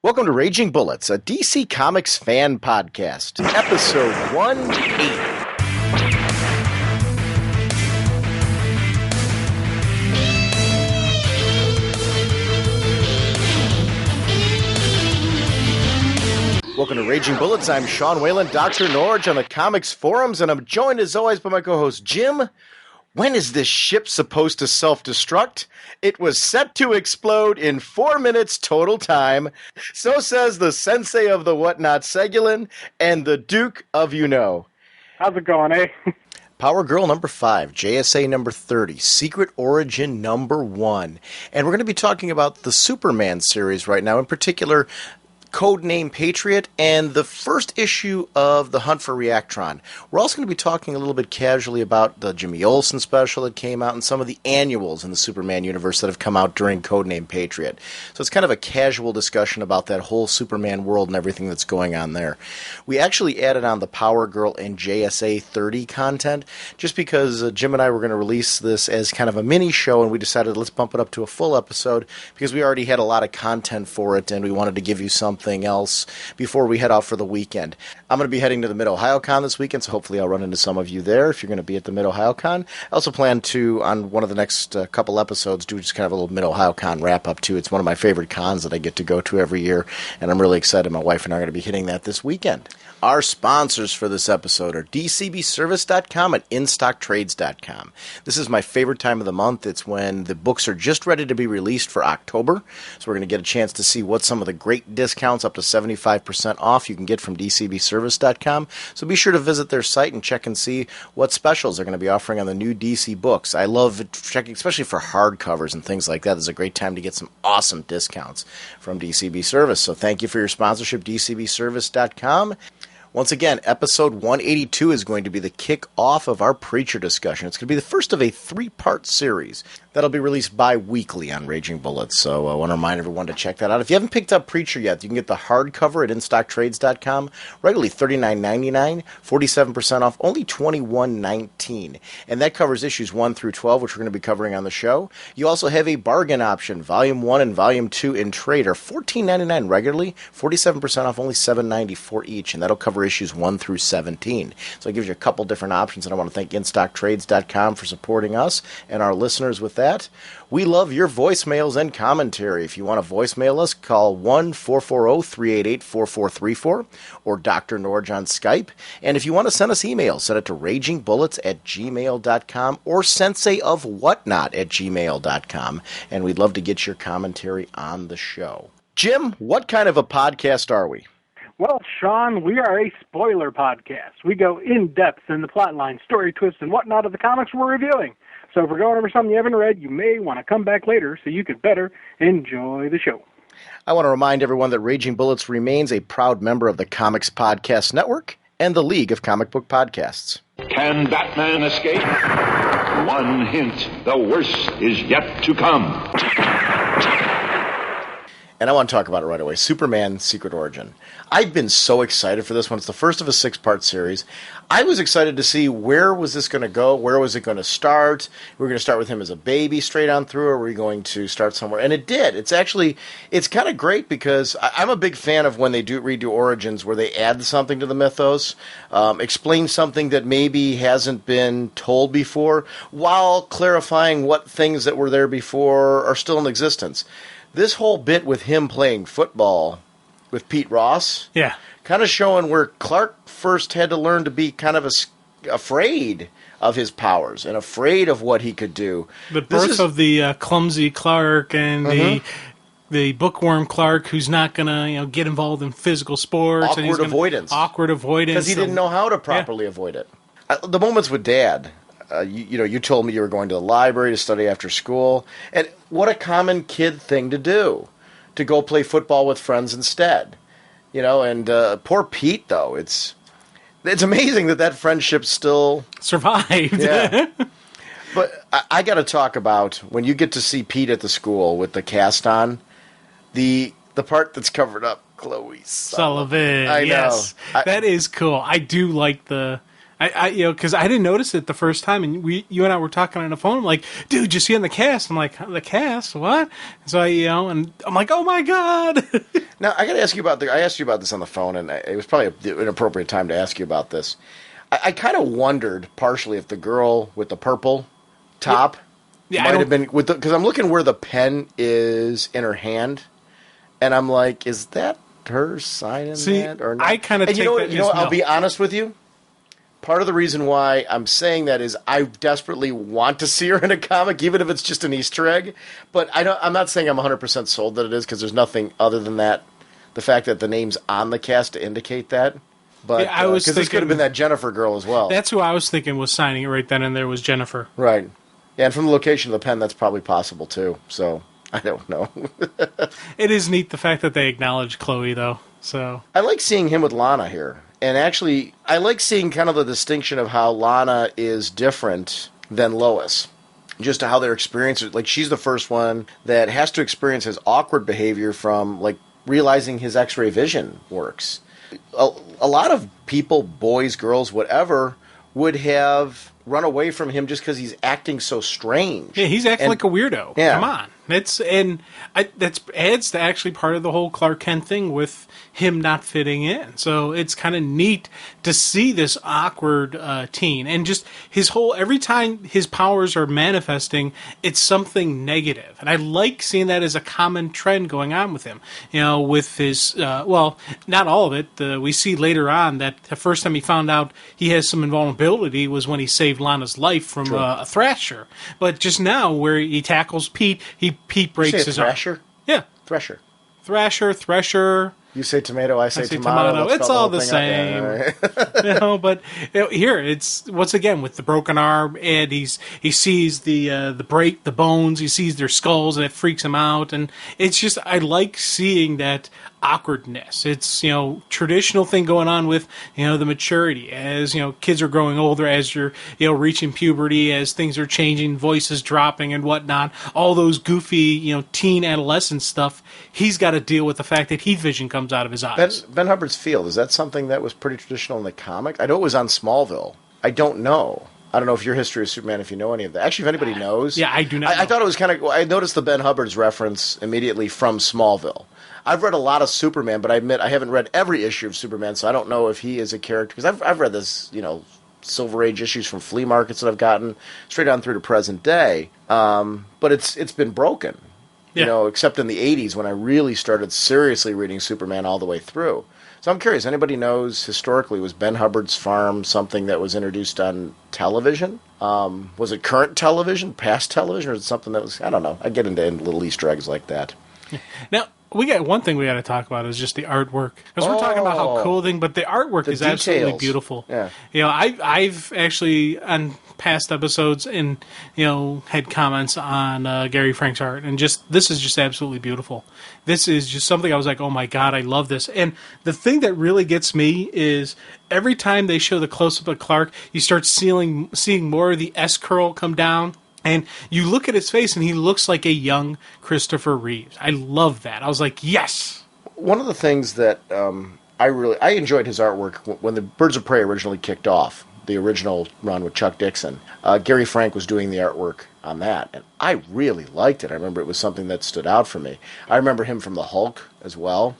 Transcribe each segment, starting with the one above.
Welcome to Raging Bullets, a DC Comics fan podcast, episode 180. Welcome to Raging Bullets. I'm Sean Whalen, Dr. Norge on the comics forums, and I'm joined as always by my co-host Jim. When is this ship supposed to self-destruct? It was set to explode in 4 minutes total time. So says the sensei of the whatnot, Segulin, and the Duke of You-Know. How's it going, eh? Power Girl number 5, JSA number 30, Secret Origin number 1. And we're going to be talking about the Superman series right now, in particular Codename Patriot, and the first issue of The Hunt for Reactron. We're also going to be talking a little bit casually about the Jimmy Olsen Special that came out and some of the annuals in the Superman universe that have come out during Codename Patriot. So it's kind of a casual discussion about that whole Superman world and everything that's going on there. We actually added on the Power Girl and JSA 30 content just because Jim and I were going to release this as kind of a mini show, and we decided let's bump it up to a full episode because we already had a lot of content for it and we wanted to give you something else before we head out for the weekend. I'm going to be heading to the Mid-Ohio Con this weekend, so hopefully I'll run into some of you there if you're going to be at the Mid-Ohio Con. I also plan to, on one of the next couple episodes, do just kind of a little Mid-Ohio Con wrap-up too. It's one of my favorite cons that I get to go to every year, and I'm really excited. My wife and I are going to be hitting that this weekend. Our sponsors for this episode are DCBService.com and InStockTrades.com. This is my favorite time of the month. It's when the books are just ready to be released for October, so we're going to get a chance to see what some of the great discounts up to 75% off you can get from DCBService.com. So be sure to visit their site and check and see what specials they're going to be offering on the new DC books. I love checking, especially for hardcovers and things like that. It's a great time to get some awesome discounts from DCB Service. So thank you for your sponsorship, DCBService.com. Once again, episode 182 is going to be the kick-off of our Preacher discussion. It's going to be the first of a 3-part series that'll be released bi-weekly on Raging Bullets, so I want to remind everyone to check that out. If you haven't picked up Preacher yet, you can get the hardcover at InStockTrades.com, regularly $39.99, 47% off, only $21.19. And that covers issues 1 through 12, which we're going to be covering on the show. You also have a bargain option. Volume 1 and Volume 2 in trade are $14.99 regularly, 47% off, only $7.94 each, and that'll cover issues 1 through 17. So it gives you a couple different options, and I want to thank InStockTrades.com for supporting us and our listeners with that. We love your voicemails and commentary. If you want to voicemail us, call 1-440-388-4434 or Dr. Norge on Skype. And if you want to send us emails, send it to ragingbullets@gmail.com or senseiofwhatnot@gmail.com. And we'd love to get your commentary on the show. Jim, what kind of a podcast are we? Well, Sean, we are a spoiler podcast. We go in-depth in the plotline, story twists, and whatnot of the comics we're reviewing. So if we're going over something you haven't read, you may want to come back later so you could better enjoy the show. I want to remind everyone that Raging Bullets remains a proud member of the Comics Podcast Network and the League of Comic Book Podcasts. Can Batman escape? One hint, the worst is yet to come. And I want to talk about it right away. Superman Secret Origin. I've been so excited for this one. It's the first of a 6-part series. I was excited to see where was this going to go? Where was it going to start? We're going to start with him as a baby straight on through, or are we going to start somewhere? And it did. It's kind of great because I'm a big fan of when they redo Origins where they add something to the mythos, explain something that maybe hasn't been told before, while clarifying what things that were there before are still in existence. This whole bit with him playing football with Pete Ross, kind of showing where Clark first had to learn to be kind of afraid of his powers and afraid of what he could do. The birth of the clumsy Clark and the bookworm Clark, who's not going to get involved in physical sports. Awkward avoidance. Because he didn't know how to properly avoid it. The moments with Dad. You told me you were going to the library to study after school. And what a common kid thing to do, to go play football with friends instead. And poor Pete, though. It's amazing that friendship still survived. Yeah. But I got to talk about when you get to see Pete at the school with the cast on, the part that's covered up, Chloe Sullivan. I know. Yes. That is cool. I do like the Because I didn't notice it the first time, and you and I were talking on the phone. I'm like, dude, you see in the cast? I'm like, the cast? What? So and I'm like, oh my god. Now I got to ask you about I asked you about this on the phone, and it was probably an appropriate time to ask you about this. I kind of wondered partially if the girl with the purple top might have been because I'm looking where the pen is in her hand, and I'm like, is that her sign in that or not? I kind of take that. You know, I'll be honest with you. Part of the reason why I'm saying that is I desperately want to see her in a comic, even if it's just an Easter egg. But I'm not saying I'm 100% sold that it is, because there's nothing other than that, the fact that the name's on the cast to indicate that. But because this could have been that Jennifer girl as well. That's who I was thinking was signing it right then and there was Jennifer. Right. Yeah, and from the location of the pen, that's probably possible too. So I don't know. It is neat the fact that they acknowledge Chloe, though. So I like seeing him with Lana here. And actually, I like seeing kind of the distinction of how Lana is different than Lois. Just how their experience, like she's the first one that has to experience his awkward behavior from like realizing his X-ray vision works. A lot of people, boys, girls, whatever, would have run away from him just because he's acting so strange. Yeah, he's acting like a weirdo. Yeah. Come on. That's adds to actually part of the whole Clark Kent thing with him not fitting in. So it's kind of neat to see this awkward teen, and just his whole, every time his powers are manifesting, it's something negative. And I like seeing that as a common trend going on with him. You know, with his well, not all of it. We see later on that the first time he found out he has some invulnerability was when he saved Lana's life from a Thrasher. But just now, where he tackles Pete, Pete breaks his Thrasher? arm. Yeah. Thrasher. Thresher. You say tomato, I say tomato. It's all the same. Right. But here it's once again with the broken arm, and he sees the bones, he sees their skulls, and it freaks him out. And it's just, I like seeing that awkwardness. It's, traditional thing going on with, the maturity as, kids are growing older, as you're, reaching puberty, as things are changing, voices dropping and whatnot, all those goofy, teen adolescent stuff. He's got to deal with the fact that heat vision comes out of his eyes. Ben Hubbard's field, is that something that was pretty traditional in the comic? I know it was on Smallville. I don't know. I don't know if your history of Superman, if you know any of that. Actually, if anybody knows. Yeah, I do not. I thought it was kind of, I noticed the Ben Hubbard's reference immediately from Smallville. I've read a lot of Superman, but I admit I haven't read every issue of Superman, so I don't know if he is a character. Because I've read this, Silver Age issues from flea markets that I've gotten straight on through to present day. But it's been broken, except in the 80s when I really started seriously reading Superman all the way through. So I'm curious, anybody knows historically, was Ben Hubbard's farm something that was introduced on television? Was it current television, past television, or is it something that was, I don't know. I get into little Easter eggs like that. Now, we got one thing we got to talk about is just the artwork, because we're talking about how clothing, but the artwork is details. Absolutely beautiful. Yeah. I've actually on past episodes and had comments on Gary Frank's art, and this is just absolutely beautiful. This is just something I was like, oh my god, I love this. And the thing that really gets me is every time they show the close up of Clark, you start seeing more of the S curl come down. And you look at his face, and he looks like a young Christopher Reeves. I love that. I was like, yes. One of the things that I enjoyed his artwork when the Birds of Prey originally kicked off, the original run with Chuck Dixon. Gary Frank was doing the artwork on that, and I really liked it. I remember it was something that stood out for me. I remember him from the Hulk as well.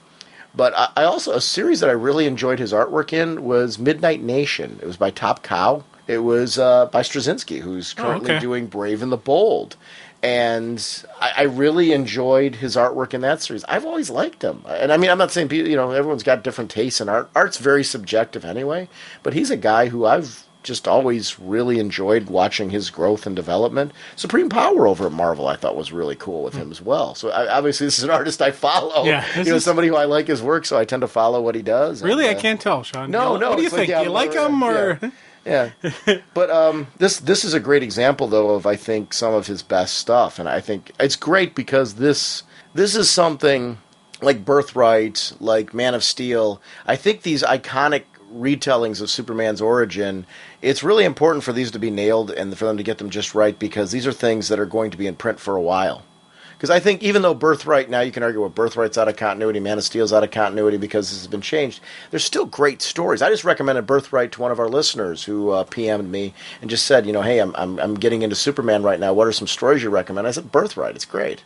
But I also, a series that I really enjoyed his artwork in was Midnight Nation. It was by Top Cow. It was by Straczynski, who's currently doing Brave and the Bold. And I really enjoyed his artwork in that series. I've always liked him. And I mean, I'm not saying, everyone's got different tastes in art. Art's very subjective anyway. But he's a guy who I've just always really enjoyed watching his growth and development. Supreme Power over at Marvel I thought was really cool with him as well. So obviously this is an artist I follow. Yeah, somebody who I like his work, so I tend to follow what he does. Really? I can't tell, Sean. No. What do you think? Do you like him or... Yeah, but this is a great example, though, of I think some of his best stuff, and I think it's great because this is something like Birthright, like Man of Steel. I think these iconic retellings of Superman's origin, it's really important for these to be nailed and for them to get them just right, because these are things that are going to be in print for a while. Because I think even though Birthright, now you can argue, well, Birthright's out of continuity, Man of Steel's out of continuity because this has been changed, there's still great stories. I just recommended Birthright to one of our listeners who PM'd me and just said, hey, I'm getting into Superman right now. What are some stories you recommend? I said, Birthright, it's great.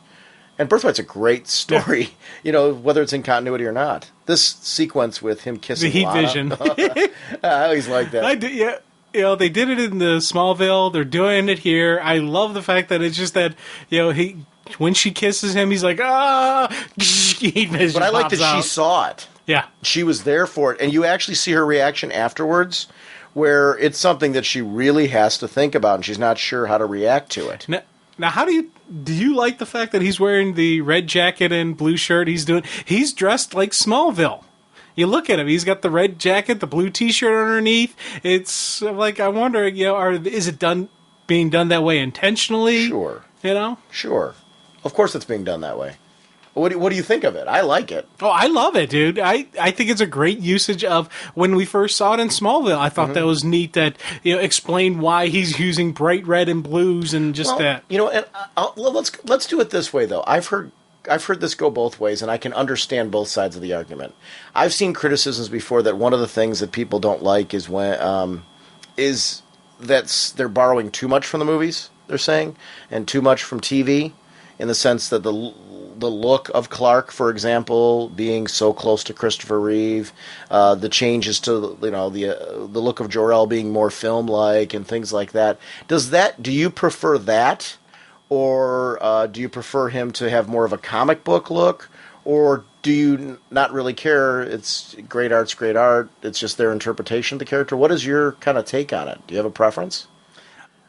And Birthright's a great story, whether it's in continuity or not. This sequence with him kissing the heat Lana, vision. I always like that. I did, yeah. They did it in the Smallville. They're doing it here. I love the fact that it's just that, when she kisses him, he's like, ah. But I like that she saw it. Yeah. She was there for it. And you actually see her reaction afterwards, where it's something that she really has to think about, and she's not sure how to react to it. Now, how do you like the fact that he's wearing the red jacket and blue shirt? He's dressed like Smallville. You look at him; he's got the red jacket, the blue T-shirt underneath. It's like I wonder, is it being done that way intentionally? Sure. Sure. Of course, it's being done that way. What do you think of it? I like it. Oh, I love it, dude. I think it's a great usage of when we first saw it in Smallville. I thought that was neat that explained why he's using bright red and blues and just that. And let's do it this way though. I've heard this go both ways, and I can understand both sides of the argument. I've seen criticisms before that one of the things that people don't like is when they're borrowing too much from the movies. They're saying, and too much from TV, in the sense that the look of Clark, for example, being so close to Christopher Reeve, the changes to the look of Jor-El being more film-like and things like that. Do you prefer that? Or do you prefer him to have more of a comic book look? Or do you not really care? It's great art, it's just their interpretation of the character. What is your kind of take on it? Do you have a preference?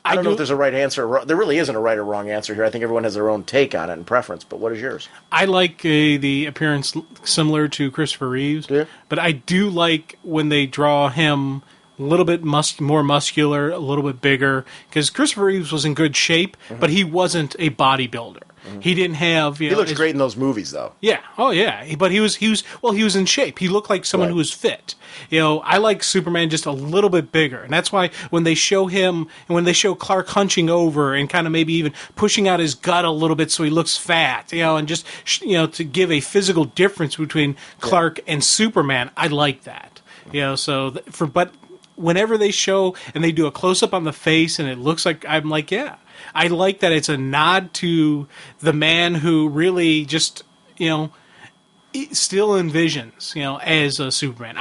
I don't know if there's a right answer. There really isn't a right or wrong answer here. I think everyone has their own take on it and preference, but what is yours? I like the appearance similar to Christopher Reeves, but I do like when they draw him a little bit more muscular, a little bit bigger, because Christopher Reeves was in good shape, but he wasn't a bodybuilder. He didn't have. He looks great in those movies, though. Yeah. Oh, yeah. But he was in shape. He looked like someone who was fit. I like Superman just a little bit bigger, and that's why when they show him and when they show Clark hunching over and kind of maybe even pushing out his gut a little bit so he looks fat, and just to give a physical difference between Clark and Superman, I like that. But whenever they show and they do a close up on the face and it looks like, I'm like, yeah. I like that it's a nod to the man who really just, still envisions, as a Superman.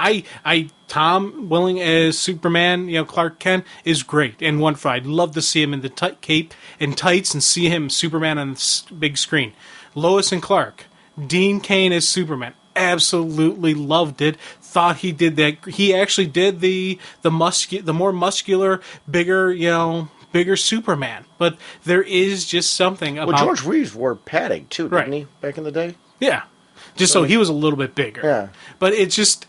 Tom Welling as Superman, Clark Kent is great and wonderful. I'd love to see him in the cape and tights and see him Superman on the big screen. Lois and Clark, Dean Cain as Superman. Absolutely loved it. Thought he did that. He actually did the more muscular, bigger Superman. But there is just something about... Well, George Reeves wore padding, too, didn't he, back in the day? Yeah. Just so he was a little bit bigger. Yeah. But it's just...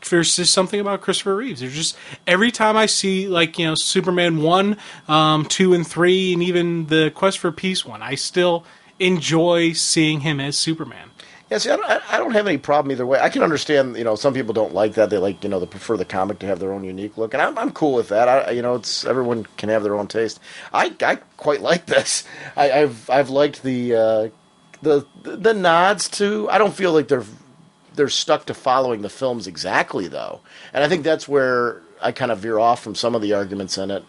There's just something about Christopher Reeves. There's just... Every time I see, Superman 1, 2, and 3, and even the Quest for Peace one, I still enjoy seeing him as Superman. Yeah, see, I don't have any problem either way. I can understand, some people don't like that. They like, they prefer the comic to have their own unique look, and I'm cool with that. It's everyone can have their own taste. I quite like this. I've liked the nods to. I don't feel like they're stuck to following the films exactly though, and I think that's where I kind of veer off from some of the arguments in it.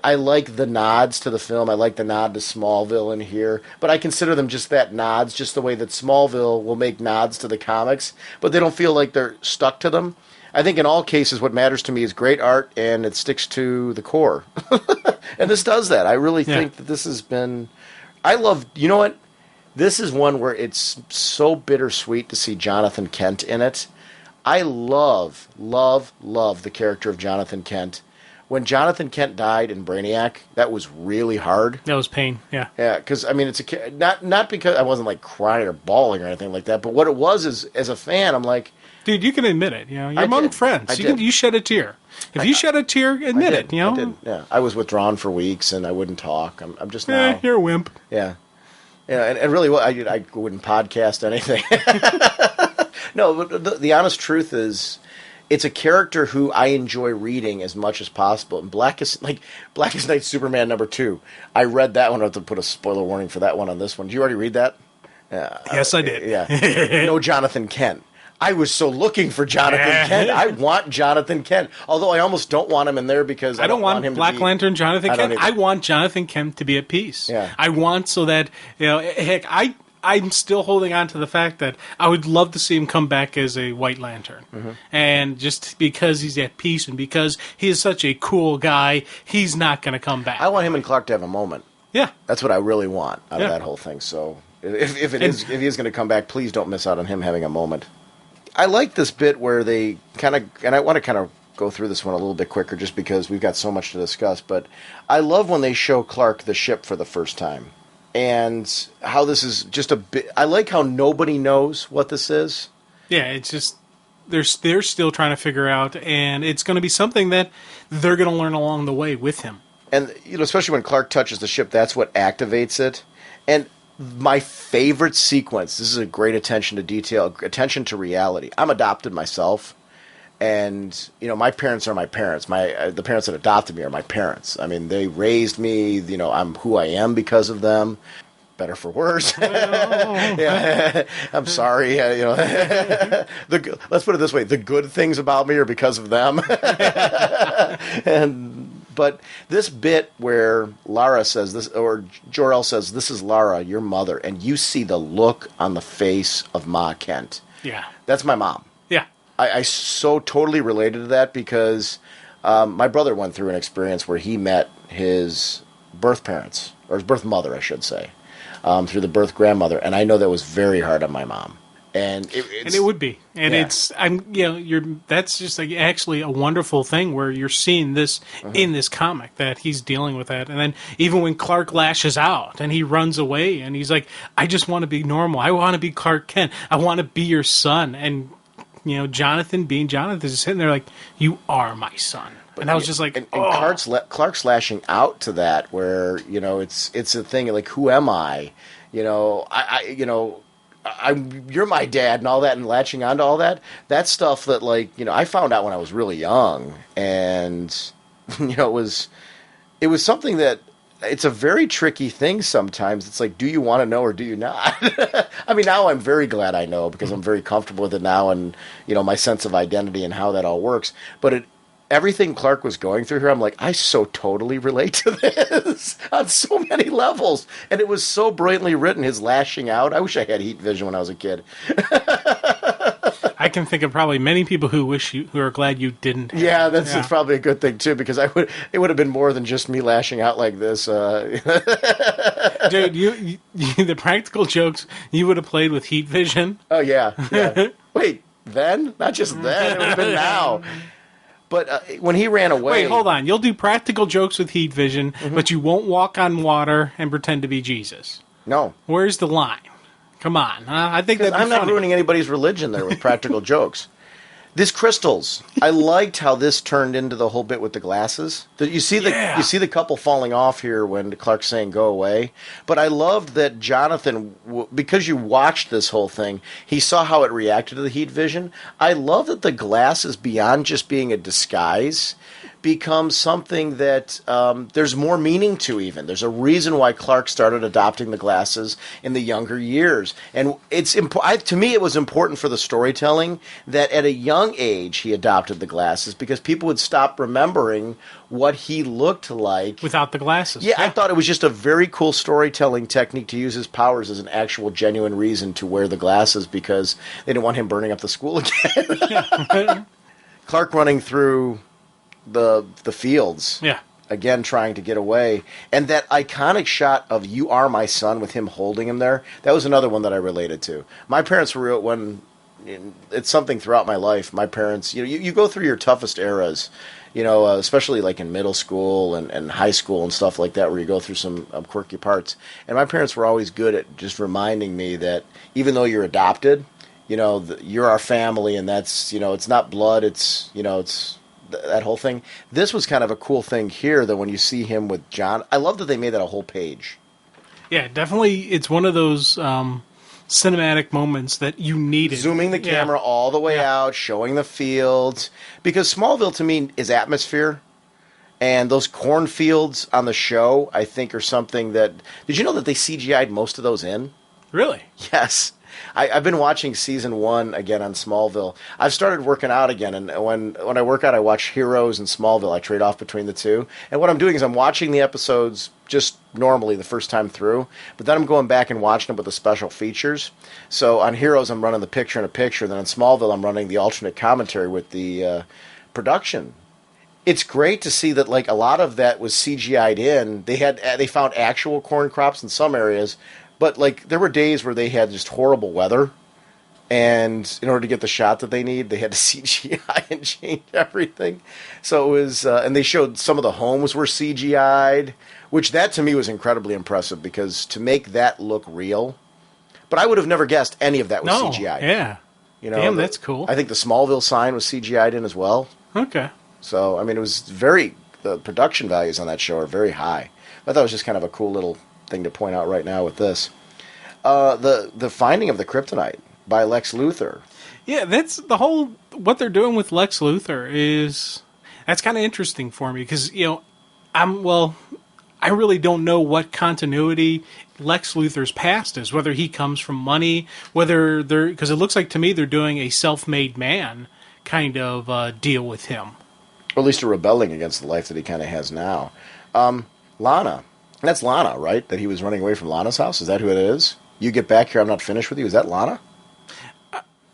I like the nods to the film. I like the nod to Smallville in here. But I consider them just that nods, just the way that Smallville will make nods to the comics. But they don't feel like they're stuck to them. I think in all cases what matters to me is great art and it sticks to the core. And this does that. I really think that this has been... You know what? This is one where it's so bittersweet to see Jonathan Kent in it. I love the character of Jonathan Kent. When Jonathan Kent died in Brainiac, that was really hard. That was pain, yeah. Yeah, because, it's not because I wasn't, crying or bawling or anything like that, but what it was is, as a fan, I'm like... Dude, you can admit it, you're among friends. You shed a tear. If you shed a tear, admit it, I did, yeah. I was withdrawn for weeks, and I wouldn't talk. I'm just now... You're a wimp. Yeah. Yeah, and really, I wouldn't podcast anything. No, but the honest truth is, it's a character who I enjoy reading as much as possible. And Blackest Night Superman #2. I read that one. I have to put a spoiler warning for that one on this one. Did you already read that? Yes, I did. Yeah. No Jonathan Kent. I was so looking for Jonathan Kent. I want Jonathan Kent. Although I almost don't want him in there because I don't want him Black to be... Lantern Jonathan Kent. I want Jonathan Kent to be at peace. Yeah. I want so that, heck, I'm still holding on to the fact that I would love to see him come back as a White Lantern. Mm-hmm. And just because he's at peace and because he is such a cool guy, he's not going to come back. I want him and Clark to have a moment. Yeah. That's what I really want out of that whole thing. So if he is going to come back, please don't miss out on him having a moment. I like this bit where they kind of, and I want to kind of go through this one a little bit quicker just because we've got so much to discuss, but I love when they show Clark the ship for the first time and how this is just a bit, I like how nobody knows what this is. Yeah, it's just, they're still trying to figure out, and it's going to be something that they're going to learn along the way with him. And, especially when Clark touches the ship, that's what activates it. And my favorite sequence, this is a great attention to detail, attention to reality. I'm adopted myself, and my parents are my parents. The parents that adopted me are my parents. I mean, they raised me. I'm who I am because of them. Better for worse. Yeah. I'm sorry. Let's put it this way: the good things about me are because of them. But this bit where Lara says this, or Jor-El says, "This is Lara, your mother," and you see the look on the face of Ma Kent. Yeah, that's my mom. Yeah, I so totally related to that because my brother went through an experience where he met his birth parents, or his birth mother, I should say, through the birth grandmother, and I know that was very hard on my mom. And it would be, and that's just like actually a wonderful thing where you're seeing this in this comic that he's dealing with that, and then even when Clark lashes out and he runs away and he's like, "I just want to be normal. I want to be Clark Kent. I want to be your son." And Jonathan being Jonathan is sitting there like, "You are my son." And I was just like, and Clark's lashing out to that where it's a thing like, "Who am I?" You're my dad and all that, and latching onto all that. That's stuff that, I found out when I was really young, and it was something that it's a very tricky thing sometimes. It's like, do you want to know or do you not? I mean, now I'm very glad I know because I'm very comfortable with it now, and my sense of identity and how that all works. But everything Clark was going through here, I'm like, I so totally relate to this on so many levels. And it was so brilliantly written, his lashing out. I wish I had heat vision when I was a kid. I can think of probably many people who are glad you didn't. Yeah, that's probably a good thing too, because it would have been more than just me lashing out like this. Dude, you the practical jokes you would have played with heat vision. Oh yeah. Wait, then? Not just then. It would have been now. But when he ran away... Wait, hold on. You'll do practical jokes with heat vision, but you won't walk on water and pretend to be Jesus. No. Where's the line? Come on. I think that I'm not ruining anybody's religion there with practical jokes. These crystals. I liked how this turned into the whole bit with the glasses. You see the couple falling off here when Clark's saying go away. But I loved that Jonathan, because you watched this whole thing, he saw how it reacted to the heat vision. I love that the glasses, beyond just being a disguise, becomes something that there's more meaning to even. There's a reason why Clark started adopting the glasses in the younger years. And to me, it was important for the storytelling that at a young age he adopted the glasses because people would stop remembering what he looked like. Without the glasses. Yeah, I thought it was just a very cool storytelling technique to use his powers as an actual genuine reason to wear the glasses because they didn't want him burning up the school again. Clark running through the fields, again trying to get away, and that iconic shot of "You Are My Son" with him holding him there. That was another one that I related to. My parents were it's something throughout my life. My parents, you go through your toughest eras, especially like in middle school and high school and stuff like that, where you go through some quirky parts. And my parents were always good at just reminding me that even though you're adopted, you're our family, and that's it's not blood, it's that whole thing. This was kind of a cool thing here, though, when you see him with John. I love that they made that a whole page. Yeah, definitely. It's one of those cinematic moments that you needed. Zooming the camera all the way out, showing the fields. Because Smallville, to me, is atmosphere. And those cornfields on the show, I think, are something that... Did you know that they CGI'd most of those in? Really? Yes. I've been watching season 1 again on Smallville. I've started working out again, and when I work out, I watch Heroes and Smallville. I trade off between the two. And what I'm doing is I'm watching the episodes just normally the first time through, but then I'm going back and watching them with the special features. So on Heroes, I'm running the picture-in-a-picture, then on Smallville, I'm running the alternate commentary with the production. It's great to see that like a lot of that was CGI'd in. They found actual corn crops in some areas, but like there were days where they had just horrible weather, and in order to get the shot that they need, they had to CGI and change everything. So it was, and they showed some of the homes were CGI'd, which that to me was incredibly impressive because to make that look real. But I would have never guessed any of that was CGI. Yeah. You know, damn, that's cool. I think the Smallville sign was CGI'd in as well. Okay. So, I mean, it was the production values on that show are very high. I thought it was just kind of a cool little thing to point out right now with this. The finding of the kryptonite by Lex Luthor. Yeah, that's the whole, what they're doing with Lex Luthor that's kind of interesting for me because, you know, I really don't know what continuity Lex Luthor's past is, whether he comes from money, because it looks like to me they're doing a self-made man kind of deal with him. Or at least a rebelling against the life that he kind of has now. Lana. That's Lana, right? That he was running away from Lana's house? Is that who it is? You get back here, I'm not finished with you. Is that Lana?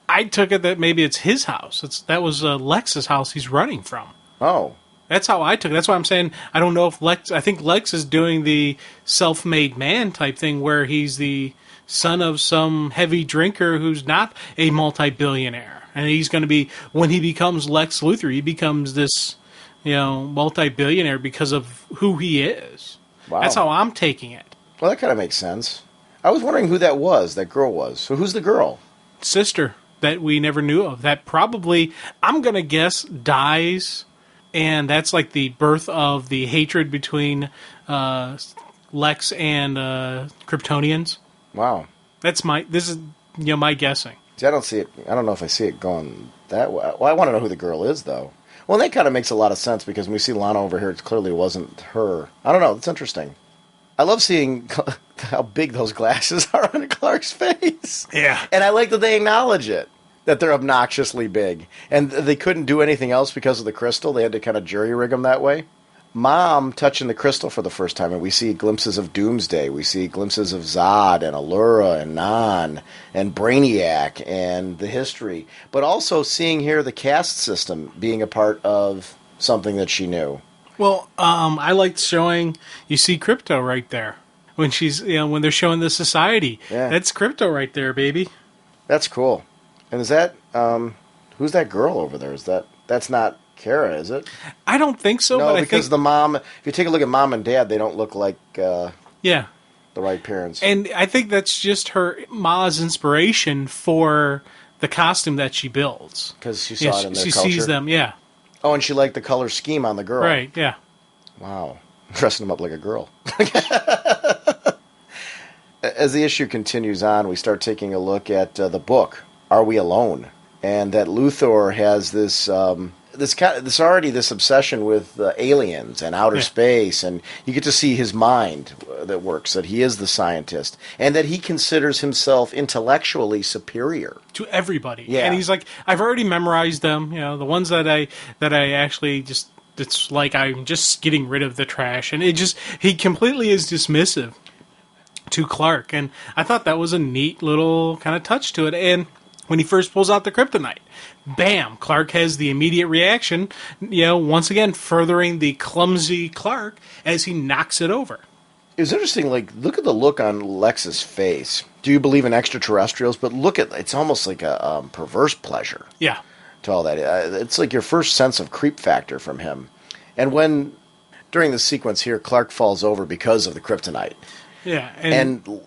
I took it that maybe it's his house. That was Lex's house he's running from. Oh. That's how I took it. That's why I'm saying I don't know if I think Lex is doing the self-made man type thing where he's the son of some heavy drinker who's not a multi-billionaire. And he's going to be, when he becomes Lex Luthor, he becomes this, you know, multi-billionaire because of who he is. Wow. That's how I'm taking it. Well, that kind of makes sense. I was wondering who that girl was. So who's the girl? Sister that we never knew of. That probably, I'm going to guess, dies. And that's like the birth of the hatred between Lex and Kryptonians. Wow. This is my guessing. See, I don't see it. I don't know if I see it going that way. Well, I want to know who the girl is, though. Well, that kind of makes a lot of sense because when we see Lana over here, it clearly wasn't her. I don't know. It's interesting. I love seeing how big those glasses are on Clark's face. Yeah. And I like that they acknowledge it, that they're obnoxiously big. And they couldn't do anything else because of the crystal. They had to kind of jury rig them that way. Mom touching the crystal for the first time, and we see glimpses of Doomsday. We see glimpses of Zod and Allura and Non and Brainiac and the history. But also seeing here the caste system being a part of something that she knew. Well, I liked showing, you see Krypto right there. When she's, when they're showing the society. Yeah. That's Krypto right there, baby. That's cool. And is that, who's that girl over there? That's not Kara, is it? I don't think so. No, but because I think the mom, if you take a look at Mom and Dad, they don't look like the right parents. And I think that's just her Ma's inspiration for the costume that she builds. Because she saw it in their she culture. sees them, yeah. Oh, and she liked the color scheme on the girl. Right, yeah. Wow. Dressing them up like a girl. As the issue continues on, we start taking a look at the book, Are We Alone? And that Luthor has this obsession with aliens and outer space, and you get to see his mind that works, that he is the scientist, and that he considers himself intellectually superior to everybody. Yeah. And he's like, I've already memorized them, the ones that I actually just, it's like I'm just getting rid of the trash, and he completely is dismissive to Clark, and I thought that was a neat little kind of touch to it. And when he first pulls out the kryptonite, bam, Clark has the immediate reaction, once again furthering the clumsy Clark as he knocks it over. It was interesting, look at the look on Lex's face. Do you believe in extraterrestrials? But it's almost like a perverse pleasure. Yeah. To all that. It's like your first sense of creep factor from him. And when, during the sequence here, Clark falls over because of the kryptonite. Yeah. And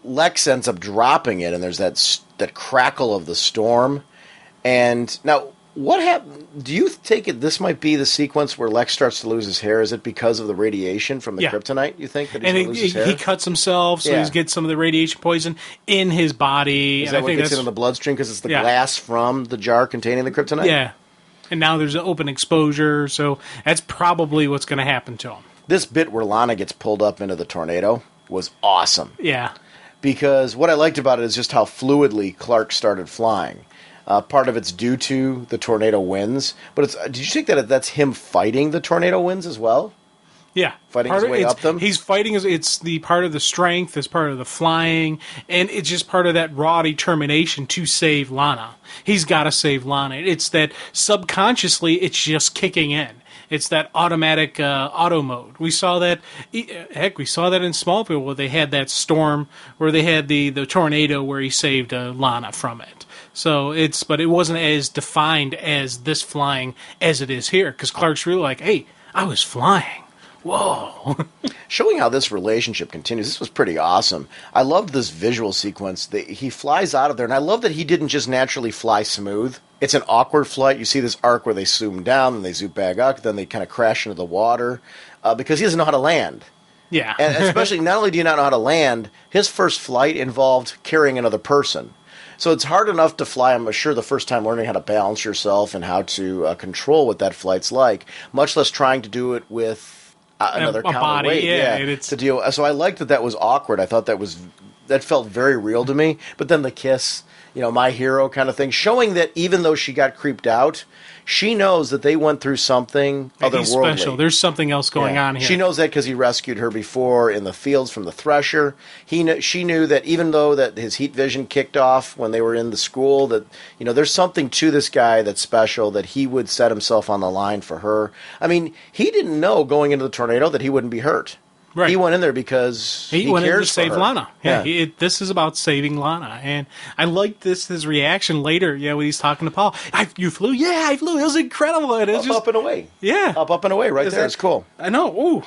Lex ends up dropping it, and there's that crackle of the storm. And now, what happened? Do you take it this might be the sequence where Lex starts to lose his hair? Is it because of the radiation from the kryptonite, you think, that he's going to lose his hair? He cuts himself, so he gets some of the radiation poison in his body. Is that what gets it in the bloodstream? Because it's the glass from the jar containing the kryptonite? Yeah. And now there's an open exposure, so that's probably what's going to happen to him. This bit where Lana gets pulled up into the tornado was awesome. Yeah. because what I liked about it is just how fluidly Clark started flying. Part of it's due to the tornado winds, but did you think that that's him fighting the tornado winds as well? Yeah, fighting his way up them. He's fighting. It's the part of the strength, it's part of the flying, and it's just part of that raw determination to save Lana. He's got to save Lana. It's that subconsciously, it's just kicking in. It's that automatic auto mode. We saw that. Heck, we saw that in Smallville where they had that storm, where they had the tornado where he saved Lana from it. So but it wasn't as defined as this flying as it is here, because Clark's really like, hey, I was flying. Whoa. Showing how this relationship continues, this was pretty awesome. I loved this visual sequence. He flies out of there, and I love that he didn't just naturally fly smooth. It's an awkward flight. You see this arc where they zoom down, then they zoom back up, then they kind of crash into the water, because he doesn't know how to land. Yeah. And especially, not only do you not know how to land, his first flight involved carrying another person. So it's hard enough to fly, I'm sure, the first time learning how to balance yourself and how to control what that flight's like, much less trying to do it with another counterweight, to deal. So I liked that was awkward. I thought that felt very real to me. But then the kiss, my hero kind of thing, showing that even though she got creeped out, she knows that they went through something otherworldly. He's special. There's something else going on here. She knows that because he rescued her before in the fields from the Thresher. She knew that even though that his heat vision kicked off when they were in the school, that there's something to this guy that's special, that he would set himself on the line for her. I mean, he didn't know going into the tornado that he wouldn't be hurt. Right. He went in there because he went in to cares save for her. Lana. Yeah, this is about saving Lana, and I liked his reaction later. Yeah, when he's talking to Paul, you flew? Yeah, I flew. It was incredible. It was up and away. Yeah, up and away. Right there. It's cool. I know. Ooh,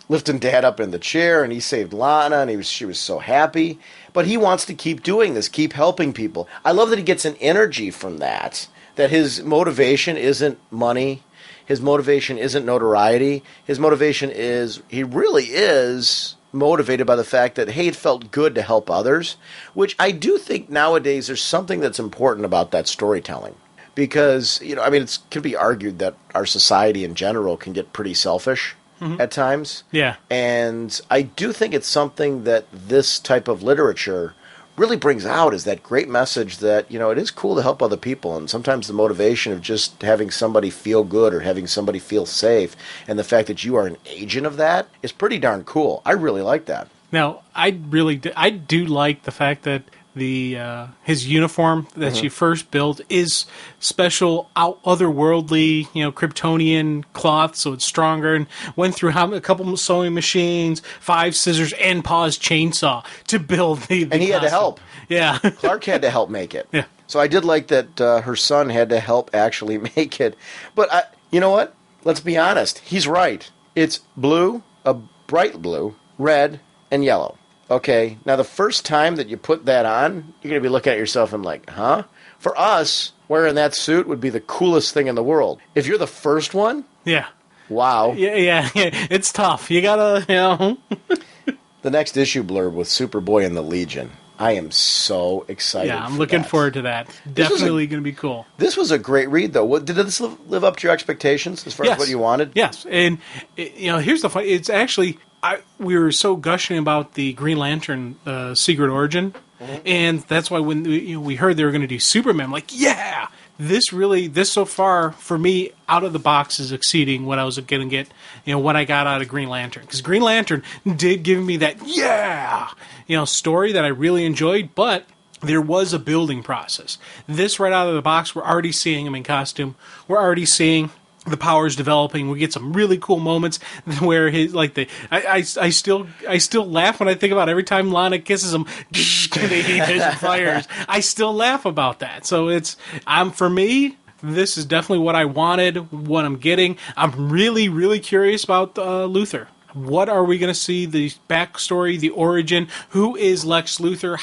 lifting Dad up in the chair, and he saved Lana, and she was so happy. But he wants to keep doing this, keep helping people. I love that he gets an energy from that. That his motivation isn't money. His motivation isn't notoriety. His motivation is, he really is motivated by the fact that, hey, it felt good to help others, which I do think nowadays there's something that's important about that storytelling. Because, it can be argued that our society in general can get pretty selfish at times. Yeah. And I do think it's something that this type of literature really brings out, is that great message that, it is cool to help other people, and sometimes the motivation of just having somebody feel good or having somebody feel safe, and the fact that you are an agent of that is pretty darn cool. I really like that. Now, I do like the fact that his uniform that she first built is special, otherworldly, Kryptonian cloth, so it's stronger, and went through a couple sewing machines, 5 scissors, and Pa's chainsaw to build the and he costume. Had to help. Yeah. Clark had to help make it. Yeah. So I did like that her son had to help actually make it. But you know what? Let's be honest. He's right. It's blue, a bright blue, red, and yellow. Okay, now the first time that you put that on, you're going to be looking at yourself and like, huh? For us, wearing that suit would be the coolest thing in the world. If you're the first one, yeah, wow. Yeah, it's tough. You got to, The next issue blurb with Superboy and the Legion. I am so excited. Yeah, I'm looking forward to that. Definitely going to be cool. This was a great read, though. Did this live up to your expectations as far as what you wanted? Yes, and here's the fun. It's actually... we were so gushing about the Green Lantern Secret Origin, and that's why when we heard they were going to do Superman, I'm like, yeah! This so far, for me, out of the box is exceeding what I was going to get, what I got out of Green Lantern. Because Green Lantern did give me that, story that I really enjoyed, but there was a building process. This right out of the box, we're already seeing him in costume. We're already seeing the powers developing. We get some really cool moments where I still laugh when I think about every time Lana kisses him and the heat vision fires. I still laugh about that. So for me, this is definitely what I wanted, what I'm getting. I'm really, really curious about Luthor. What are we going to see? The backstory, the origin. Who is Lex Luthor?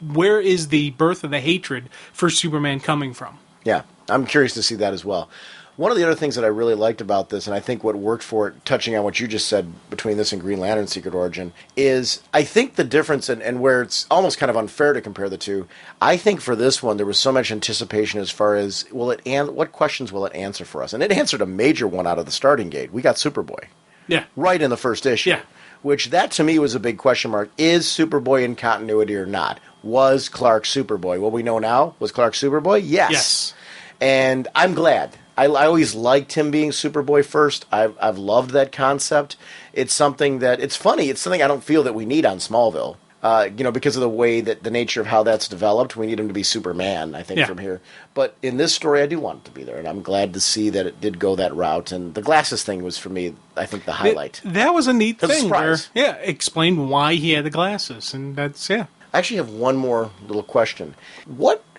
Where is the birth of the hatred for Superman coming from? Yeah, I'm curious to see that as well. One of the other things that I really liked about this, and I think what worked for it, touching on what you just said between this and Green Lantern Secret Origin, is I think the difference, and where it's almost kind of unfair to compare the two, I think for this one there was so much anticipation as far as, what questions will it answer for us? And it answered a major one out of the starting gate. We got Superboy. Yeah. Right in the first issue. Yeah. which that to me was a big question mark. Is Superboy in continuity or not? Was Clark Superboy? What we know now, was Clark Superboy? Yes. And I'm glad. I always liked him being Superboy first. I've loved that concept. It's something that, it's funny, it's something I don't feel that we need on Smallville. Because of the way that the nature of how that's developed, we need him to be Superman, I think, from here. But in this story, I do want it to be there, and I'm glad to see that it did go that route. And the glasses thing was, for me, I think, the highlight. That was a neat thing. Surprise. Explained why he had the glasses, and that's, I actually have one more little question.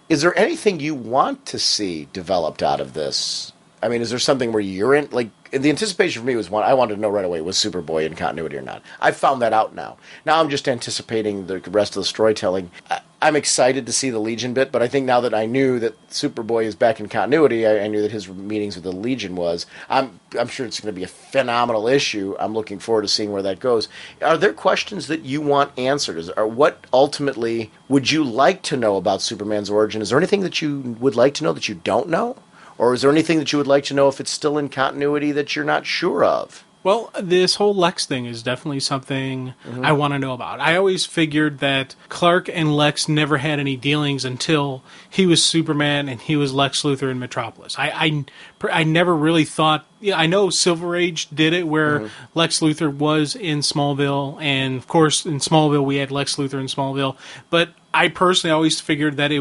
Is there anything you want to see developed out of this? I mean, is there something where you're in, like, the anticipation for me was I wanted to know right away, was Superboy in continuity or not? I've found that out now. Now I'm just anticipating the rest of the storytelling. I'm excited to see the Legion bit, but I think now that I knew that Superboy is back in continuity, I knew that his meetings with the Legion was. I'm sure it's going to be a phenomenal issue. I'm looking forward to seeing where that goes. Are there questions that you want answered? Or what ultimately would you like to know about Superman's origin? Is there anything that you would like to know that you don't know? Or is there anything that you would like to know if it's still in continuity that you're not sure of? Well, this whole Lex thing is definitely something I want to know about. I always figured that Clark and Lex never had any dealings until he was Superman and he was Lex Luthor in Metropolis. I never really thought... I know Silver Age did it where Lex Luthor was in Smallville, and of course in Smallville we had Lex Luthor in Smallville, but I personally always figured that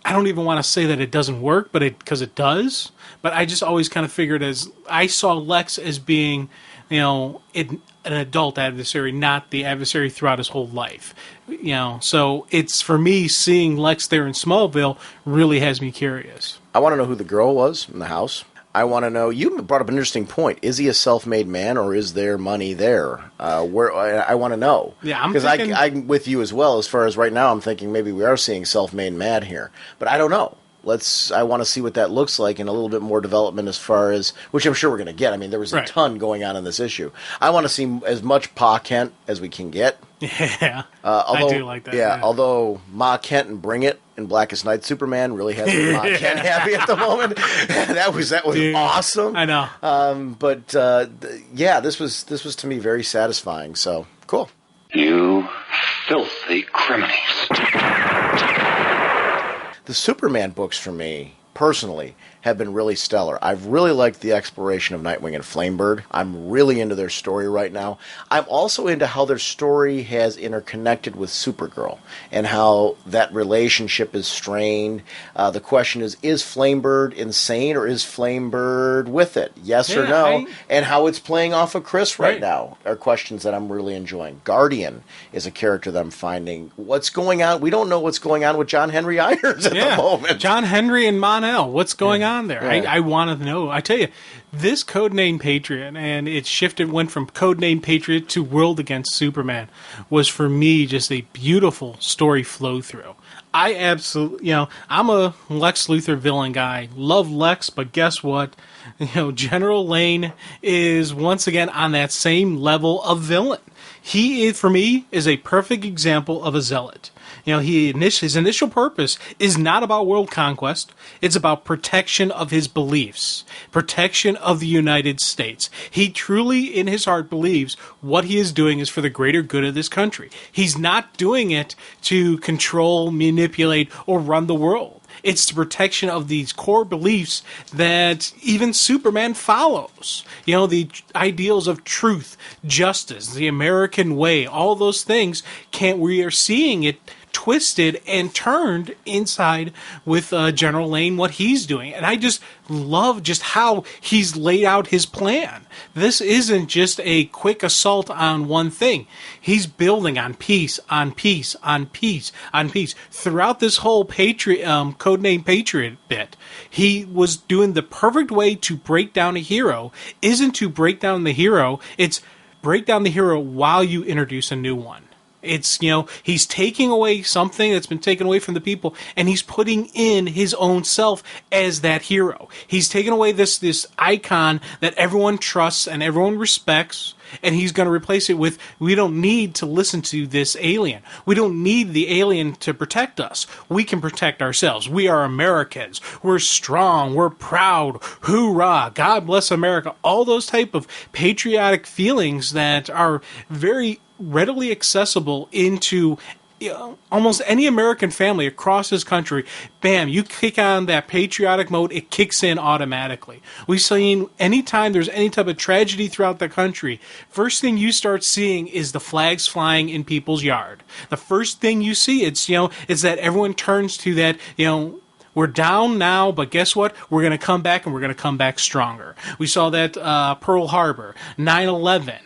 I don't even want to say that it doesn't work, because it does. But I just always kind of figured I saw Lex as being, an adult adversary, not the adversary throughout his whole life. So it's, for me, seeing Lex there in Smallville really has me curious. I want to know who the girl was in the house. I want to know, you brought up an interesting point. Is he a self-made man, or is there money there? I want to know. Yeah, because I'm with you as well. As far as right now, I'm thinking maybe we are seeing self-made man here, but I don't know. I want to see what that looks like and a little bit more development as far as, which I'm sure we're going to get. I mean, there was a ton going on in this issue. I want to see as much Pa Kent as we can get. Yeah, I do like that. Yeah, although Ma Kent and Bring It and Blackest Night Superman really has Ma Kent happy at the moment. that was Dude, awesome. I know. This was to me very satisfying. So cool. You filthy criminals. The Superman books for me, personally, have been really stellar. I've really liked the exploration of Nightwing and Flamebird. I'm really into their story right now. I'm also into how their story has interconnected with Supergirl and how that relationship is strained. The question is Flamebird insane or is Flamebird with it? Yes or no? And how it's playing off of Chris right now are questions that I'm really enjoying. Guardian is a character that I'm finding. What's going on? We don't know what's going on with John Henry Irons at the moment. John Henry and Mon-El, what's going on there? I want to know. I tell you, this Codename Patriot, and it went from Codename Patriot to World Against Superman, was for me just a beautiful story flow through. I absolutely, I'm a Lex Luthor villain guy. Love Lex, but guess what? General Lane is once again on that same level of villain. He, for me, is a perfect example of a zealot. His initial purpose is not about world conquest. It's about protection of his beliefs, protection of the United States. He truly, in his heart, believes what he is doing is for the greater good of this country. He's not doing it to control, manipulate, or run the world. It's the protection of these core beliefs that even Superman follows. The ideals of truth, justice, the American way, all those things, we are seeing it twisted and turned inside with General Lane, what he's doing. And I just love just how he's laid out his plan. This isn't just a quick assault on one thing. He's building on peace, on peace, on peace, on peace. Throughout this whole Codename Patriot bit, he was doing the perfect way to break down a hero. Isn't to break down the hero, it's break down the hero while you introduce a new one. It's, he's taking away something that's been taken away from the people, and he's putting in his own self as that hero. He's taken away this icon that everyone trusts and everyone respects, and he's going to replace it with, we don't need to listen to this alien. We don't need the alien to protect us. We can protect ourselves. We are Americans. We're strong. We're proud. Hoorah. God bless America. All those type of patriotic feelings that are very readily accessible into almost any American family across this country. Bam, you kick on that patriotic mode, it kicks in automatically. We've seen anytime there's any type of tragedy throughout the country, first thing you start seeing is the flags flying in people's yard. The first thing you see, it's that everyone turns to that, we're down now, but guess what? We're going to come back, and we're going to come back stronger. We saw that Pearl Harbor, 9/11.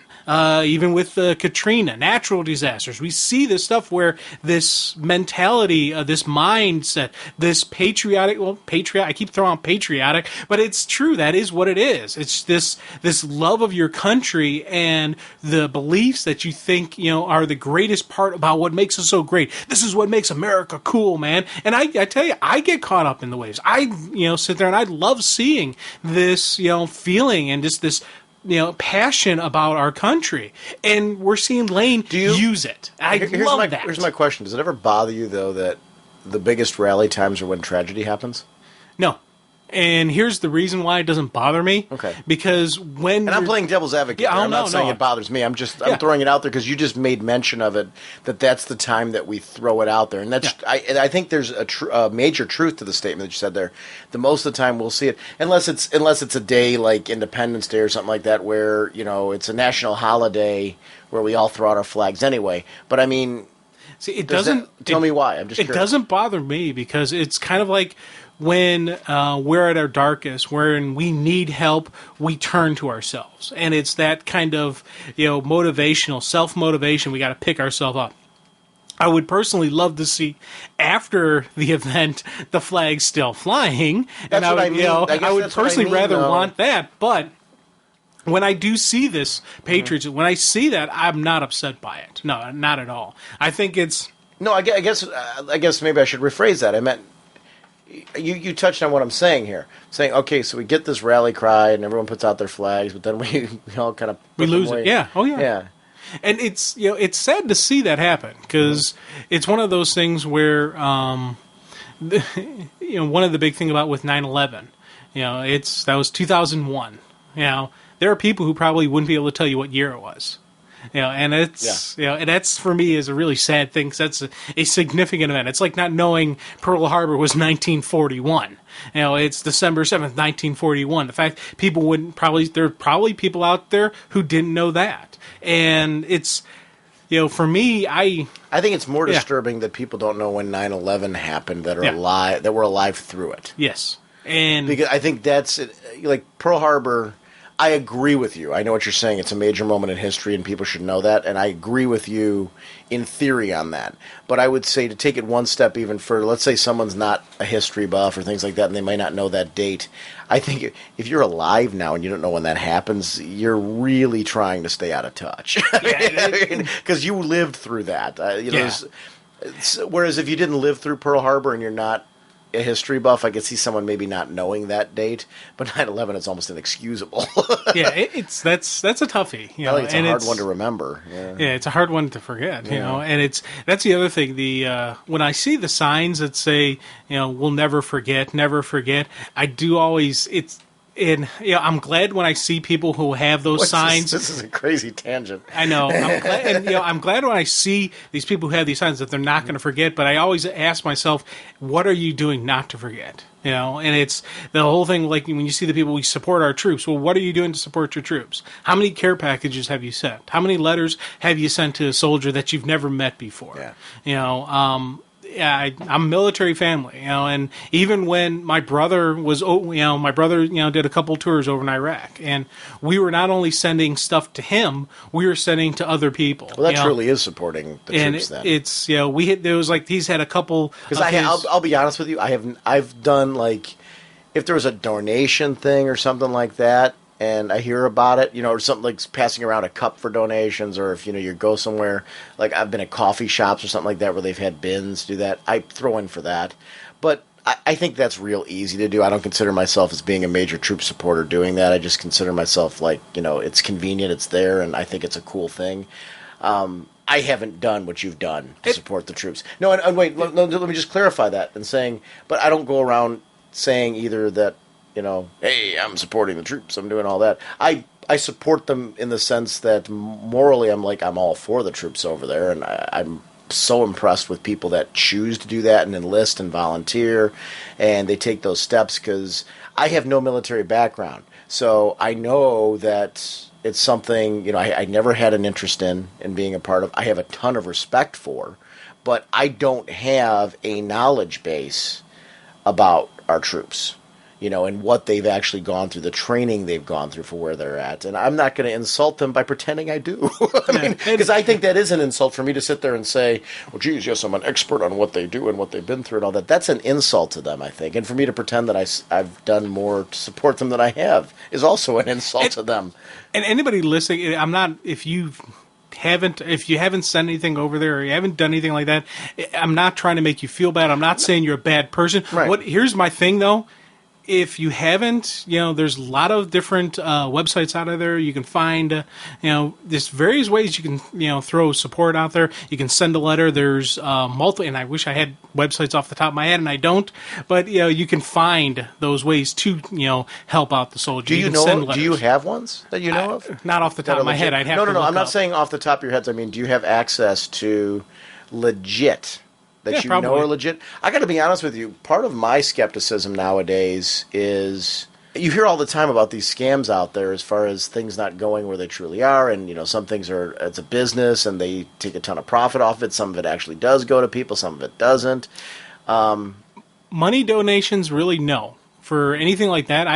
Even with Katrina, natural disasters, we see this stuff where this mentality, this mindset, this patriotic, I keep throwing out patriotic, but it's true. That is what it is. It's this love of your country and the beliefs that you think, are the greatest part about what makes us so great. This is what makes America cool, man. And I tell you, I get caught up in the waves. I, sit there and I love seeing this, feeling and just this, passion about our country, and we're seeing Lane use it. I love that. Here's my question: does it ever bother you though that the biggest rally times are when tragedy happens? No. And here's the reason why it doesn't bother me. Okay. Because when I'm playing devil's advocate. Yeah, I'm not saying it bothers me. I'm throwing it out there because you just made mention of it. That's the time that we throw it out there, and that's. Yeah. I think there's a major truth to the statement that you said there. The most of the time we'll see it, unless it's a day like Independence Day or something like that, where it's a national holiday where we all throw out our flags anyway. But I mean, see, it doesn't. Tell me why. I'm just. Curious. It doesn't bother me because it's kind of like. When we're at our darkest, when we need help, we turn to ourselves. And it's that kind of, motivational, self-motivation. We got to pick ourselves up. I would personally love to see, after the event, the flag still flying. That's what I mean. I would personally rather want that. But when I do see this patriotism, when I see that, I'm not upset by it. No, not at all. I think it's... No, I guess maybe I should rephrase that. I meant... You touched on what I'm saying here. Saying, okay, so we get this rally cry and everyone puts out their flags, but then we all kind of we lose it. Yeah. Oh yeah. Yeah. And it's it's sad to see that happen because it's one of those things where one of the big thing about with 9/11, that was 2001. There are people who probably wouldn't be able to tell you what year it was. And it's and that's for me is a really sad thing because that's a significant event. It's like not knowing Pearl Harbor was 1941. It's December 7th, 1941. The fact people there are probably people out there who didn't know that, and it's for me, I think it's more disturbing that people don't know when 9/11 happened that are alive, that were alive through it. Yes, and because I think that's like Pearl Harbor. I agree with you. I know what you're saying. It's a major moment in history, and people should know that. And I agree with you in theory on that. But I would say to take it one step even further, let's say someone's not a history buff or things like that, and they might not know that date. I think if you're alive now and you don't know when that happens, you're really trying to stay out of touch. Because you lived through that. Whereas if you didn't live through Pearl Harbor and you're not a history buff, I could see someone maybe not knowing that date, but 9/11 is almost inexcusable. That's a toughie. I think it's a hard one to remember. Yeah, it's a hard one to forget. And that's the other thing. When I see the signs that say, we'll never forget, I do always And I'm glad when I see people who have those signs. This is a crazy tangent. I know. I'm glad, I'm glad when I see these people who have these signs that they're not going to forget. But I always ask myself, what are you doing not to forget? And it's the whole thing. Like when you see the people, we support our troops. Well, what are you doing to support your troops? How many care packages have you sent? How many letters have you sent to a soldier that you've never met before? Yeah. I'm a military family, and even when my brother was, did a couple tours over in Iraq, and we were not only sending stuff to him, we were sending to other people. Well, that truly is supporting the troops. Then it's there was like he's had a couple. Because I'll be honest with you, I've done like if there was a donation thing or something like that. and I hear about it, or something like passing around a cup for donations, or if, you go somewhere, like I've been at coffee shops or something like that where they've had bins do that, I throw in for that. But I think that's real easy to do. I don't consider myself as being a major troop supporter doing that. I just consider myself like, it's convenient, it's there, and I think it's a cool thing. I haven't done what you've done to support the troops. No, and wait, let me just clarify that and saying, but I don't go around saying either that, hey, I'm supporting the troops, I'm doing all that. I support them in the sense that morally I'm all for the troops over there, and I'm so impressed with people that choose to do that and enlist and volunteer, and they take those steps, because I have no military background. So I know that it's something, I never had an interest in being a part of. I have a ton of respect for, but I don't have a knowledge base about our troops, and what they've actually gone through, the training they've gone through for where they're at. And I'm not going to insult them by pretending I do. Because I think that is an insult for me to sit there and say, well, geez, yes, I'm an expert on what they do and what they've been through and all that. That's an insult to them, I think. And for me to pretend that I've done more to support them than I have is also an insult to them. And anybody listening, if you haven't sent anything over there or you haven't done anything like that, I'm not trying to make you feel bad. I'm not saying you're a bad person. Right. Here's my thing, though. If you haven't, there's a lot of different websites out there. You can find, there's various ways you can, throw support out there. You can send a letter. There's multiple, and I wish I had websites off the top of my head, and I don't. But you can find those ways to, help out the soldier. Do you have ones that you know of? Not off the top of my head. I'd have to. No. I'm not up. saying off the top of your heads. I mean, do you have access to legit? That probably. Know are legit. I got to be honest with you. Part of my skepticism nowadays is you hear all the time about these scams out there as far as things not going where they truly are, and some things it's a business and they take a ton of profit off it. Some of it actually does go to people, some of it doesn't. Money donations, really no. For anything like that,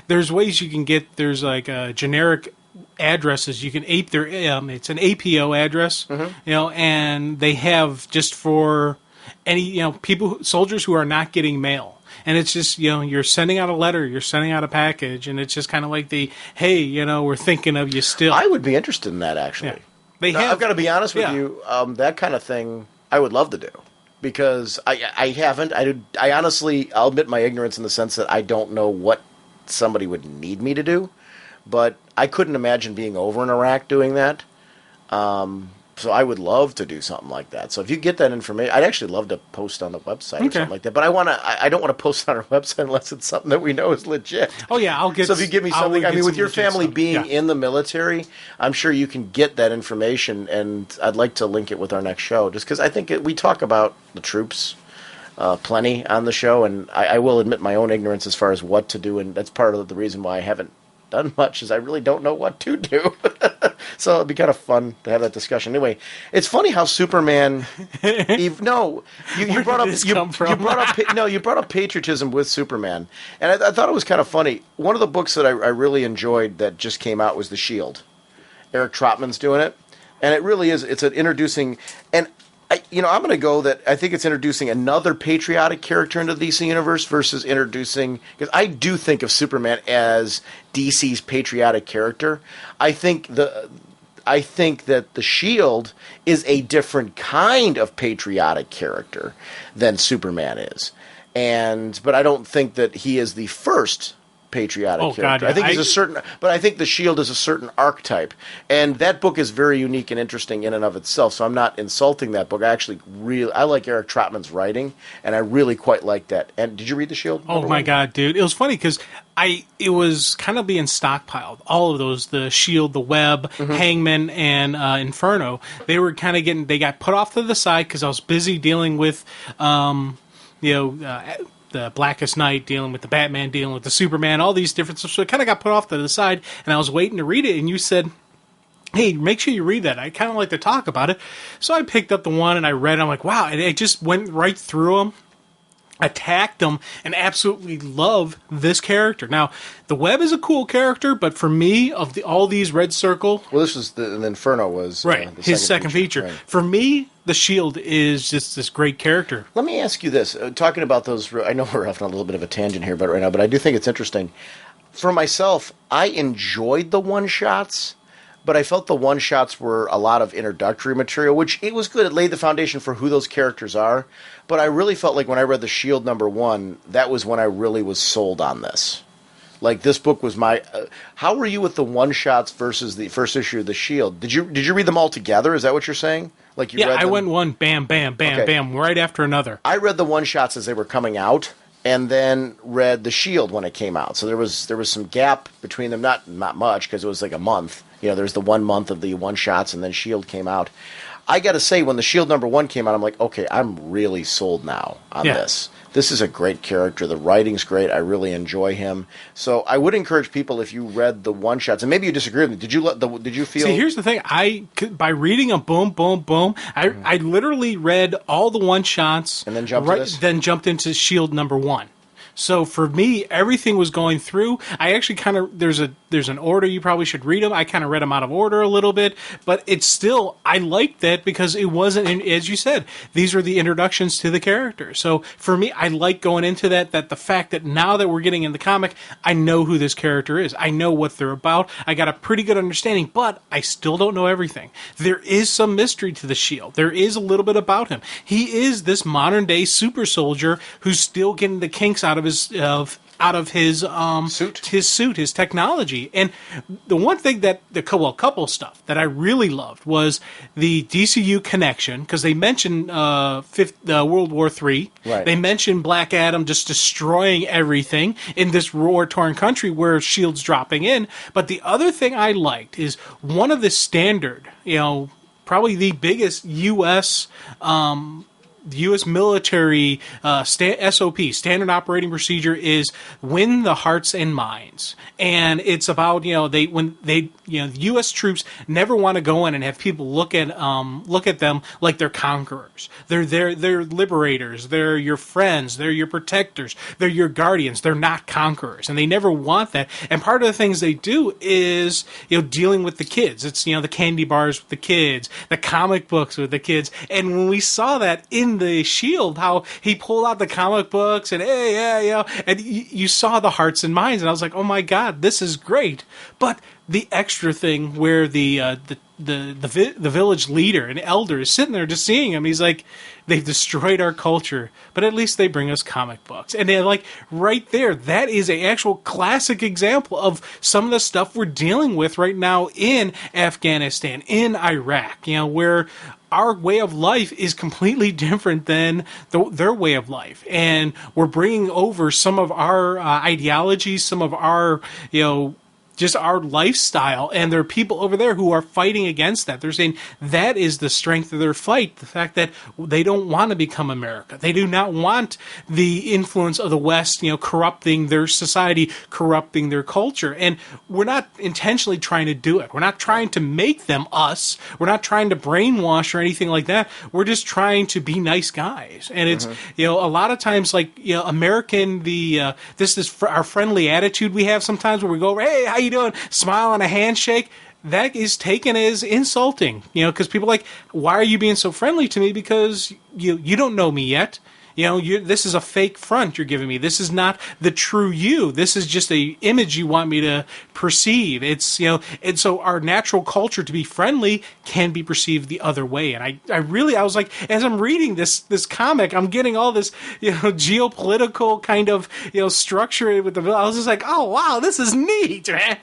there's ways you can get. There's like a generic addresses you can ape their it's an APO address, and they have just for any soldiers who are not getting mail, and it's just you're sending out a letter, you're sending out a package, and it's just kind of like hey, we're thinking of you still. I would be interested in that actually. Yeah. I've got to be honest with you, that kind of thing I would love to do. Because I haven't. I honestly, I'll admit my ignorance in the sense that I don't know what somebody would need me to do. But I couldn't imagine being over in Iraq doing that. So I would love to do something like that. So if you get that information, I'd actually love to post on the website or something like that. But I don't want to post on our website unless it's something that we know is legit. Oh yeah, I'll get. So if you give me something, with your family being in the military, I'm sure you can get that information, and I'd like to link it with our next show, just because I think we talk about the troops plenty on the show, and I will admit my own ignorance as far as what to do, and that's part of the reason why I haven't done much, is I really don't know what to do. So it'd be kind of fun to have that discussion. Anyway, it's funny how Superman. You brought up patriotism with Superman, and I thought it was kind of funny. One of the books that I really enjoyed that just came out was The Shield. Eric Trotman's doing it, and it really is. It's an introducing, and I'm going to go that I think it's introducing another patriotic character into the DC universe versus introducing, because I do think of Superman as DC's patriotic character. I think that the Shield is a different kind of patriotic character than Superman is, but I don't think that he is the first patriotic character. God, yeah. I think but I think the Shield is a certain archetype, and that book is very unique and interesting in and of itself. So I'm not insulting that book. I like Eric Trotman's writing, and I really quite like that. And did you read the Shield? Oh my God, dude! It was funny because it was kind of being stockpiled. All of those, the Shield, the Web, Hangman, and Inferno. They were kind of they got put off to the side because I was busy dealing with, the Blackest Night, dealing with the Batman, dealing with the Superman, all these different stuff. So it kind of got put off to the side, and I was waiting to read it, and you said, hey, make sure you read that. I kind of like to talk about it. So I picked up the one, and I read it. I'm like, wow, and I just went right through them, attacked them, and absolutely love this character. Now, the Web is a cool character, but for me, of all these Red Circle... Well, this was the Inferno was... Right, his second feature. Right. For me, the Shield is just this great character. Let me ask you this. Talking about those... I know we're off on a little bit of a tangent here but I do think it's interesting. For myself, I enjoyed the one-shots, but I felt the one-shots were a lot of introductory material, which it was good. It laid the foundation for who those characters are. But I really felt like when I read The Shield #1, that was when I really was sold on this. Like, this book was my... how were you with the one-shots versus the first issue of The Shield? Did you read them all together? Is that what you're saying? Like you read them? I went one, bam, bam, bam, bam, right after another. I read the one-shots as they were coming out, and then read The Shield when it came out. So there was some gap between them, not much, because it was like a month. You know, there's the 1 month of the one-shots, and then Shield came out. I got to say, when The Shield #1 came out, I'm like, okay, I'm really sold now on this. This is a great character. The writing's great. I really enjoy him. So I would encourage people, if you read the one-shots, and maybe you disagree with me, did you feel... See, here's the thing. By reading them, boom, boom, boom, I literally read all the one-shots. And then jumped to this? Then jumped into Shield #1. So for me, everything was going through. I actually kind of, there's an order you probably should read them. I kind of read them out of order a little bit, but it's still, I liked that because it wasn't, as you said, these are the introductions to the characters. So for me, I like going into that the fact that now that we're getting in the comic, I know who this character is. I know what they're about. I got a pretty good understanding, but I still don't know everything. There is some mystery to the Shield. There is a little bit about him. He is this modern day super soldier who's still getting the kinks out of his suit, his technology. And the one thing couple stuff that I really loved was the DCU connection, because they mentioned World War III. Right. They mentioned Black Adam just destroying everything in this war-torn country where S.H.I.E.L.D.'s dropping in. But the other thing I liked is one of the standard, probably the biggest U.S. The U.S. military SOP, standard operating procedure, is win the hearts and minds, and it's about the U.S. troops never want to go in and have people look at them like they're conquerors. They're liberators. They're your friends. They're your protectors. They're your guardians. They're not conquerors, and they never want that. And part of the things they do is dealing with the kids. It's the candy bars with the kids, the comic books with the kids, and when we saw that in the Shield, how he pulled out the comic books and and you saw the hearts and minds, and I was like, oh my god, this is great. But the extra thing where the village leader and elder is sitting there just seeing him, he's like, they've destroyed our culture, but at least they bring us comic books. And they're like, right there, that is an actual classic example of some of the stuff we're dealing with right now in Afghanistan, in Iraq, where our way of life is completely different than their way of life. And we're bringing over some of our ideologies, some of our, just our lifestyle, and there are people over there who are fighting against that. They're saying that is the strength of their fight, the fact that they don't want to become America. They do not want the influence of the West, corrupting their society, corrupting their culture. And we're not intentionally trying to do it. We're not trying to make them us. We're not trying to brainwash or anything like that. We're just trying to be nice guys. And it's, a lot of times, American, this is our friendly attitude we have sometimes where we go, hey, how you doing? Smile and a handshake. That is taken as insulting, because people are like, why are you being so friendly to me? Because you don't know me yet. This is a fake front you're giving me. This is not the true you. This is just a image you want me to perceive. It's, and so our natural culture to be friendly can be perceived the other way. And I was like, as I'm reading this comic, I'm getting all this, geopolitical kind of, structure with I was just like, oh, wow, this is neat, man.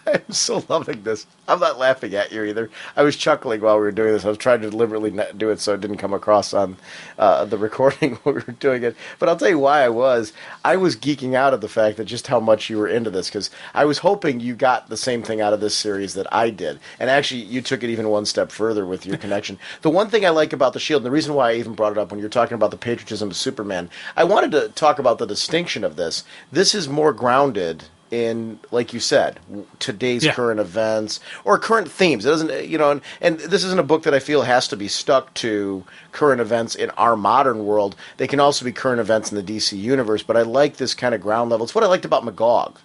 I'm so loving this. I'm not laughing at you either. I was chuckling while we were doing this. I was trying to deliberately not do it so it didn't come across on the recording when we were doing it. But I'll tell you why I was geeking out at the fact that just how much you were into this, because I was hoping you got the same thing out of this series that I did. And actually, you took it even one step further with your connection. The one thing I like about the Shield, and the reason why I even brought it up when you're talking about the patriotism of Superman, I wanted to talk about the distinction of this. This is more grounded in, like you said, today's current events or current themes. It doesn't, and this isn't a book that I feel has to be stuck to current events in our modern world. They can also be current events in the DC universe, but I like this kind of ground level. It's what I liked about Magog.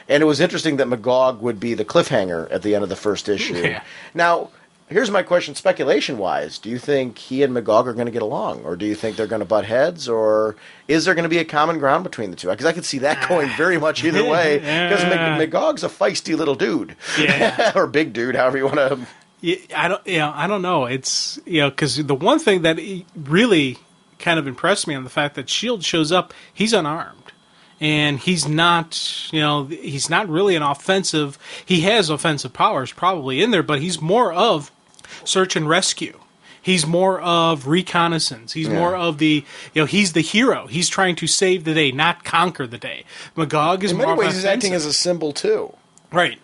And it was interesting that Magog would be the cliffhanger at the end of the first issue. Yeah. Now, here's my question, speculation-wise. Do you think he and Magog are going to get along? Or do you think they're going to butt heads? Or is there going to be a common ground between the two? Because I could see that going very much either way. Because Magog's a feisty little dude. Yeah. Or big dude, however you want to... Yeah, I don't know. It's, because the one thing that really kind of impressed me on the fact that S.H.I.E.L.D. shows up, he's unarmed. And he's not, he's not really an offensive. He has offensive powers probably in there, but he's more of search and rescue. He's more of reconnaissance. He's more of the, he's the hero. He's trying to save the day, not conquer the day. Magog is more offensive. In many ways, he's acting as a symbol, too. Right.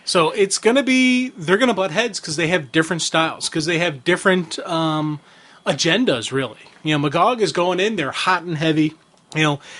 So it's going to be, they're going to butt heads because they have different styles, because they have different agendas, really. Magog is going in there hot and heavy.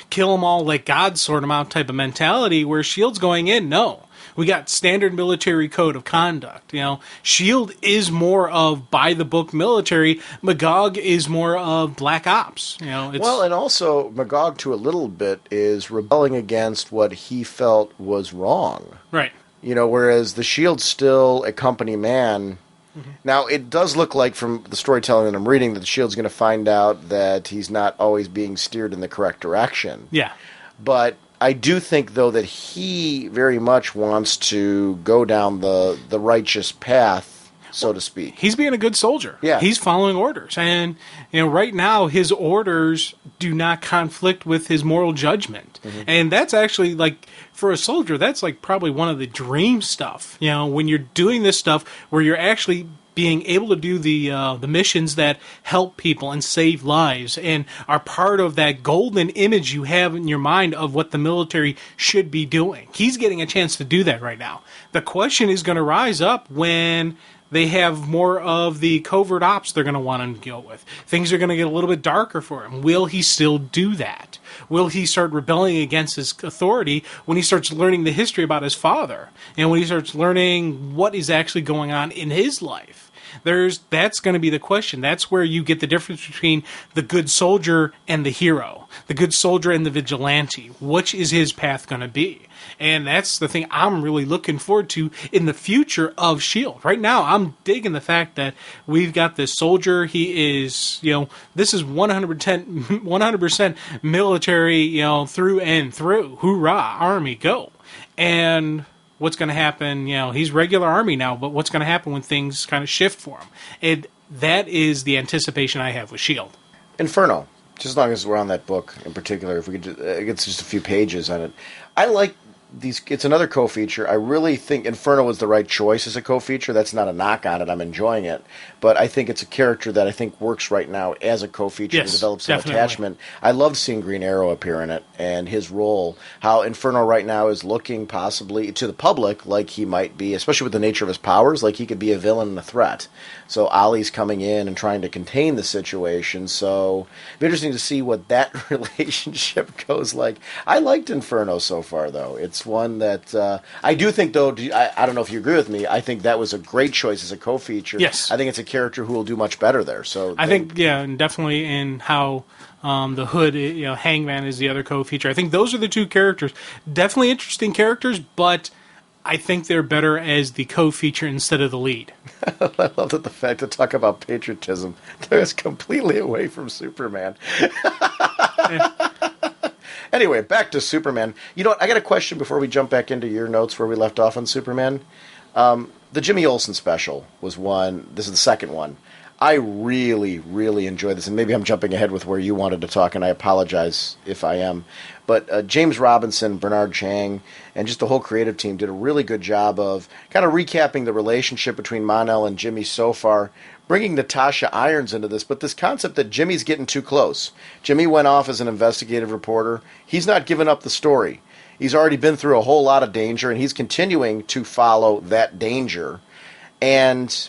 Kill them all, like God sort them out type of mentality, where S.H.I.E.L.D.'s going in, no. We got standard military code of conduct. S.H.I.E.L.D. is more of by-the-book military. Magog is more of black ops. Well, and also Magog, to a little bit, is rebelling against what he felt was wrong. Right. Whereas the S.H.I.E.L.D's still a company man. Mm-hmm. Now, it does look like from the storytelling that I'm reading that the S.H.I.E.L.D's going to find out that he's not always being steered in the correct direction. Yeah. But I do think, though, that he very much wants to go down the righteous path, so to speak. He's being a good soldier. Yeah. He's following orders. And, right now, his orders do not conflict with his moral judgment. Mm-hmm. And that's actually, for a soldier, that's, probably one of the dream stuff. When you're doing this stuff where you're actually being able to do the missions that help people and save lives and are part of that golden image you have in your mind of what the military should be doing. He's getting a chance to do that right now. The question is going to rise up when they have more of the covert ops they're going to want to deal with. Things are going to get a little bit darker for him. Will he still do that? Will he start rebelling against his authority when he starts learning the history about his father? And when he starts learning what is actually going on in his life? That's going to be the question. That's where you get the difference between the good soldier and the hero. The good soldier and the vigilante. Which is his path going to be? And that's the thing I'm really looking forward to in the future of S.H.I.E.L.D. Right now, I'm digging the fact that we've got this soldier. He is, this is 100% military, through and through. Hoorah, Army, go. And what's going to happen, he's regular Army now, but what's going to happen when things kind of shift for him? That is the anticipation I have with S.H.I.E.L.D. Inferno. Just as long as we're on that book in particular, if we could get just a few pages on it. I like these. It's another co-feature. I really think Inferno was the right choice as a co-feature. That's not a knock on it. I'm enjoying it. But I think it's a character that I think works right now as a co-feature and develops some attachment. I loved seeing Green Arrow appear in it and his role. How Inferno right now is looking possibly to the public like he might be, especially with the nature of his powers, like he could be a villain and a threat. So Ollie's coming in and trying to contain the situation. So it'll be interesting to see what that relationship goes like. I liked Inferno so far, though. It's one that I do think, though, I don't know if you agree with me, I think that was a great choice as a co-feature. Yes. I think it's a character who will do much better there. So I think, and definitely in how the Hood, Hangman is the other co-feature. I think those are the two characters. Definitely interesting characters, but I think they're better as the co-feature instead of the lead. I love that the fact to talk about patriotism, that was completely away from Superman. Anyway, back to Superman. You know what? I got a question before we jump back into your notes where we left off on Superman. The Jimmy Olsen Special was one. This is the second one. I really, really enjoyed this, and maybe I'm jumping ahead with where you wanted to talk, and I apologize if I am. But James Robinson, Bernard Chang, and just the whole creative team did a really good job of kind of recapping the relationship between Mon-El and Jimmy so far, bringing Natasha Irons into this, but this concept that Jimmy's getting too close. Jimmy went off as an investigative reporter. He's not giving up the story. He's already been through a whole lot of danger, and he's continuing to follow that danger. And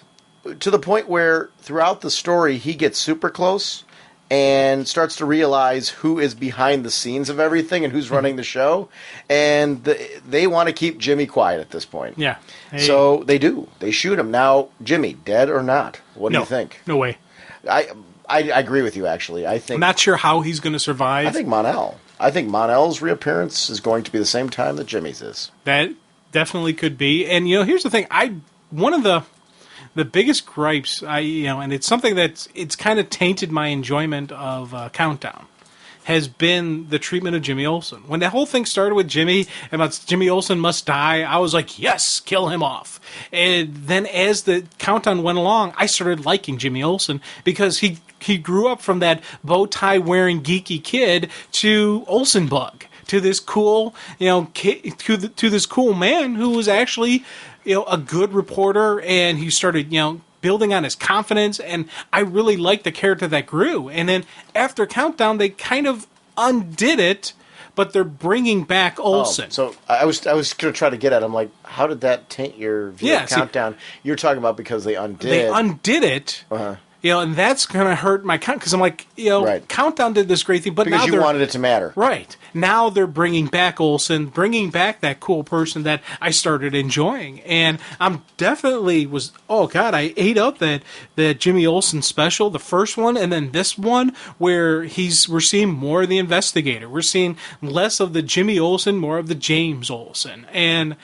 to the point where throughout the story, he gets super close and starts to realize who is behind the scenes of everything and who's running the show. And they want to keep Jimmy quiet at this point. Yeah. Hey. So they do. They shoot him. Now, Jimmy, dead or not? What do you think? No way. I agree with you, actually. I'm not sure how he's going to survive. I think Mon-El. I think Mon-El's reappearance is going to be the same time that Jimmy's is. That definitely could be. And, here's the thing. One of the biggest gripes, and it's something it's kind of tainted my enjoyment of Countdown, has been the treatment of Jimmy Olsen. When that whole thing started with Jimmy, about Jimmy Olsen must die, I was like, yes, kill him off. And then as the Countdown went along, I started liking Jimmy Olsen because he grew up from that bow tie wearing geeky kid to Olsen Bug, to this cool, kid, to this cool man who was actually, a good reporter, and he started, building on his confidence, and I really liked the character that grew. And then after Countdown, they kind of undid it, but they're bringing back Olsen. So I was going to try to get at. I'm like, how did that taint your view of Countdown? You're talking about because they undid it. Uh-huh. And that's going to hurt my count, because I'm like, right. Countdown did this great thing, but because now you wanted it to matter. Right. Now they're bringing back Olsen, bringing back that cool person that I started enjoying. And I'm definitely I ate up that Jimmy Olsen special, the first one, and then this one where we're seeing more of the investigator. We're seeing less of the Jimmy Olsen, more of the James Olsen. And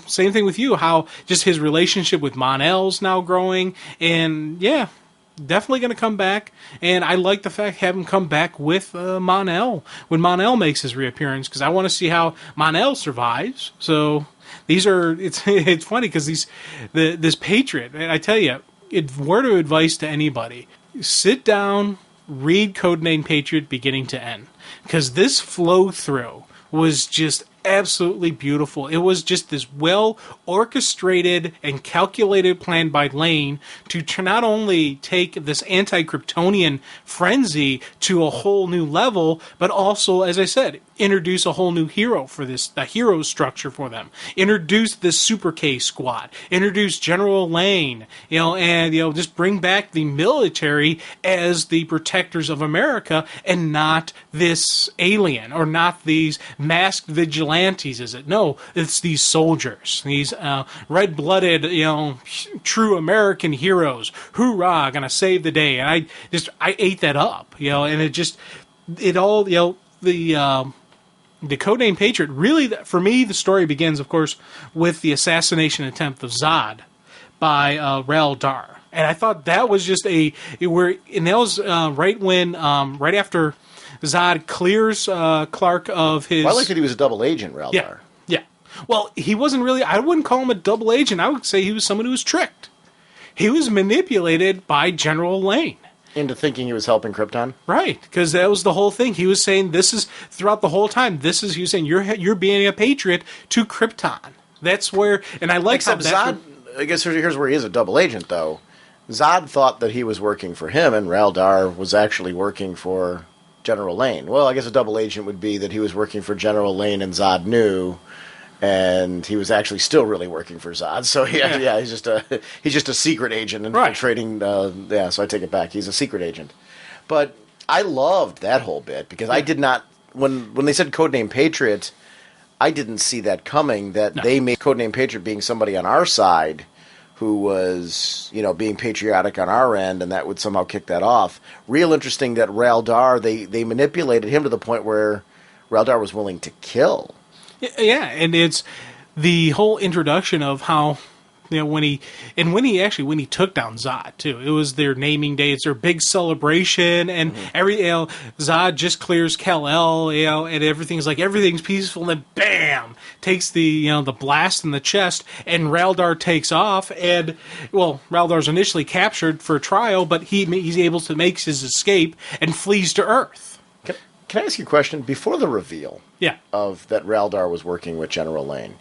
same thing with you, how just his relationship with Mon-El's now growing, and definitely going to come back. And I like the fact have him come back with Mon-El when Mon-El makes his reappearance, because I want to see how Mon-El survives. So it's funny because this Patriot, and I tell you, word of advice to anybody: sit down, read Codename Patriot beginning to end, because this flow through was just absolutely beautiful. It was just this well orchestrated and calculated plan by Lane to not only take this anti-Kryptonian frenzy to a whole new level, but also, as I said, introduce a whole new hero for the hero structure for them. Introduce this Super K squad. Introduce General Lane. Just bring back the military as the protectors of America, and not this alien or not these masked vigilantes. Is it? No, it's these soldiers, these red-blooded, true American heroes. Hoorah, gonna save the day. And I ate that up, and the Codename Patriot, really, for me, the story begins, of course, with the assassination attempt of Zod by Ral Dar. And I thought that was just right after Zod clears Clark of his... Well, I like that he was a double agent, Ral Dar. Yeah. Well, he wasn't really... I wouldn't call him a double agent. I would say he was someone who was tricked. He was manipulated by General Lane. Into thinking he was helping Krypton? Right, because that was the whole thing. He was saying this is... Throughout the whole time, he was saying, you're being a patriot to Krypton. That's where... And I like Except Zod... I guess here's where he is a double agent, though. Zod thought that he was working for him, and Ral Dar was actually working for General Lane. Well, I guess a double agent would be that he was working for General Lane and Zod knew, and he was actually still really working for Zod. So he's just a secret agent infiltrating. Right. So I take it back. He's a secret agent. But I loved that whole bit because I did not when they said Codename Patriot, I didn't see that coming. They made Codename Patriot being somebody on our side who was, being patriotic on our end, and that would somehow kick that off. Real interesting that Ral Dar, they manipulated him to the point where Ral Dar was willing to kill. Yeah, and it's the whole introduction of how, when he took down Zod too. It was their naming day. It's their big celebration, and Zod just clears Kal-El, and everything's peaceful, and then bam, takes the blast in the chest, and Ral Dar takes off, and Ral Dar's initially captured for trial, but he's able to make his escape and flees to Earth. Can I ask you a question? Before the reveal of that Ral Dar was working with General Lane,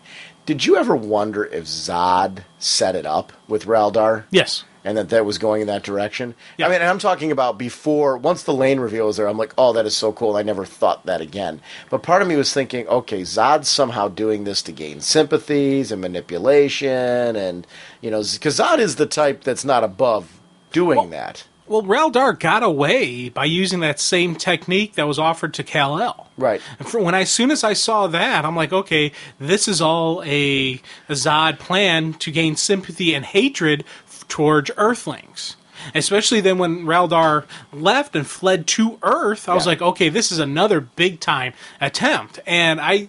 did you ever wonder if Zod set it up with Ral Dar? Yes. And that was going in that direction? Yeah. I mean, and I'm talking about before, once the Lane reveal was there, I'm like, oh, that is so cool. I never thought that again. But part of me was thinking, okay, Zod's somehow doing this to gain sympathies and manipulation, and, because Zod is the type that's not above doing that. Well, Ral Dar got away by using that same technique that was offered to Kal-El. Right. And as soon as I saw that, I'm like, okay, this is all a Zod plan to gain sympathy and hatred towards Earthlings. Especially then when Raldar left and fled to Earth, I was like, okay, this is another big time attempt. And I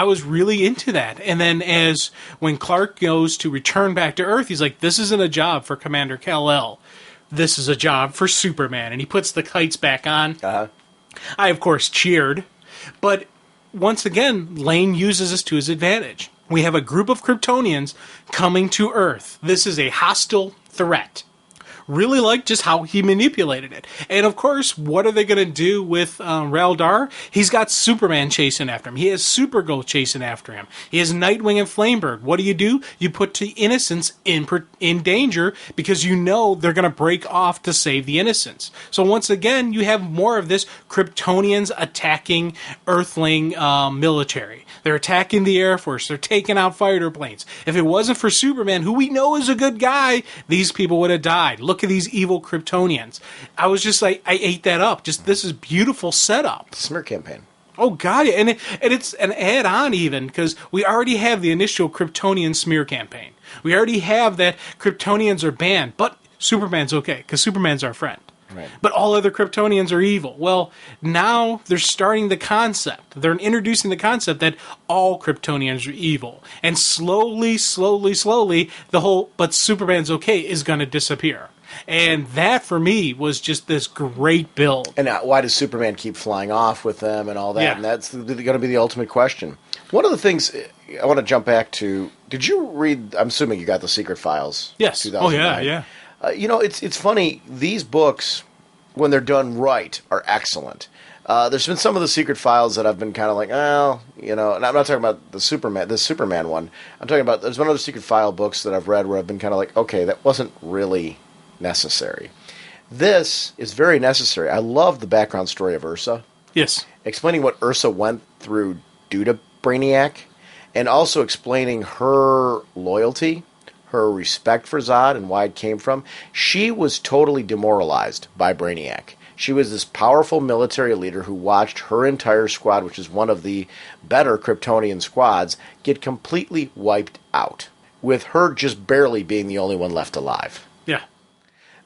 was really into that. And then when Clark goes to return back to Earth, he's like, this isn't a job for Commander Kal-El. This is a job for Superman. And he puts the kites back on. I, of course, cheered. But once again, Lane uses this to his advantage. We have a group of Kryptonians coming to Earth. This is a hostile threat. Really like just how he manipulated it. And of course, what are they going to do with Raldar? He's got Superman chasing after him. He has Supergirl chasing after him. He has Nightwing and Flamebird. What do? You put the innocents in danger because you know they're going to break off to save the innocents. So once again, you have more of this Kryptonians attacking Earthling military. They're attacking the Air Force. They're taking out fighter planes. If it wasn't for Superman, who we know is a good guy, these people would have died. Look at these evil Kryptonians. I was just like, I ate that up. Just, this is beautiful setup. Smear campaign. Oh, God. Yeah. And it's an add-on even, because we already have the initial Kryptonian smear campaign. We already have that Kryptonians are banned, but Superman's okay, because Superman's our friend. Right. But all other Kryptonians are evil. Well, now they're starting the concept. They're introducing the concept that all Kryptonians are evil. And slowly, the whole, but Superman's okay, is going to disappear. And that, for me, was just this great build. And why does Superman keep flying off with them and all that? Yeah. And that's going to be the ultimate question. One of the things I want to jump back to, did you read, I'm assuming you got the Secret Files? Yes. Oh, yeah. It's funny, these books, when they're done right, are excellent. There's been some of the Secret Files that I've been kind of like, and I'm not talking about the Superman one. I'm talking about, there's been other Secret File books that I've read where I've been kind of like, okay, that wasn't really necessary. This is very necessary. I love the background story of Ursa. Yes. Explaining what Ursa went through due to Brainiac, and also explaining her loyalty, her respect for Zod and why it came from. She was totally demoralized by Brainiac. She was this powerful military leader who watched her entire squad, which is one of the better Kryptonian squads, get completely wiped out, with her just barely being the only one left alive. Yeah.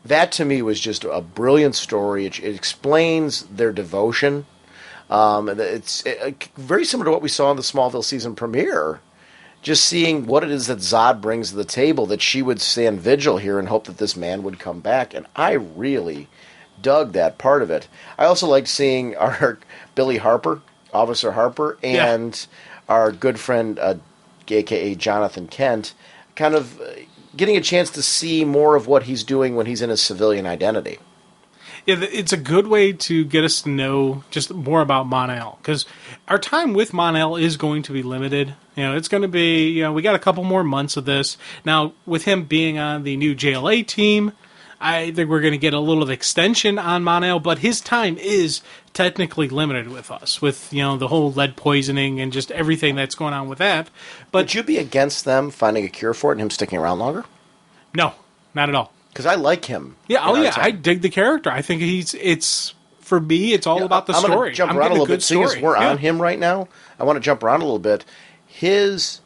That, to me, was just a brilliant story. It explains their devotion. It's very similar to what we saw in the Smallville season premiere. Just seeing what it is that Zod brings to the table, that she would stand vigil here and hope that this man would come back. And I really dug that part of it. I also liked seeing our Billy Harper, Officer Harper, and our good friend, a.k.a. Jonathan Kent, kind of getting a chance to see more of what he's doing when he's in his civilian identity. Yeah, it's a good way to get us to know just more about Mon-El, because our time with Mon-El is going to be limited. It's going to be, we got a couple more months of this. Now, with him being on the new JLA team, I think we're going to get a little extension on Mon-El, but his time is technically limited with us, with, the whole lead poisoning and just everything that's going on with that. But would you be against them finding a cure for it and him sticking around longer? No, not at all. Because I like him. Yeah, I dig the character. I think for me, it's all about the story. I'm going to jump around a little bit. Seeing as we're on him right now, I want to jump around a little bit. His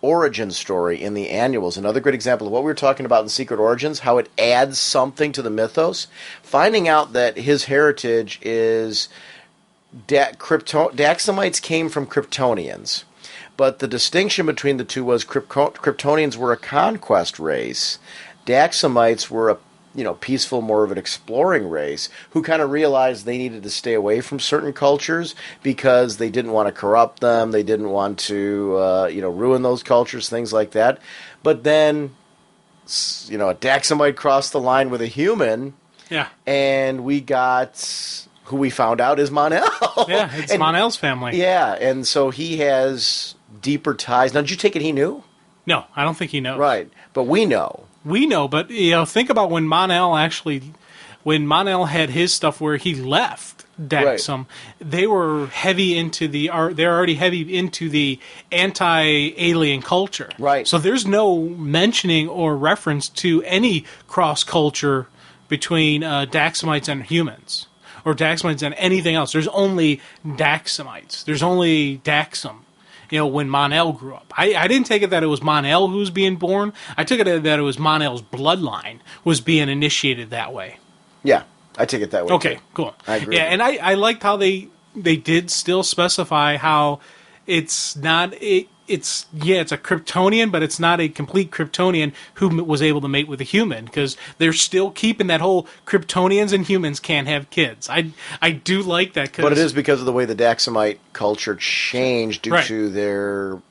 origin story in the annuals, another great example of what we were talking about in Secret Origins, how it adds something to the mythos. Finding out that his heritage is Daxamites came from Kryptonians. But the distinction between the two was Kryptonians were a conquest race. Daxamites were a peaceful, more of an exploring race who kind of realized they needed to stay away from certain cultures because they didn't want to corrupt them. They didn't want to, ruin those cultures, things like that. But then, a Daxamite crossed the line with a human. Yeah. And we got who we found out is Mon-El. Yeah, it's Mon-El's family. Yeah, and so he has deeper ties. Now, did you take it he knew? No, I don't think he knows. Right, but we know. We know, but think about when Mon-El had his stuff where he left Daxam, they were heavy into they're already heavy into the anti-alien culture. Right. So there's no mentioning or reference to any cross culture between Daxamites and humans, or Daxamites and anything else. There's only Daxamites. There's only Daxam. when Mon-El grew up. I didn't take it that it was Mon-El who was being born. I took it that it was Mon-El's bloodline was being initiated that way. Yeah, I take it that way. Okay, too. cool. I agree. Yeah, and I liked how they did still specify how it's not it's a Kryptonian, but it's not a complete Kryptonian who was able to mate with a human, because they're still keeping that whole Kryptonians and humans can't have kids. I do like that. But it is because of the way the Daxamite culture changed due to their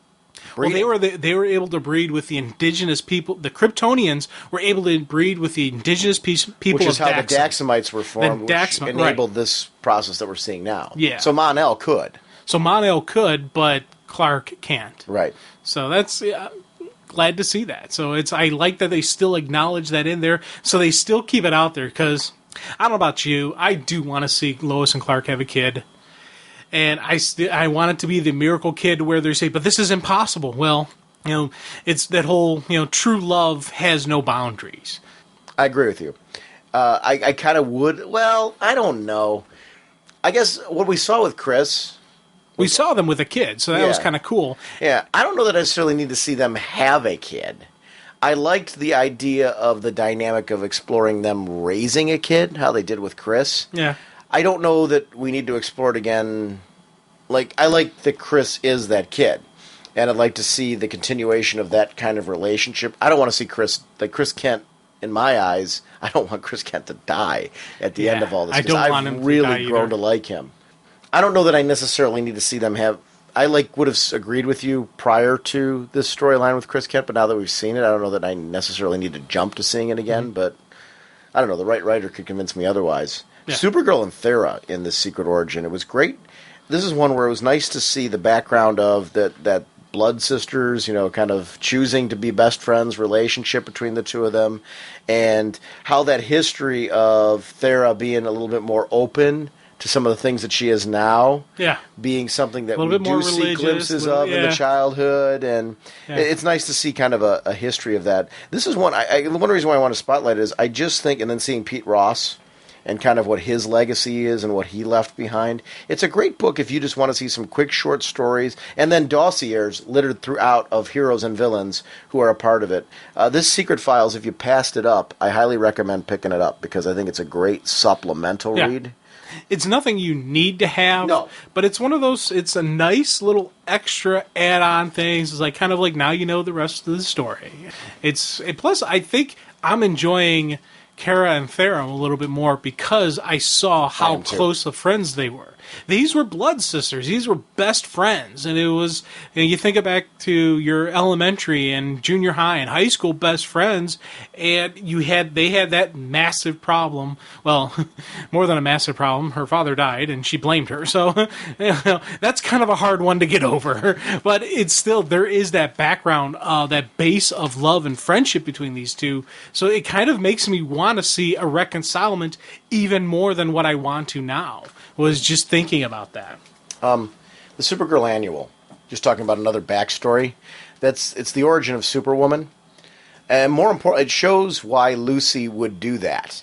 breeding. Well, they were able to breed with the indigenous people. The Kryptonians were able to breed with the indigenous people which is of how the Daxamites were formed, which enabled right. this process that we're seeing now. Yeah. So Mon-El could. So Mon-El could, but Clark can't. Right. So that's glad to see that. So I like that they still acknowledge that in there. So they still keep it out there, because I don't know about you, I do want to see Lois and Clark have a kid, and I want it to be the miracle kid where they say, but this is impossible. Well, it's that whole true love has no boundaries. I agree with you. I kind of would. Well, I don't know. I guess what we saw with Chris. We saw them with a kid, so that was kind of cool. Yeah, I don't know that I necessarily need to see them have a kid. I liked the idea of the dynamic of exploring them raising a kid, how they did with Chris. Yeah. I don't know that we need to explore it again. Like, I like that Chris is that kid, and I'd like to see the continuation of that kind of relationship. I don't want to see Chris Kent, in my eyes, I don't want Chris Kent to die at the end of all this. I don't want him to die either. I've really grown to like him. I don't know that I necessarily need to see them have... I would have agreed with you prior to this storyline with Chris Kent, but now that we've seen it, I don't know that I necessarily need to jump to seeing it again, but I don't know. The right writer could convince me otherwise. Yeah. Supergirl and Thera in this Secret Origin, it was great. This is one where it was nice to see the background of that blood sisters, kind of choosing to be best friends relationship between the two of them, and how that history of Thera being a little bit more open to some of the things that she is now, being something that we do see glimpses of in the childhood, and it's nice to see kind of a history of that. This is one reason why I want to spotlight it is I just think, and then seeing Pete Ross and kind of what his legacy is and what he left behind. It's a great book if you just want to see some quick short stories, and then dossiers littered throughout of heroes and villains who are a part of it. This Secret Files, if you passed it up, I highly recommend picking it up, because I think it's a great supplemental read. It's nothing you need to have, but it's one of those, it's a nice little extra add-on things. It's like kind of like now you know the rest of the story. Plus, I think I'm enjoying Kara and Thera a little bit more because I saw how close of friends they were. These were blood sisters. These were best friends. And it was, you think back to your elementary and junior high and high school best friends, and they had that massive problem. Well, more than a massive problem. Her father died and she blamed her. So that's kind of a hard one to get over. But it's still, there is that background, that base of love and friendship between these two. So it kind of makes me want to see a reconcilement even more than what I want to now. Was just thinking about that. The Supergirl Annual, just talking about another backstory. It's the origin of Superwoman, and more important, it shows why Lucy would do that.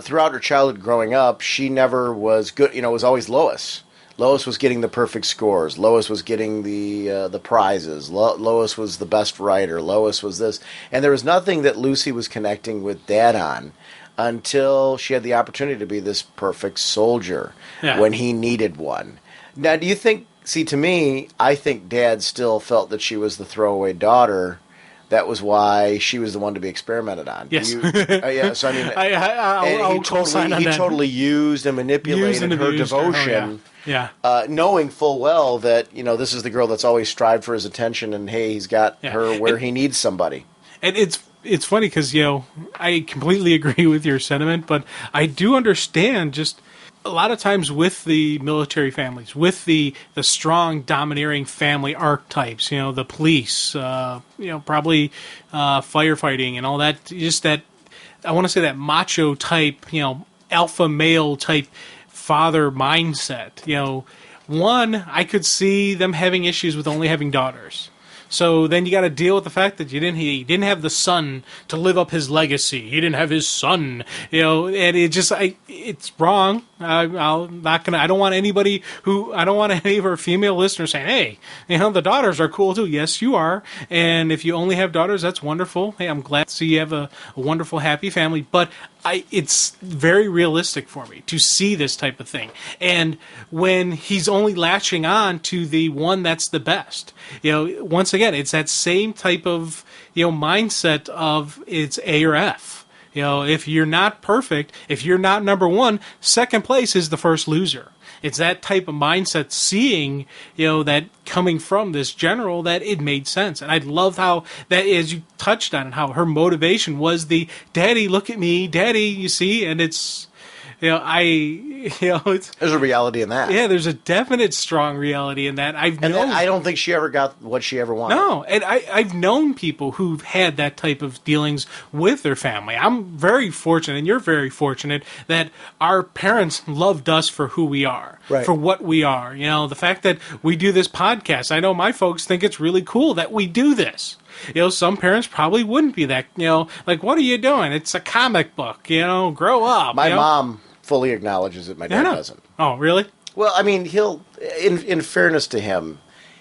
Throughout her childhood growing up, she never was good. It was always Lois. Lois was getting the perfect scores. Lois was getting the prizes. Lois was the best writer. Lois was this, and there was nothing that Lucy was connecting with Dad on until she had the opportunity to be this perfect soldier when he needed one. Now, do you think, to me, I think Dad still felt that she was the throwaway daughter. That was why she was the one to be experimented on. Yes. So I mean, he totally used and manipulated her devotion. Knowing full well that, this is the girl that's always strived for his attention, and hey, he's got her where he needs somebody. And it's funny because, I completely agree with your sentiment, but I do understand just a lot of times with the military families, with the strong, domineering family archetypes, the police, probably firefighting and all that, just that, I want to say that macho type, alpha male type father mindset. One, I could see them having issues with only having daughters. So then you got to deal with the fact that he didn't have the son to live up his legacy. He didn't have his son, and it's wrong. I don't want any of our female listeners saying, hey, the daughters are cool too. Yes, you are. And if you only have daughters, that's wonderful. Hey, I'm glad to see you have a wonderful, happy family. But it's very realistic for me to see this type of thing. And when he's only latching on to the one that's the best, once again, it's that same type of, mindset of it's A or F. If you're not perfect, if you're not number one, second place is the first loser. It's that type of mindset, seeing, that coming from this general, that it made sense. And I love how that, as you touched on, how her motivation was the, Daddy, look at me, Daddy, you see? And it's, it's, there's a reality in that. Yeah, there's a definite strong reality in that. I don't think she ever got what she ever wanted. No, and I've known people who've had that type of dealings with their family. I'm very fortunate, and you're very fortunate, that our parents loved us for who we are, right, for what we are. The fact that we do this podcast, I know my folks think it's really cool that we do this. Some parents probably wouldn't be that, like, what are you doing? It's a comic book, grow up. My mom fully acknowledges it. My dad doesn't. Oh, really? Well, I mean, he'll, in fairness to him,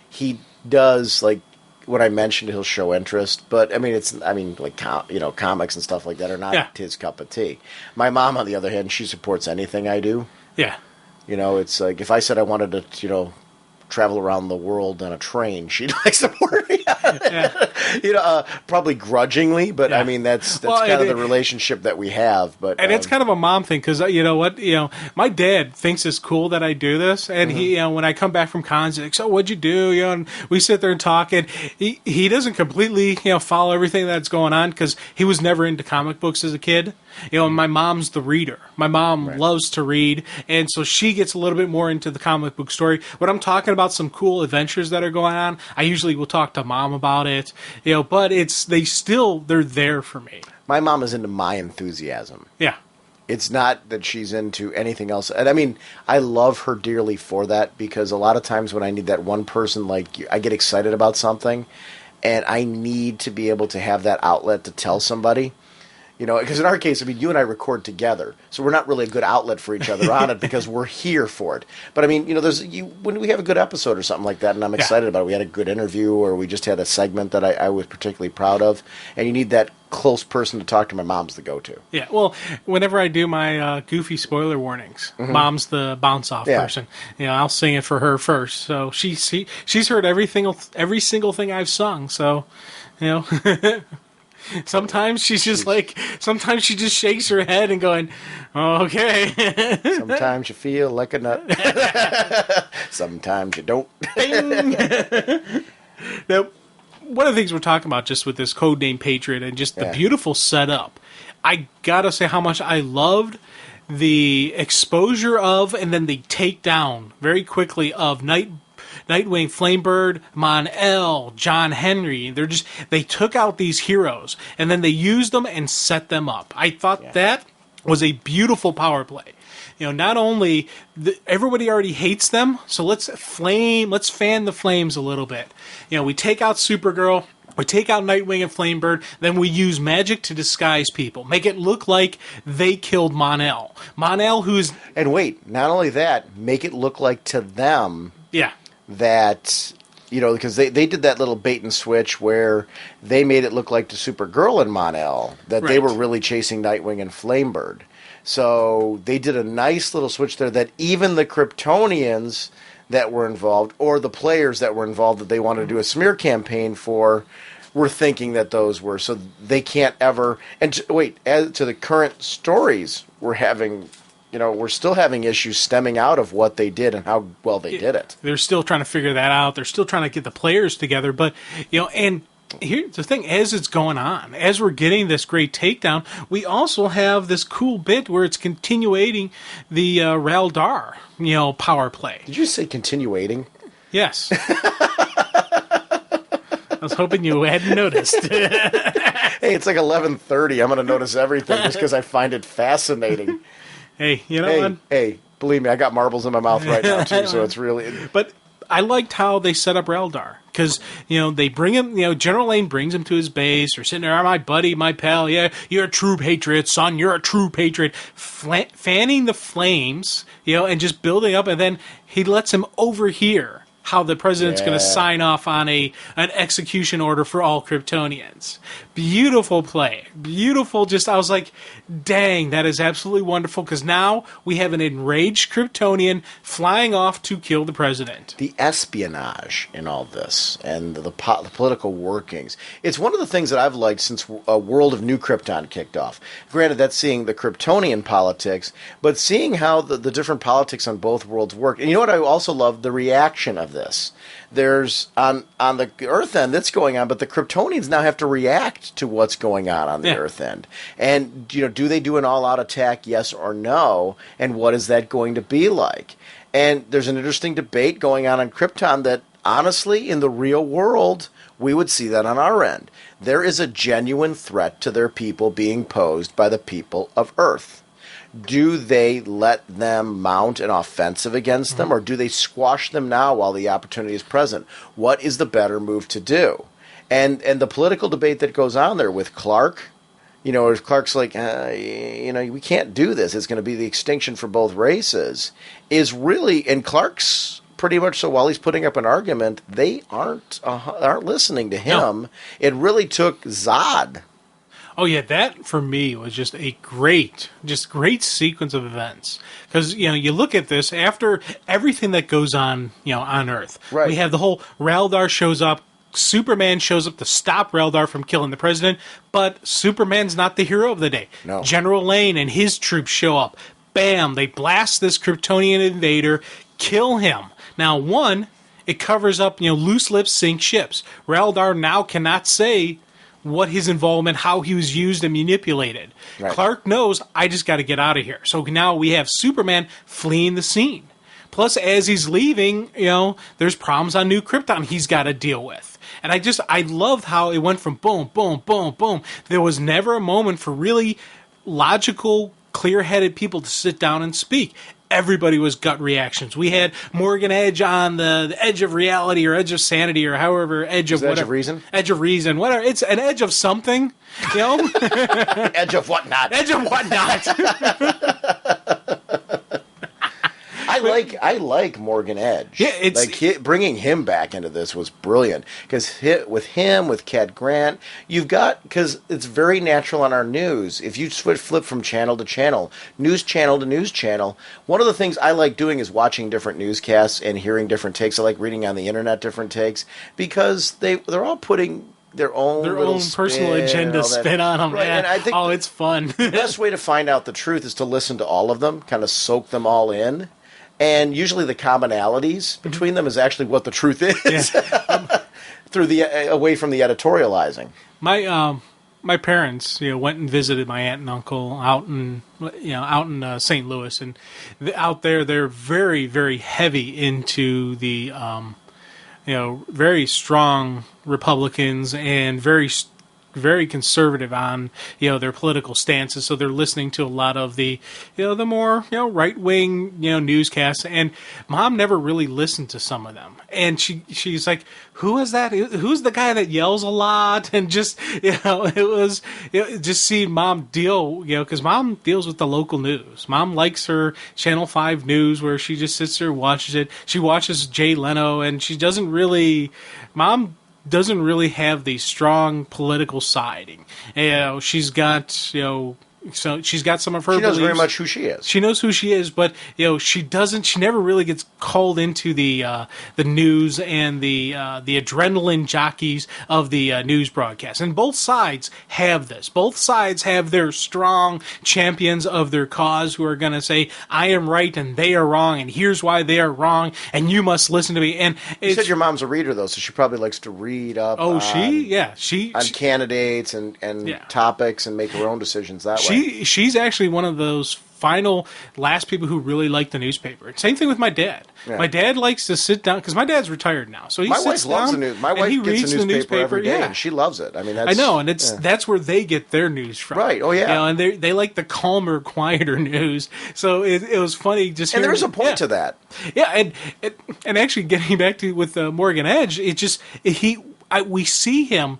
he does, like, when I mentioned, he'll show interest, but, comics and stuff like that are not his cup of tea. My mom, on the other hand, she supports anything I do. Yeah. It's like, if I said I wanted to, travel around the world on a train, she'd support me. Probably grudgingly, but I mean that's kind of the relationship that we have. But it's kind of a mom thing, because you know what, my dad thinks it's cool that I do this, and he, when I come back from cons, he's like, so what'd you do? And we sit there and talk, and he doesn't completely follow everything that's going on, because he was never into comic books as a kid. And my mom's the reader. My mom loves to read, and so she gets a little bit more into the comic book story. When I'm talking about some cool adventures that are going on, I usually will talk to Mom about it. But they're there for me. My mom is into my enthusiasm. Yeah. It's not that she's into anything else. And I mean, I love her dearly for that, because a lot of times when I need that one person, like, I get excited about something, and I need to be able to have that outlet to tell somebody. Because in our case, I mean, you and I record together, so we're not really a good outlet for each other on it, because we're here for it. But I mean, when we have a good episode or something like that, and I'm excited about it, we had a good interview, or we just had a segment that I was particularly proud of, and you need that close person to talk to. My mom's the go-to. Yeah, well, whenever I do my goofy spoiler warnings, Mom's the bounce-off person. I'll sing it for her first, so she's heard every single thing I've sung. So, sometimes she just shakes her head and going, oh, okay. Sometimes you feel like a nut. Sometimes you don't. Now, one of the things we're talking about just with this Codename Patriot and just the beautiful setup, I gotta say how much I loved the exposure of, and then the takedown very quickly of Nightwing, Flamebird, Mon-El, John Henry. They took out these heroes, and then they used them and set them up. I thought that was a beautiful power play. Not only everybody already hates them, so let's fan the flames a little bit. We take out Supergirl, we take out Nightwing and Flamebird, then we use magic to disguise people, make it look like they killed Mon-El. Mon-El, who's... And wait, not only that, make it look like to them... Yeah. That, because they did that little bait and switch where they made it look like to Supergirl and Mon-El that they were really chasing Nightwing and Flamebird. So they did a nice little switch there that even the Kryptonians that were involved, or the players that were involved that they wanted to do a smear campaign for, were thinking that those were. So they can't ever... And as to the current stories we're having... we're still having issues stemming out of what they did and how well they did it. They're still trying to figure that out. They're still trying to get the players together. But, and here's the thing, as it's going on, as we're getting this great takedown, we also have this cool bit where it's continuating the Raldar, power play. Did you say continuating? Yes. I was hoping you hadn't noticed. Hey, it's like 11:30. I'm going to notice everything just because I find it fascinating. Hey, what? Hey, believe me, I got marbles in my mouth right now, too, so it's really... But I liked how they set up Reldar. Because, they bring him, General Lane brings him to his base. They're sitting there, my buddy, my pal, yeah, you're a true patriot, son, you're a true patriot. Fanning the flames, and just building up, and then he lets him overhear how the president's going to sign off on an execution order for all Kryptonians. Beautiful play. Beautiful. I was like, dang, that is absolutely wonderful, because now we have an enraged Kryptonian flying off to kill the president. The espionage in all this and the political workings. It's one of the things that I've liked since World of New Krypton kicked off. Granted, that's seeing the Kryptonian politics, but seeing how the different politics on both worlds work. And you know what I also love? The reaction of this. There's on the Earth end that's going on, but the Kryptonians now have to react to what's going on the Earth end. And do they do an all-out attack, yes or no? And what is that going to be like? And there's an interesting debate going on Krypton that, honestly, in the real world, we would see that on our end. There is a genuine threat to their people being posed by the people of Earth. Do they let them mount an offensive against them, or do they squash them now while the opportunity is present? What is the better move to do? And the political debate that goes on there with Clark, where Clark's like, we can't do this. It's going to be the extinction for both races, is really, and Clark's pretty much so while he's putting up an argument, they aren't listening to him. No. It really took Zod. Oh, yeah, that, for me, was just a great sequence of events. Because, you look at this, after everything that goes on, on Earth. Right. We have the whole Reldar shows up, Superman shows up to stop Reldar from killing the president, but Superman's not the hero of the day. No. General Lane and his troops show up. Bam, they blast this Kryptonian invader, kill him. Now, one, it covers up, loose lips sink ships. Reldar now cannot say what his involvement, how he was used and manipulated. Right. Clark knows, I just got to get out of here. So now we have Superman fleeing the scene. Plus, as he's leaving, there's problems on New Krypton he's got to deal with. And I loved how it went from boom, boom, boom, boom. There was never a moment for really logical, clear-headed people to sit down and speak. Everybody was gut reactions. We had Morgan Edge on the edge of reality or edge of sanity or however, edge of whatever. Edge of reason? Edge of reason, whatever. It's an edge of something, Edge of whatnot. Edge of whatnot. I like Morgan Edge. Yeah, it's bringing him back into this was brilliant because with him, with Cat Grant, you've got, because it's very natural on our news. If you flip from channel to channel, news channel to news channel, one of the things I like doing is watching different newscasts and hearing different takes. I like reading on the internet different takes because they're all putting their own personal agenda spin on them. Right, man. And I think it's fun. The best way to find out the truth is to listen to all of them, kind of soak them all in. And usually the commonalities between them is actually what the truth is, away from the editorializing. My parents, went and visited my aunt and uncle out in St. Louis, and out there they're very, very heavy into the very strong Republicans and very conservative on their political stances, so they're listening to a lot of the the more right wing newscasts. And Mom never really listened to some of them, and she's like, "Who is that? Who's the guy that yells a lot?" And just it was just seeing Mom deal because Mom deals with the local news. Mom likes her Channel 5 news where she just sits there and watches it. She watches Jay Leno, and she doesn't really have the strong political siding. She's got so she's got some of her. She knows beliefs. very much who she is. She knows who she is, but she doesn't. She never really gets called into the news and the adrenaline jockeys of the news broadcast. And both sides have this. Both sides have their strong champions of their cause who are going to say, "I am right and they are wrong, and here's why they are wrong, and you must listen to me." And you said your mom's a reader, though, so she probably likes to read up. Oh, on she candidates and topics and make her own decisions that way. She's actually one of those final last people who really like the newspaper. Same thing with my dad. Yeah. My dad likes to sit down because my dad's retired now, so he sits down. My wife gets a newspaper every day, and she loves it. I mean, I know, and that's where they get their news from. Right? Oh yeah. And they like the calmer, quieter news. So it was funny just. And there's a point to that. Yeah, and actually getting back to with Morgan Edge, we see him.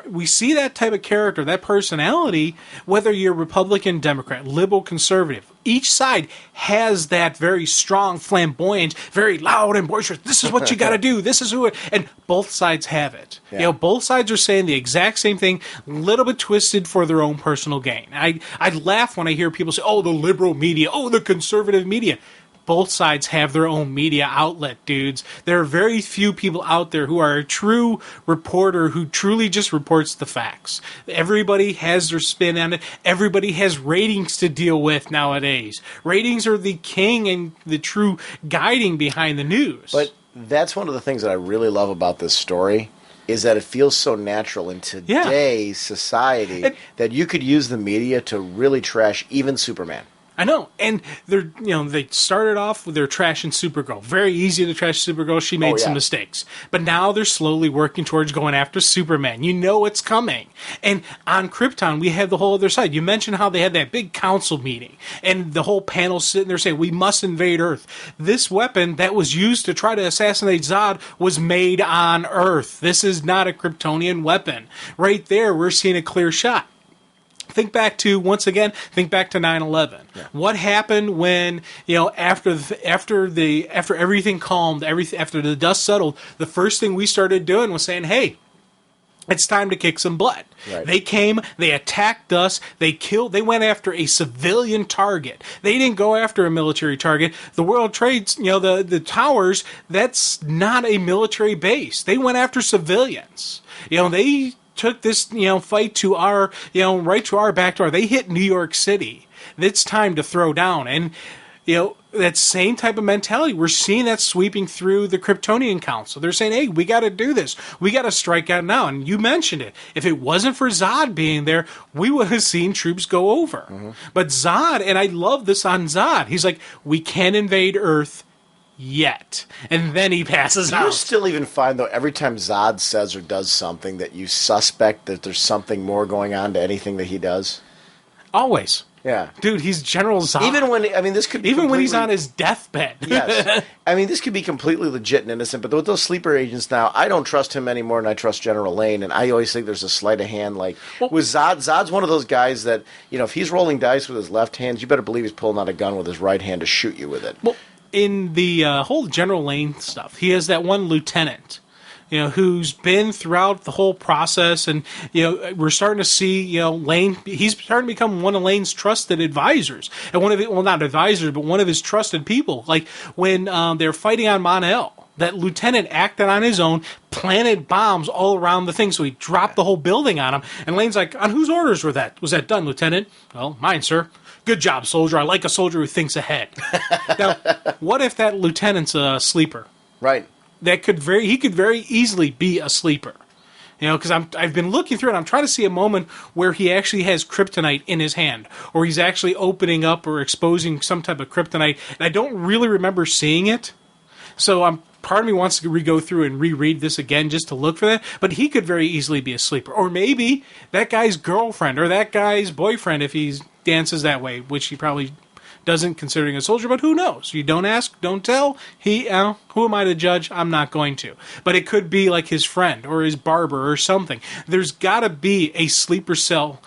We see that type of character, that personality, whether you're Republican, Democrat, liberal, conservative. Each side has that very strong, flamboyant, very loud and boisterous. This is what you got to do. This is who it. And both sides have it. Yeah. Both sides are saying the exact same thing, a little bit twisted for their own personal gain. I laugh when I hear people say, "Oh, the liberal media. Oh, the conservative media." Both sides have their own media outlet, dudes. There are very few people out there who are a true reporter who truly just reports the facts. Everybody has their spin on it. Everybody has ratings to deal with nowadays. Ratings are the king and the true guiding behind the news. But that's one of the things that I really love about this story is that it feels so natural in today's society that you could use the media to really trash even Superman. I know, and they started off with their trashing Supergirl. Very easy to trash Supergirl. She made some mistakes, but now they're slowly working towards going after Superman. You know it's coming. And on Krypton, we have the whole other side. You mentioned how they had that big council meeting, and the whole panel sitting there saying we must invade Earth. This weapon that was used to try to assassinate Zod was made on Earth. This is not a Kryptonian weapon. Right there, we're seeing a clear shot. Think back to 9/11. Yeah. What happened when, after everything calmed, after the dust settled, the first thing we started doing was saying, hey, it's time to kick some butt. Right. They came, they attacked us, they went after a civilian target. They didn't go after a military target. The World Trade, the towers, that's not a military base. They went after civilians. They took this, fight to our, right to our back door. They hit New York City. It's time to throw down. And, that same type of mentality, we're seeing that sweeping through the Kryptonian Council. They're saying, hey, we got to do this. We got to strike out now. And you mentioned it. If it wasn't for Zod being there, we would have seen troops go over. Mm-hmm. But Zod, and I love this on Zod, he's like, we can't invade Earth yet. And then he passes out. Do you still even find, though, every time Zod says or does something that you suspect that there's something more going on to anything that he does? Always. Yeah. Dude, he's General Zod. Even when he's on his deathbed. Yes. This could be completely legit and innocent, but with those sleeper agents now, I don't trust him any more than I trust General Lane, and I always think there's a sleight of hand. With Zod's one of those guys that, if he's rolling dice with his left hand, you better believe he's pulling out a gun with his right hand to shoot you with it. Well, in the whole General Lane stuff, he has that one lieutenant, who's been throughout the whole process, and we're starting to see, Lane. He's starting to become one of Lane's trusted advisors, and not advisors, but one of his trusted people. Like when they're fighting on Mon-El, that lieutenant acted on his own, planted bombs all around the thing, so he dropped the whole building on him. And Lane's like, "On whose orders was that done, Lieutenant?" "Well, mine, sir." "Good job, soldier. I like a soldier who thinks ahead." Now, what if that lieutenant's a sleeper? Right. He could very easily be a sleeper. Because I've been looking through it. I'm trying to see a moment where he actually has kryptonite in his hand, or he's actually opening up or exposing some type of kryptonite. And I don't really remember seeing it. So part of me wants to go through and reread this again just to look for that. But he could very easily be a sleeper. Or maybe that guy's girlfriend or that guy's boyfriend, if he dances that way, which he probably doesn't, considering a soldier, but who knows? You don't ask, don't tell. Who am I to judge? I'm not going to. But it could be like his friend or his barber or something. There's got to be a sleeper cell.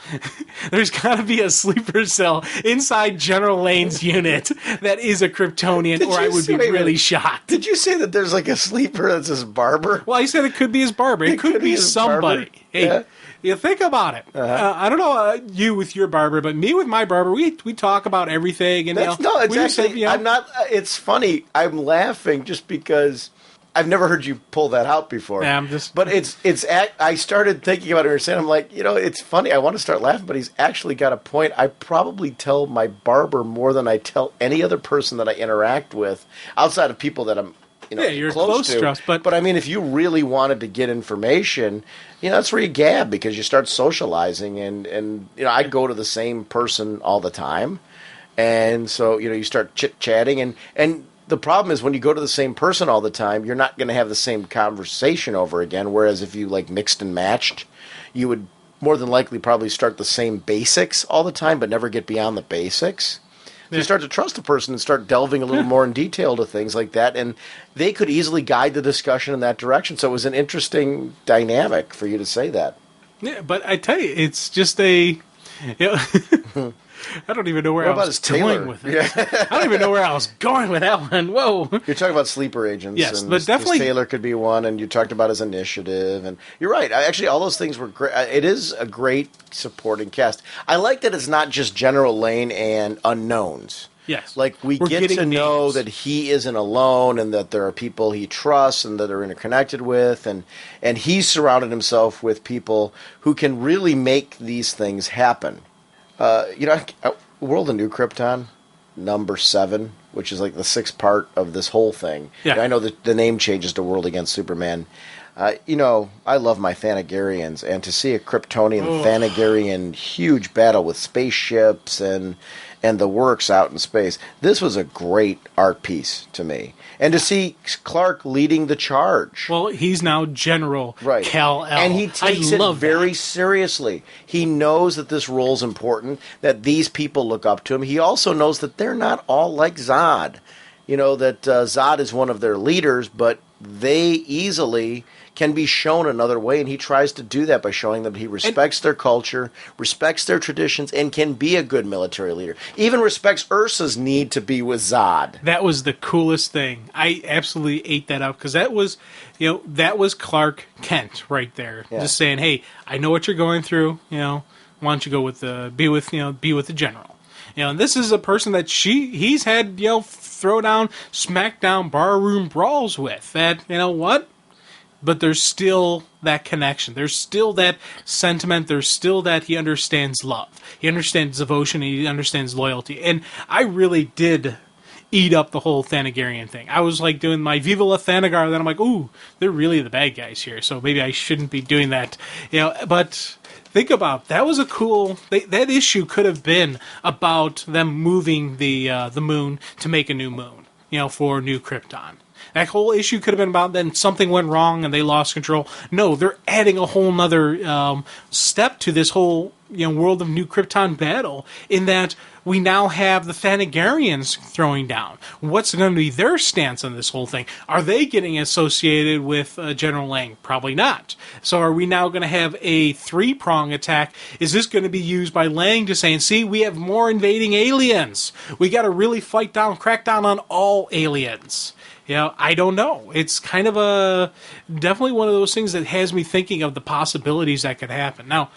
There's got to be a sleeper cell inside General Lane's unit that is a Kryptonian, or I would be really shocked. Did you say that there's like a sleeper that's his barber? Well, I said it could be his barber. It could be somebody. Barber? Hey, yeah. You think about it. Uh-huh. I don't know you with your barber, but me with my barber, we talk about everything. And I'm not. It's funny. I'm laughing just because I've never heard you pull that out before. Yeah, But I started thinking about it and saying, I'm like, it's funny. I want to start laughing, but he's actually got a point. I probably tell my barber more than I tell any other person that I interact with outside of people that I'm. You're close to us, but I mean, if you really wanted to get information, that's where you gab, because you start socializing, and I go to the same person all the time, And so, you start chit-chatting, and the problem is when you go to the same person all the time, you're not going to have the same conversation over again, whereas if you, mixed and matched, you would more than likely probably start the same basics all the time, but never get beyond the basics. So you start to trust a person and start delving a little more in detail to things like that, and they could easily guide the discussion in that direction. So it was an interesting dynamic for you to say that. Yeah, but I tell you, it's just I don't even know where I was going with it. Yeah. I don't even know where I was going with that one. Whoa. You're talking about sleeper agents. Yes, and but definitely Taylor could be one, and you talked about his initiative, and you're right. Actually, all those things were great. It is a great supporting cast. I like that it's not just General Lane and unknowns. Yes. We get to know that he isn't alone, and that there are people he trusts and that are interconnected with, and he's surrounded himself with people who can really make these things happen. World of New Krypton, number 7, which is the 6th part of this whole thing. Yeah. I know that the name changes to World Against Superman. I love my Thanagarians, and to see a Kryptonian Thanagarian huge battle with spaceships and the works out in space, this was a great art piece to me. And to see Clark leading the charge. Well, he's now General right. Kal-El. And he takes it very seriously. He knows that this role is important, that these people look up to him. He also knows that they're not all like Zod. That Zod is one of their leaders, but they easily can be shown another way, and he tries to do that by showing them he respects their culture, respects their traditions, and can be a good military leader. Even respects Ursa's need to be with Zod. That was the coolest thing. I absolutely ate that up, because that was, that was Clark Kent right there, just saying, "Hey, I know what you're going through. Why don't you go with be with the general." And this is a person that he's had throwdown, smackdown, barroom brawls with. That what. But there's still that connection. There's still that sentiment. There's still that he understands love. He understands devotion. He understands loyalty. And I really did eat up the whole Thanagarian thing. I was doing my Viva la Thanagar, then I'm ooh, they're really the bad guys here, so maybe I shouldn't be doing that. But think about, that was a cool, that issue could have been about them moving the moon to make a new moon, for New Krypton. That whole issue could have been about then something went wrong and they lost control. No, they're adding a whole nother step to this whole World of New Krypton battle, in that we now have the Thanagarians throwing down. What's going to be their stance on this whole thing? Are they getting associated with General Lang? Probably not. So are we now going to have a 3-prong attack? Is this going to be used by Lang to saying, see, we have more invading aliens. We got to really crack down on all aliens. I don't know. It's kind of definitely one of those things that has me thinking of the possibilities that could happen. Now,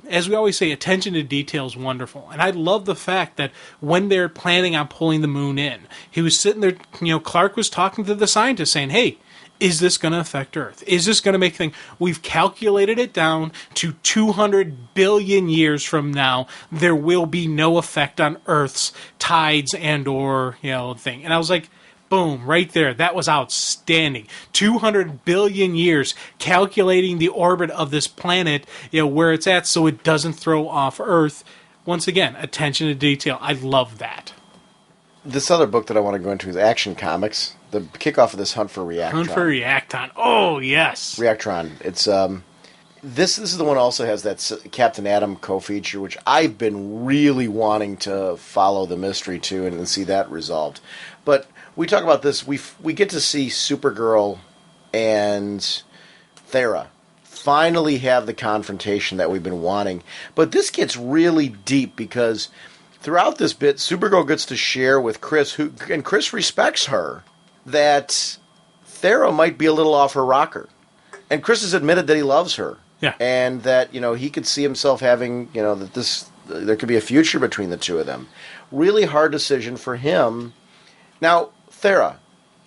as we always say, attention to detail is wonderful. And I love the fact that when they're planning on pulling the moon in, he was sitting there, Clark was talking to the scientists saying, hey, is this going to affect Earth? Is this going to make things? We've calculated it down to 200 billion years from now. There will be no effect on Earth's tides and or, thing. And I was like, boom, right there. That was outstanding. 200 billion years calculating the orbit of this planet, where it's at, so it doesn't throw off Earth. Once again, attention to detail. I love that. This other book that I want to go into is Action Comics. The kickoff of this Hunt for Reactron. Hunt for Reactron. Oh, yes. Reactron. It's this is the one also has that Captain Atom co-feature, which I've been really wanting to follow the mystery to and see that resolved. But we talk about this. We get to see Supergirl and Thera finally have the confrontation that we've been wanting. But this gets really deep because throughout this bit, Supergirl gets to share with Chris, and Chris respects her, that Thera might be a little off her rocker. And Chris has admitted that he loves her. Yeah. And that, he could see himself having, that there could be a future between the two of them. Really hard decision for him. Now, Thera,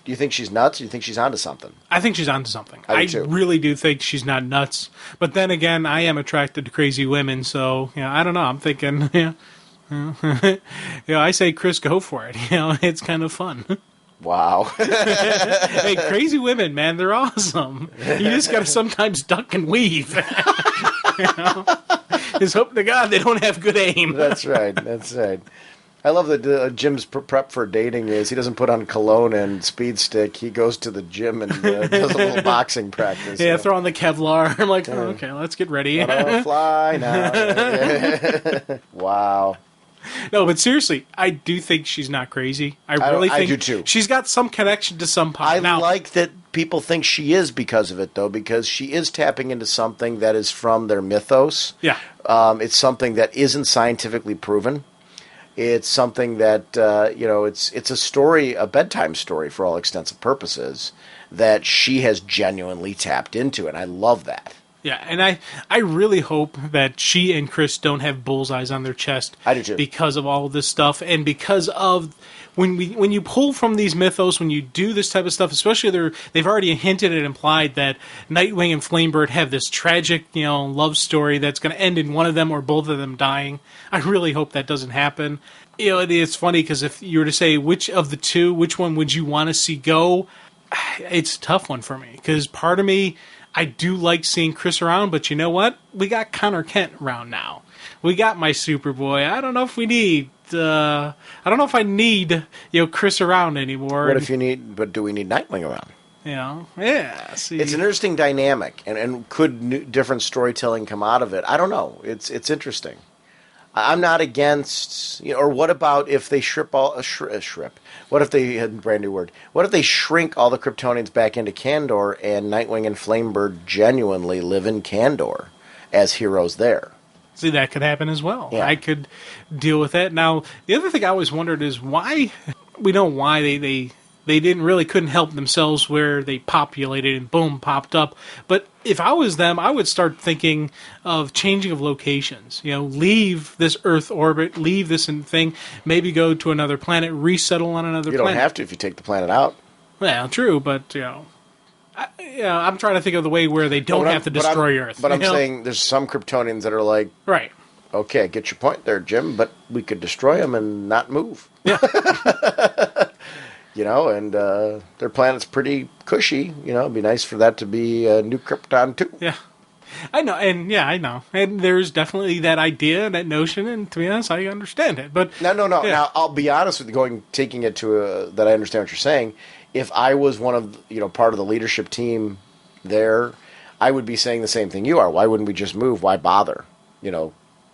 do you think she's nuts, or do you think she's onto something? I think she's onto something. I do too. Really do think she's not nuts. But then again, I am attracted to crazy women, so I don't know. I'm thinking, I say, Chris, go for it. It's kind of fun. Wow. Hey, crazy women, man, they're awesome. You just got to sometimes duck and weave. Just hope to God they don't have good aim. That's right. I love that Jim's prep for dating is he doesn't put on cologne and speed stick. He goes to the gym and does a little boxing practice. Yeah, throw on the Kevlar. I'm like, oh, okay, let's get ready. Gotta fly now. Wow. No, but seriously, I do think she's not crazy. I really think I do too. She's got some connection to some pot. I like that people think she is because of it, though, because she is tapping into something that is from their mythos. Yeah. It's something that isn't scientifically proven. It's something that, it's a story, a bedtime story for all extensive purposes, that she has genuinely tapped into, and I love that. Yeah, and I really hope that she and Chris don't have bullseyes on their chest. I do too. Because of all of this stuff, and because of when you pull from these mythos, when you do this type of stuff, especially they've already hinted and implied that Nightwing and Flamebird have this tragic, love story that's going to end in one of them or both of them dying. I really hope that doesn't happen. It's funny because if you were to say which of the two, which one would you want to see go, it's a tough one for me because part of me. I do like seeing Chris around, but you know what? We got Connor Kent around now. We got my Superboy. I don't know if we need. I don't know if I need Chris around anymore. What if you need? But do we need Nightwing around? Yeah. See. It's an interesting dynamic, and could different storytelling come out of it? I don't know. It's interesting. I'm not against. Or what about if they shrink? What if they had a brand new word? What if they shrink all the Kryptonians back into Kandor and Nightwing and Flamebird genuinely live in Kandor as heroes there? See, that could happen as well. Yeah. I could deal with that. Now, the other thing I always wondered is why we know why they couldn't help themselves where they populated and boom, popped up. But if I was them, I would start thinking of changing of locations. Leave this Earth orbit, leave this thing, maybe go to another planet, resettle on another planet. You don't have to if you take the planet out. Well, true, but, I'm trying to think of the way where they don't have to destroy Earth. But I'm saying there's some Kryptonians that are like, right. Okay, I get your point there, Jim, but we could destroy them and not move. Yeah. And their planet's pretty cushy. It'd be nice for that to be New Krypton, too. Yeah. I know, I know. And there's definitely that idea, that notion, and to be honest, I understand it. But No. Yeah. Now, I'll be honest with you, taking it to that I understand what you're saying. If I was one of, part of the leadership team there, I would be saying the same thing you are. Why wouldn't we just move? Why bother,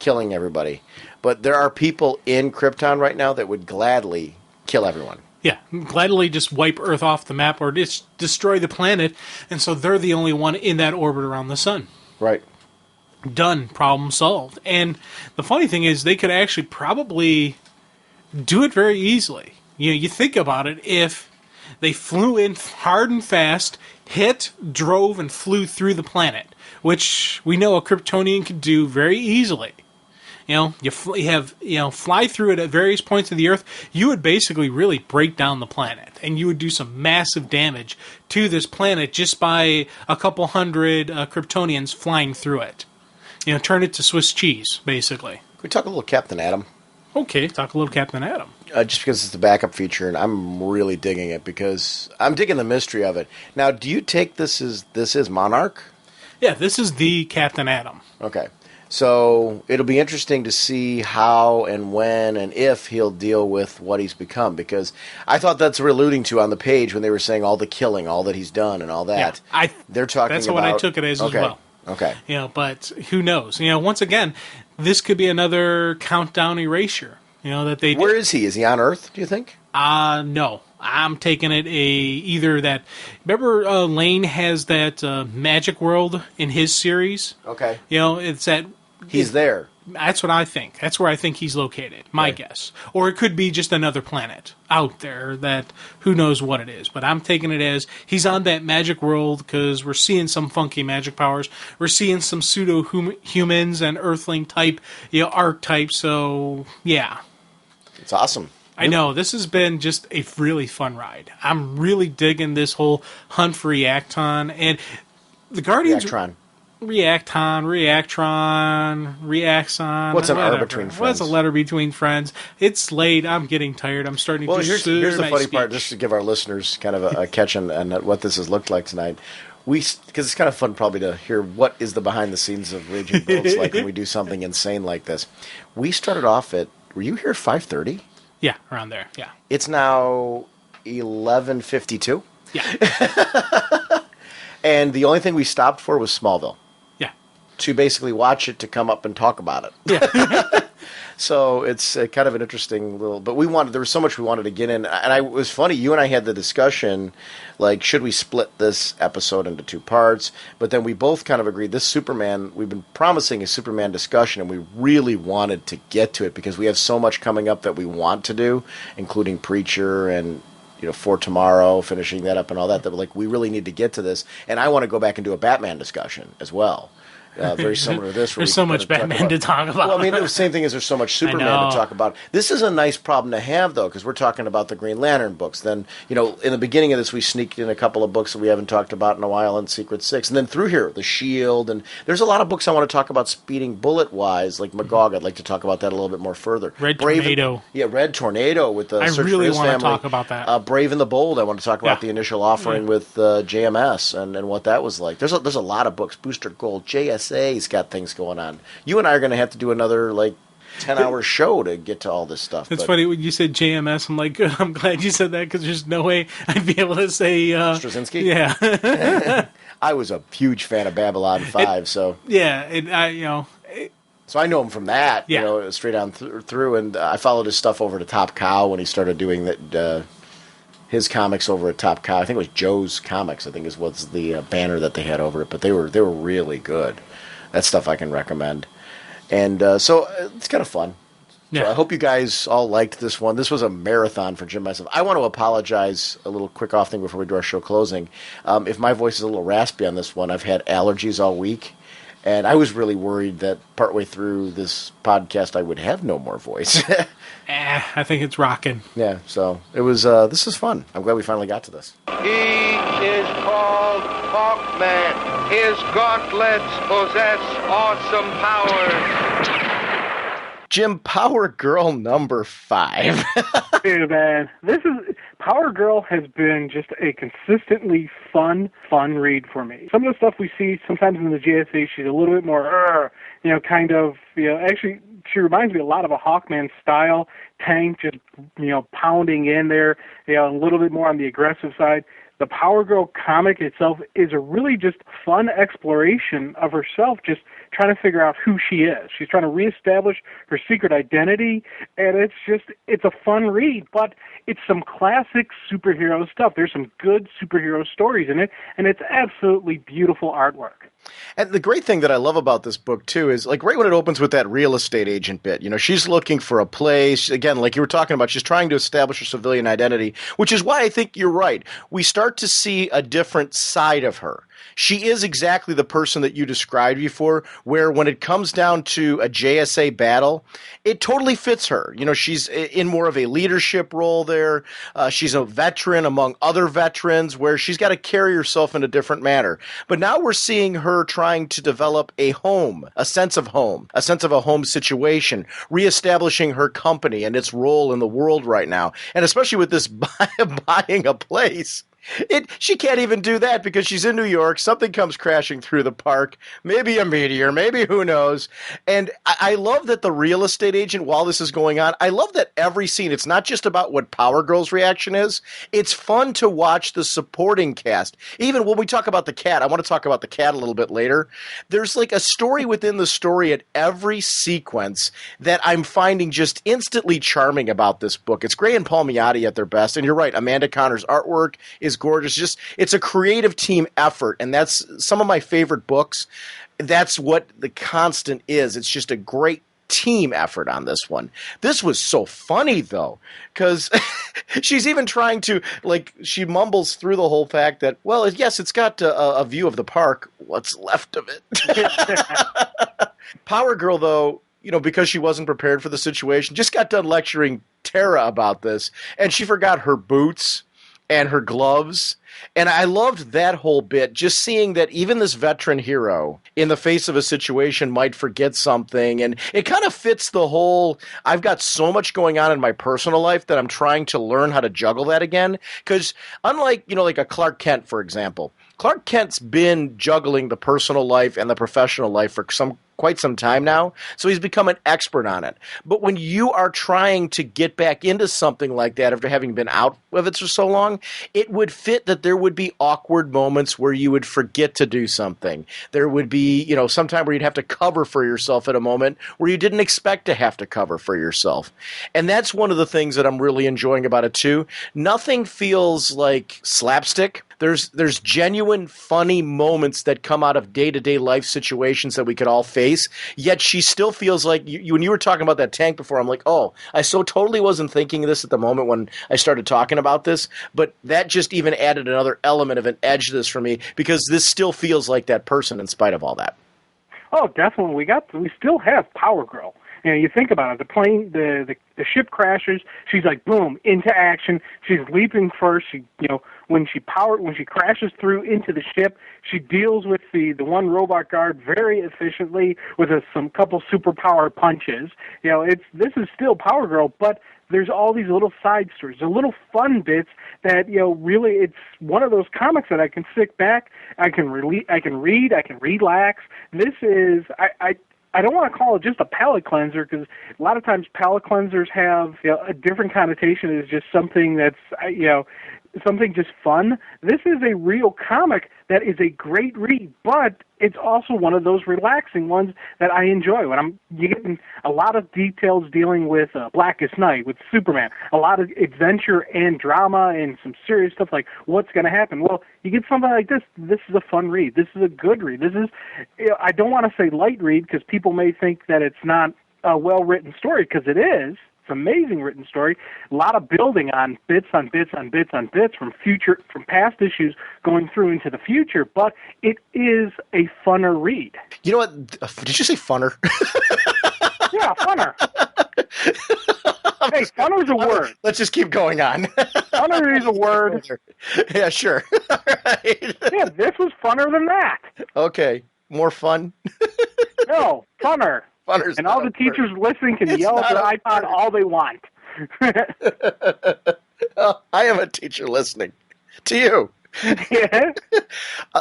killing everybody? But there are people in Krypton right now that would gladly kill everyone. Yeah, gladly just wipe Earth off the map or just destroy the planet, and so they're the only one in that orbit around the sun. Right. Done. Problem solved. And the funny thing is, they could actually probably do it very easily. You think about it, if they flew in hard and fast, drove, and flew through the planet, which we know a Kryptonian could do very easily. You fly through it at various points of the Earth, you would basically really break down the planet. And you would do some massive damage to this planet just by a couple hundred Kryptonians flying through it. Turn it to Swiss cheese, basically. Can we talk a little Captain Atom? Okay, talk a little Captain Atom. Just because it's a backup feature, and I'm really digging it because I'm digging the mystery of it. Now, do you take this is Monarch? Yeah, this is the Captain Atom. Okay. So it'll be interesting to see how and when and if he'll deal with what he's become, because I thought that's what we're alluding to on the page when they were saying all the killing, all that he's done, and all that. Yeah, they're talking. That's what I took it as well. Okay. But who knows? Once again, this could be another countdown erasure. That they. Where is he? Is he on Earth? Do you think? No. I'm taking it either that. Remember, Lane has that Magic World in his series. Okay. It's that. He's there. That's what I think. That's where I think he's located. My guess. Or it could be just another planet out there that who knows what it is. But I'm taking it as he's on that magic world because we're seeing some funky magic powers. We're seeing some pseudo-humans and Earthling type, archetype. So, yeah. It's awesome. I know. This has been just a really fun ride. I'm really digging this whole hunt for Reactron. And the Guardians... Reactron, Reaxon. What's an R between friends? What's a letter between friends? It's late. I'm getting tired. I'm starting to here's the funny part, just to give our listeners kind of a catch on what this has looked like tonight. Because it's kind of fun probably to hear what is the behind the scenes of Raging Bullets like when we do something insane like this. We started off at, were you here at 5:30? Yeah, around there. Yeah. It's now 11:52. Yeah. And the only thing we stopped for was Smallville. Yeah. To basically watch it, to come up and talk about it. Yeah. So it's kind of an interesting little, but there was so much we wanted to get in. And it was funny, you and I had the discussion, like, should we split this episode into 2 parts? But then we both kind of agreed, this Superman, we've been promising a Superman discussion, and we really wanted to get to it because we have so much coming up that we want to do, including Preacher and, For Tomorrow, finishing that up and all that, like, we really need to get to this. And I want to go back and do a Batman discussion as well. Very similar to this. There's so much Batman to talk about. Well, I mean, the same thing as there's so much Superman to talk about. This is a nice problem to have, though, because we're talking about the Green Lantern books. Then, in the beginning of this, we sneaked in a couple of books that we haven't talked about in a while in Secret Six. And then through here, The Shield. And there's a lot of books I want to talk about speeding bullet-wise, like Magog. I'd like to talk about that a little bit more further. Red Tornado. Yeah, Red Tornado with the Search really for His want Family. to talk about that. Brave and the Bold. I want to talk about the initial offering with JMS and what that was like. There's a lot of books. Booster Gold, JSA's got things going on. You and I are going to have to do another 10-hour show to get to all this stuff. It's funny when you said JMS. I'm like, good. I'm glad you said that because there's no way I'd be able to say Straczynski. Yeah, I was a huge fan of Babylon 5, so yeah, so I know him from that. Straight on through, and I followed his stuff over to Top Cow when he started doing that. His comics over at Top Cow. I think it was Joe's Comics. I think was the banner that they had over it, but they were really good. That stuff I can recommend. And so it's kind of fun. Yeah. So I hope you guys all liked this one. This was a marathon for Jim and myself. I want to apologize, a little quick off thing before we do our show closing. If my voice is a little raspy on this one, I've had allergies all week. And I was really worried that partway through this podcast I would have no more voice. I think it's rocking. Yeah, so it was. This is fun. I'm glad we finally got to this. He is called Hawkman. His gauntlets possess awesome powers. Jim, Power Girl number 5. Dude, man, Power Girl has been just a consistently fun read for me. Some of the stuff we see sometimes in the JSA, she's a little bit more, actually, she reminds me a lot of a Hawkman style tank, just, pounding in there, a little bit more on the aggressive side. The Power Girl comic itself is a really just fun exploration of herself, just trying to figure out who she is. She's trying to reestablish her secret identity, and it's a fun read, but it's some classic superhero stuff. There's some good superhero stories in it, and it's absolutely beautiful artwork. And the great thing that I love about this book, too, is right when it opens with that real estate agent bit, she's looking for a place. Again, like you were talking about, she's trying to establish her civilian identity, which is why I think you're right. We start to see a different side of her. She is exactly the person that you described before, where when it comes down to a JSA battle, it totally fits her. She's in more of a leadership role there. She's a veteran among other veterans where she's got to carry herself in a different manner. But now we're seeing her trying to develop a home, a sense of a home situation, reestablishing her company and its role in the world right now. And especially with this buying a place. She can't even do that because she's in New York. Something comes crashing through the park. Maybe a meteor. Maybe who knows. And I love that the real estate agent, while this is going on, I love that every scene, it's not just about what Power Girl's reaction is. It's fun to watch the supporting cast. Even when we talk about the cat, I want to talk about the cat a little bit later. There's like a story within the story at every sequence that I'm finding just instantly charming about this book. It's Gray and Palmiotti at their best. And you're right, Amanda Connor's artwork is gorgeous. It's a creative team effort, and that's some of my favorite books. That's what the constant is. It's just a great team effort on this one. This was so funny, though, because she's even trying to, she mumbles through the whole fact that, well, yes, it's got a view of the park. What's left of it? Power Girl, though, because she wasn't prepared for the situation, just got done lecturing Tara about this, and she forgot her boots and her gloves. And I loved that whole bit, just seeing that even this veteran hero, in the face of a situation, might forget something. And it kind of fits the whole, I've got so much going on in my personal life that I'm trying to learn how to juggle that again. Because unlike, like a Clark Kent, for example, Clark Kent's been juggling the personal life and the professional life for quite some time now, so he's become an expert on it. But when you are trying to get back into something like that after having been out of it for so long, it would fit that there would be awkward moments where you would forget to do something. There would be, sometime where you'd have to cover for yourself at a moment where you didn't expect to have to cover for yourself. And that's one of the things that I'm really enjoying about it too. Nothing feels like slapstick. There's genuine funny moments that come out of day-to-day life situations that we could all face, yet she still feels like, when you were talking about that tank before, I'm like, oh, I so totally wasn't thinking of this at the moment when I started talking about this, but that just even added another element of an edge to this for me, because this still feels like that person in spite of all that. Oh, definitely. We still have Power Girl. You think about it, the plane, the ship crashes, she's like, boom, into action. She's leaping first. When she crashes through into the ship, she deals with the one robot guard very efficiently with some couple superpower punches. This is still Power Girl, but there's all these little side stories, the little fun bits that, really, it's one of those comics that I can sit back, I can read, I can relax. This is, I don't want to call it just a palate cleanser, because a lot of times palate cleansers have a different connotation as just something that's, something just fun. This is a real comic that is a great read, but it's also one of those relaxing ones that I enjoy. When you getting a lot of details dealing with Blackest Night, with Superman, a lot of adventure and drama and some serious stuff like what's going to happen. Well, you get something like this. This is a fun read. This is a good read. This is, I don't want to say light read, because people may think that it's not a well-written story, because it is. It's an amazing written story. A lot of building on bits on bits on bits on bits from past issues going through into the future, but it is a funner read. You know what? Did you say funner? Yeah, funner. Hey, funner is a word. Let's just keep going on. Funner is a word. Yeah, sure. Right. Yeah, this was funner than that. Okay. More fun? No, funner. Funner's and all the teachers listening can yell at their iPod all they want. I am a teacher listening to you. Yeah.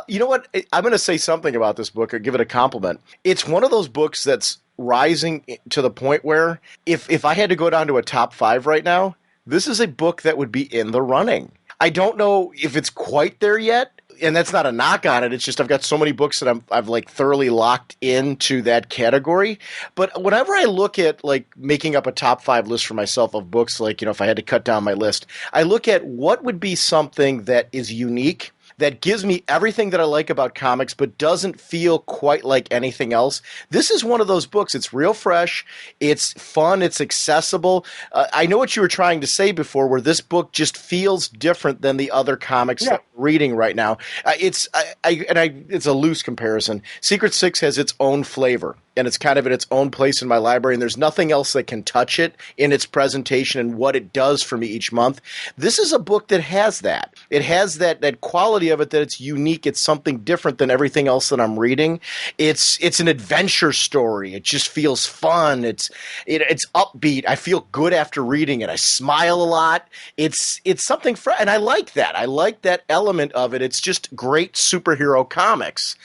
You know what? I'm going to say something about this book, or give it a compliment. It's one of those books that's rising to the point where if I had to go down to a top 5 right now, this is a book that would be in the running. I don't know if it's quite there yet, and that's not a knock on it. It's just I've got so many books that I've like thoroughly locked into that category. But whenever I look at like making up a top 5 list for myself of books, like, if I had to cut down my list, I look at what would be something that is unique, that gives me everything that I like about comics, but doesn't feel quite like anything else. This is one of those books. It's real fresh. It's fun. It's accessible. I know what you were trying to say before, where this book just feels different than the other comics that I'm reading right now. It's a loose comparison. Secret Six has its own flavor, and it's kind of in its own place in my library, and there's nothing else that can touch it in its presentation and what it does for me each month. This is a book that has that. It has that quality of it, that it's unique. It's something different than everything else that I'm reading. It's an adventure story. It just feels fun. It's upbeat. I feel good after reading it. I smile a lot. It's something fresh, and I like that. I like that element of it. It's just great superhero comics.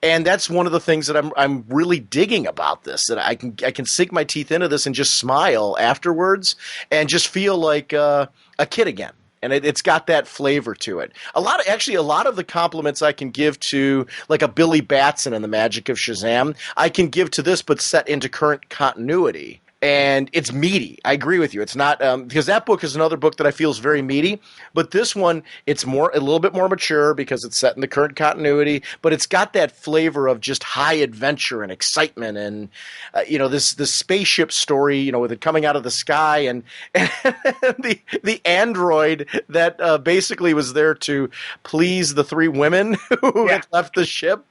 And that's one of the things that I'm really digging about this, that I can sink my teeth into this and just smile afterwards and just feel like a kid again. And it's got that flavor to it. A lot of the compliments I can give to like a Billy Batson and the Magic of Shazam, I can give to this, but set into current continuity. And it's meaty. I agree with you. It's not because that book is another book that I feel is very meaty. But this one, it's a little bit more mature because it's set in the current continuity. But it's got that flavor of just high adventure and excitement, and this spaceship story. With it coming out of the sky, and the android that basically was there to please the 3 women who had left the ship,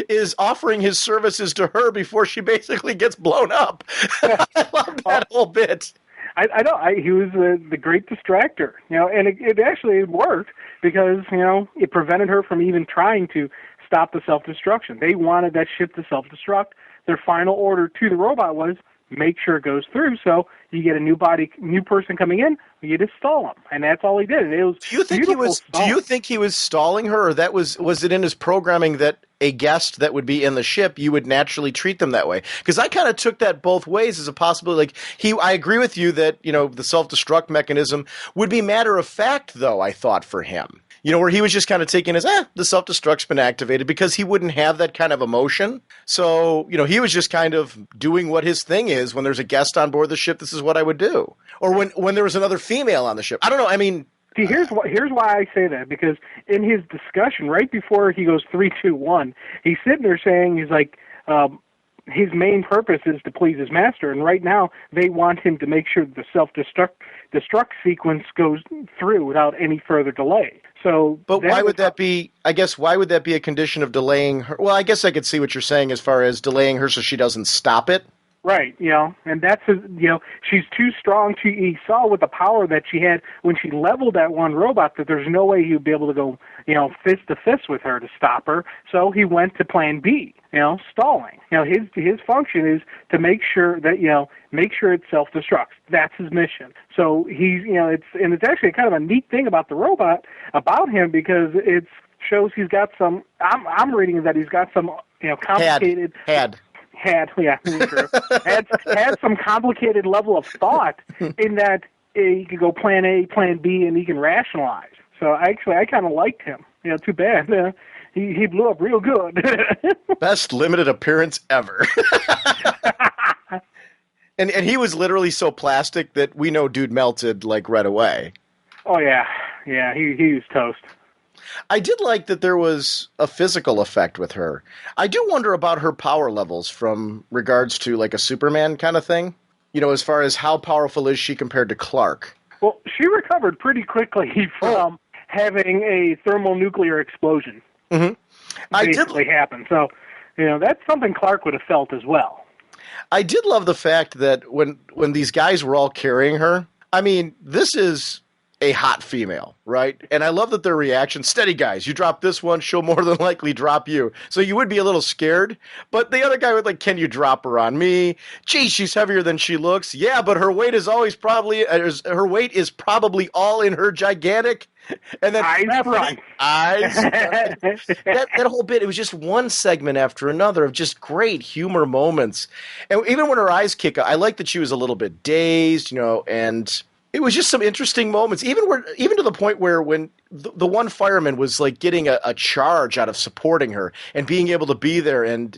is offering his services to her before she basically gets blown up. I love that whole bit. I know. He was the great distractor, and it actually worked because, it prevented her from even trying to stop the self-destruction. They wanted that ship to self-destruct. Their final order to the robot was make sure it goes through, so you get a new person coming in, you just stall him, and that's all he did. And it was Do you think he was stalling her, or was it in his programming that a guest that would be in the ship, you would naturally treat them that way? Because I kind of took that both ways as a possibility. I agree with you that the self-destruct mechanism would be matter of fact, though. I thought for him. Where he was just kind of taking his, the self-destruct's been activated, because he wouldn't have that kind of emotion. So, he was just kind of doing what his thing is. When there's a guest on board the ship, this is what I would do. Or when there was another female on the ship. I don't know. I mean... See, here's why I say that, because in his discussion, right before he goes 3, 2, 1, he's sitting there saying, he's like, his main purpose is to please his master, and right now they want him to make sure the self-destruct sequence goes through without any further delay. So, but why would that be? I guess why would that be a condition of delaying her? Well, I guess I could see what you're saying as far as delaying her so she doesn't stop it. Right, and that's she's too strong. He saw with the power that she had when she leveled that one robot that there's no way he'd be able to go, fist to fist with her to stop her. So he went to Plan B, stalling. His function is to make sure that it self-destructs. That's his mission. So he's it's actually kind of a neat thing about the robot, about him, because it shows he's got some. I'm reading that he's got some complicated. Had some complicated level of thought in that he could go Plan A, Plan B, and he can rationalize. So I kind of liked him. Too bad he blew up real good. Best limited appearance ever. and he was literally so plastic that we know dude melted like right away. Oh yeah, he was toast. I did like that there was a physical effect with her. I do wonder about her power levels from regards to like a Superman kind of thing. As far as how powerful is she compared to Clark? Well, she recovered pretty quickly from having a thermonuclear explosion. Mm-hmm. Basically happened. So, that's something Clark would have felt as well. I did love the fact that when these guys were all carrying her, I mean, this is a hot female, right? And I love that their reaction, steady guys, you drop this one, she'll more than likely drop you. So you would be a little scared, but the other guy would like, can you drop her on me? Gee, she's heavier than she looks. Yeah, but her weight is probably all in her gigantic. And then eyes. that whole bit, it was just one segment after another of just great humor moments. And even when her eyes kick out, I like that she was a little bit dazed, and it was just some interesting moments, even to the point where when the one fireman was like getting a charge out of supporting her and being able to be there, and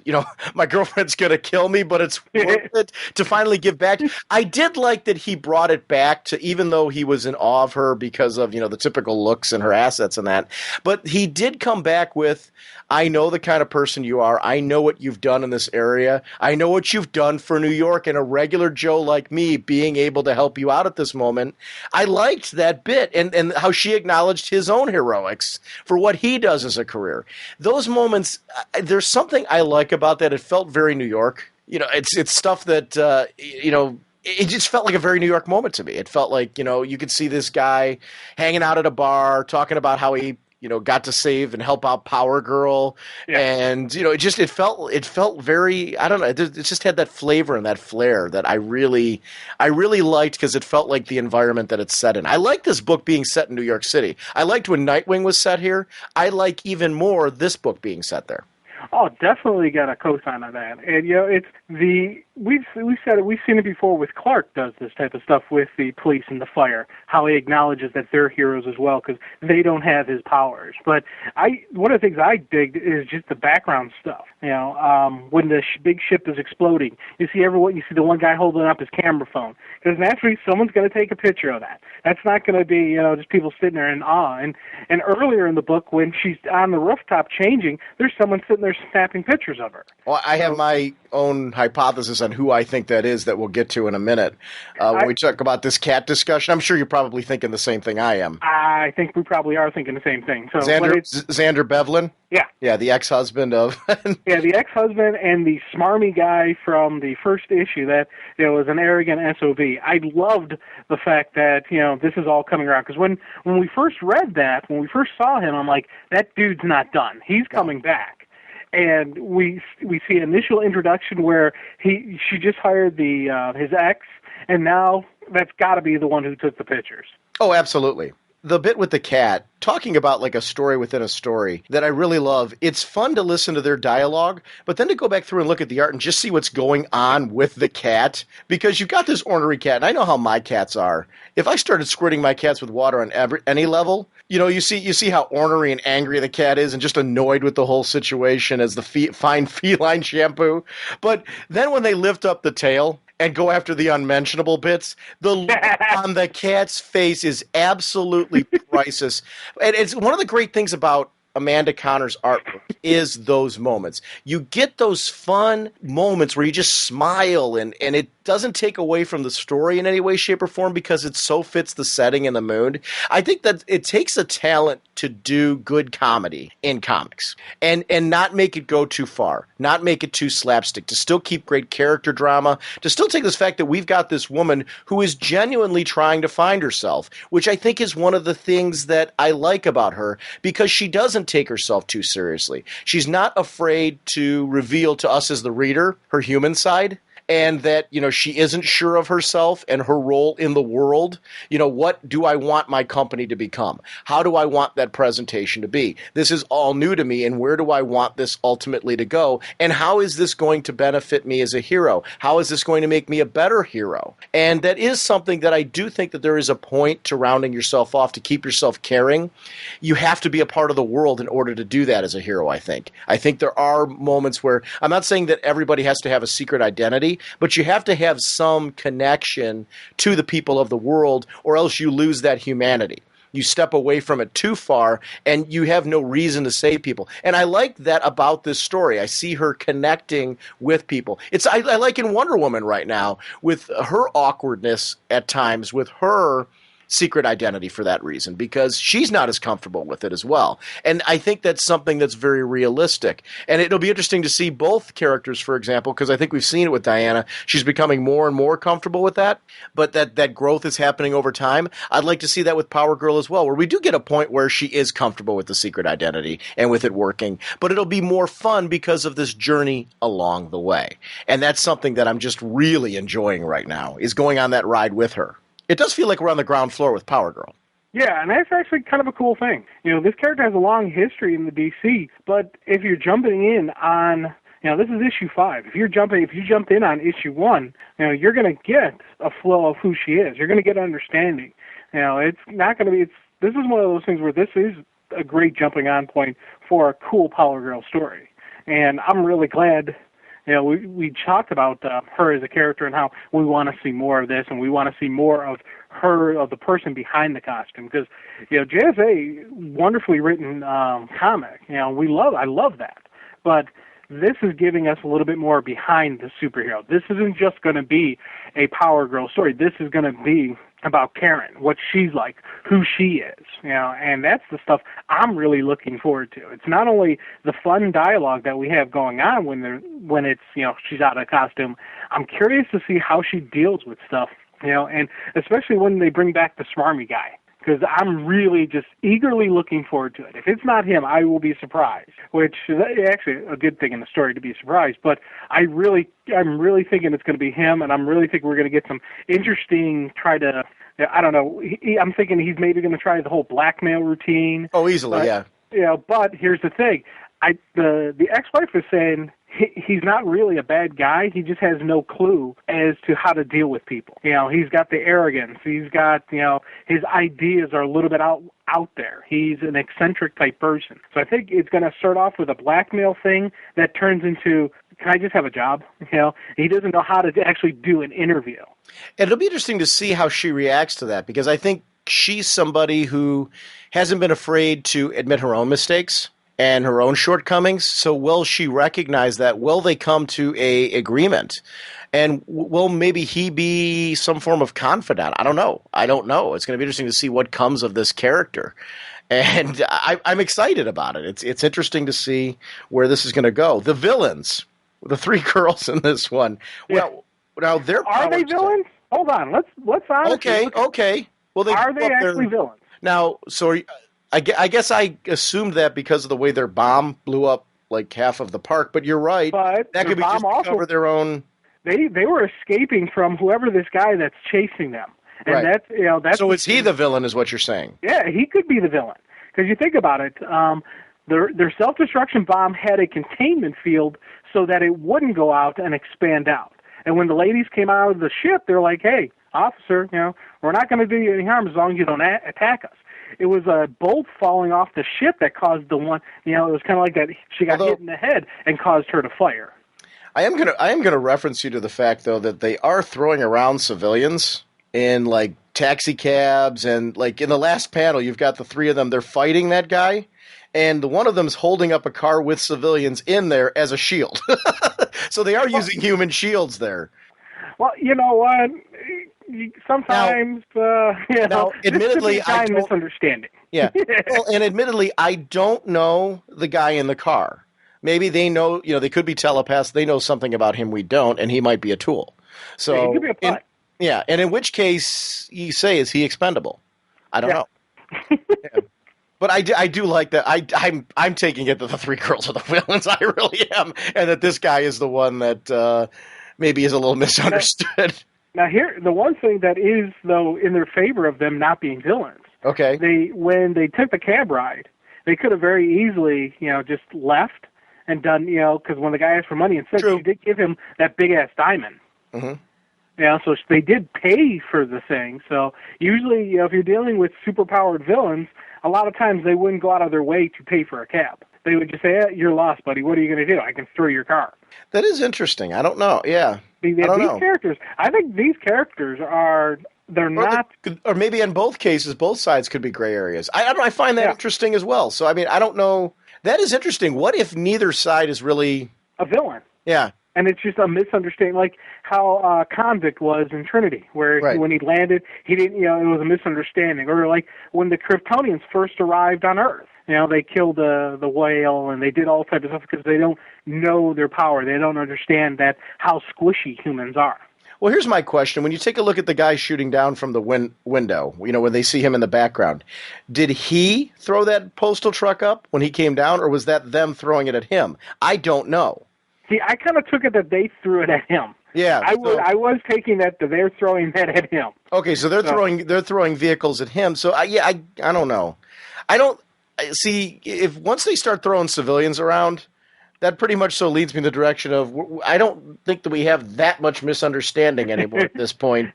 my girlfriend's gonna kill me, but it's worth it to finally give back. I did like that he brought it back to, even though he was in awe of her because of the typical looks and her assets and that, but he did come back with, I know the kind of person you are. I know what you've done in this area. I know what you've done for New York, and a regular Joe like me being able to help you out at this moment. I liked that bit, and how she acknowledged his own heroics for what he does as a career. Those moments, there's something I like about that. It felt very New York. It's stuff that, it just felt like a very New York moment to me. It felt like, you could see this guy hanging out at a bar talking about how he got to save and help out Power Girl. Yeah. And, it felt very, I don't know, it just had that flavor and that flair that I really liked, because it felt like the environment that it's set in. I like this book being set in New York City. I liked when Nightwing was set here. I like even more this book being set there. Oh, definitely got a cosign on that. And it's we've said it. We've seen it before with Clark does this type of stuff with the police and the fire. How he acknowledges that they're heroes as well because they don't have his powers. But one of the things I dig is just the background stuff. When the big ship is exploding, you see the one guy holding up his camera phone, because naturally someone's going to take a picture of that. That's not going to be just people sitting there in awe. And earlier in the book, when she's on the rooftop changing, there's someone sitting there they're snapping pictures of her. Well, I have my own hypothesis on who I think that is that we'll get to in a minute. When we talk about this cat discussion, I'm sure you're probably thinking the same thing I am. I think we probably are thinking the same thing. So Xander Bevlin? Yeah. Yeah, the ex-husband of... Yeah, the ex-husband and the smarmy guy from the first issue that was an arrogant SOB. I loved the fact that, this is all coming around. Because when we first read that, when we first saw him, I'm like, that dude's not done. He's coming back. And we see an initial introduction where she just hired his ex, and now that's got to be the one who took the pictures. Oh, absolutely. The bit with the cat, talking about like a story within a story that I really love. It's fun to listen to their dialogue, but then to go back through and look at the art and just see what's going on with the cat, because you've got this ornery cat, and I know how my cats are. If I started squirting my cats with water on any level, you see how ornery and angry the cat is and just annoyed with the whole situation as the fine feline shampoo. But then when they lift up the tail and go after the unmentionable bits, the look on the cat's face is absolutely priceless. And it's one of the great things about Amanda Connor's artwork is those moments. You get those fun moments where you just smile, and it doesn't take away from the story in any way, shape, or form because it so fits the setting and the mood. I think that it takes a talent to do good comedy in comics and not make it go too far, not make it too slapstick, to still keep great character drama, to still take this fact that we've got this woman who is genuinely trying to find herself, which I think is one of the things that I like about her, because she doesn't take herself too seriously. She's not afraid to reveal to us as the reader her human side. And that, she isn't sure of herself and her role in the world. What do I want my company to become? How do I want that presentation to be? This is all new to me, and where do I want this ultimately to go? And how is this going to benefit me as a hero? How is this going to make me a better hero? And that is something that I do think that there is a point to rounding yourself off to keep yourself caring. You have to be a part of the world in order to do that as a hero, I think. I think there are moments where, I'm not saying that everybody has to have a secret identity, but you have to have some connection to the people of the world, or else you lose that humanity. You step away from it too far, and you have no reason to save people. And I like that about this story. I see her connecting with people. I like in Wonder Woman right now, with her awkwardness at times, with her secret identity for that reason, because she's not as comfortable with it as well. And I think that's something that's very realistic. And it'll be interesting to see both characters, for example, because I think we've seen it with Diana. She's becoming more and more comfortable with that, but that growth is happening over time. I'd like to see that with Power Girl as well, where we do get a point where she is comfortable with the secret identity and with it working, but it'll be more fun because of this journey along the way. And that's something that I'm just really enjoying right now, is going on that ride with her. It does feel like we're on the ground floor with Power Girl. Yeah, and that's actually kind of a cool thing. This character has a long history in the DC, but if you're jumping in on, this is issue 5. If you jump in on issue 1, you're going to get a flow of who she is. You're going to get an understanding. It's not going to be. This is one of those things where this is a great jumping on point for a cool Power Girl story, and I'm really glad. We talked about her as a character and how we want to see more of this, and we want to see more of her, of the person behind the costume. Because, JSA, wonderfully written comic. I love that. But this is giving us a little bit more behind the superhero. This isn't just going to be a Power Girl story. This is going to be about Karen, what she's like, who she is, and that's the stuff I'm really looking forward to. It's not only the fun dialogue that we have going on when it's she's out of costume. I'm curious to see how she deals with stuff, and especially when they bring back the smarmy guy, because I'm really just eagerly looking forward to it. If it's not him, I will be surprised, which is actually a good thing in the story to be surprised. But I'm really thinking it's going to be him, and I'm really thinking we're going to get some interesting I don't know. I'm thinking he's maybe going to try the whole blackmail routine. Oh, easily, yeah. But here's the thing. The ex-wife is saying he's not really a bad guy. He just has no clue as to how to deal with people. He's got the arrogance. He's got, his ideas are a little bit out there. He's an eccentric type person. So I think it's going to start off with a blackmail thing that turns into, can I just have a job? He doesn't know how to actually do an interview. And it'll be interesting to see how she reacts to that, because I think she's somebody who hasn't been afraid to admit her own mistakes and her own shortcomings. So will she recognize that? Will they come to a agreement? And will maybe he be some form of confidant? I don't know. It's going to be interesting to see what comes of this character. And I'm excited about it. It's interesting to see where this is going to go. The villains, the three girls in this one. Yeah. Well, now they're are they villains? Hold on. Let's honestly Okay. Well, are they actually villains? Now, so I guess I assumed that because of the way their bomb blew up like half of the park. But you're right. But that could be just to cover their own. They were escaping from whoever this guy that's chasing them. And right. that's so is he the villain, is what you're saying? Yeah, he could be the villain. Because you think about it, their self-destruction bomb had a containment field so that it wouldn't go out and expand out. And when the ladies came out of the ship, they're like, hey, officer, we're not going to do you any harm as long as you don't attack us. It was a bolt falling off the ship that caused the one, it was kind of like that she got hit in the head and caused her to fire. I am gonna reference you to the fact, though, that they are throwing around civilians in, like, taxi cabs, and, like, in the last panel, you've got the three of them, they're fighting that guy, and one of them's holding up a car with civilians in there as a shield. So they are using human shields there. Well, you know what? Sometimes, now, admittedly, I don't misunderstanding. Yeah. Well, and admittedly, I don't know the guy in the car. Maybe they know, they could be telepaths. They know something about him we don't, and he might be a tool. So, yeah, he could be a putt. And in which case, you say, is he expendable? I don't know. Yeah. But I do like that. I'm taking it that the three girls are the villains. I really am, and that this guy is the one that maybe is a little misunderstood. Now, here, the one thing that is, though, in their favor of them not being villains. Okay. When they took the cab ride, they could have very easily, just left and done, because when the guy asked for money and said she did give him that big ass diamond. Mm-hmm. So they did pay for the thing. So usually, if you're dealing with superpowered villains, a lot of times they wouldn't go out of their way to pay for a cab. They would just say, you're lost, buddy. What are you going to do? I can throw your car. That is interesting. I don't know. Yeah. These characters, I think these characters not... Or maybe in both cases, both sides could be gray areas. I don't know. I find that interesting as well. So, I mean, I don't know. That is interesting. What if neither side is really... a villain? Yeah. And it's just a misunderstanding, like how Convict was in Trinity, where when he landed, he didn't, it was a misunderstanding. Or like when the Kryptonians first arrived on Earth, they killed the whale and they did all types of stuff because they don't know their power. They don't understand how squishy humans are. Well, here's my question. When you take a look at the guy shooting down from the window, when they see him in the background, did he throw that postal truck up when he came down, or was that them throwing it at him? I don't know. See, I kind of took it that they threw it at him. Yeah, I was taking that they're throwing that at him. Okay, so they're throwing vehicles at him. So I don't know. I don't see if once they start throwing civilians around, that pretty much so leads me in the direction of I don't think that we have that much misunderstanding anymore at this point.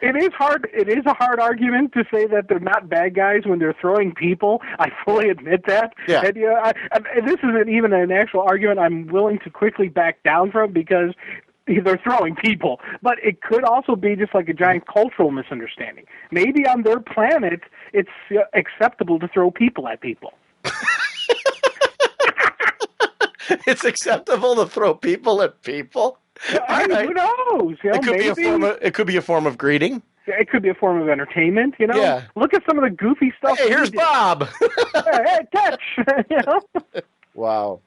It is hard. It is a hard argument to say that they're not bad guys when they're throwing people. I fully admit that. Yeah. And this isn't even an actual argument I'm willing to quickly back down from because they're throwing people. But it could also be just like a giant cultural misunderstanding. Maybe on their planet, it's acceptable to throw people at people. It's acceptable to throw people at people? Who knows? It could be a form of greeting. It could be a form of entertainment. Yeah. Look at some of the goofy stuff. Hey, here's Bob. Hey, catch! Wow.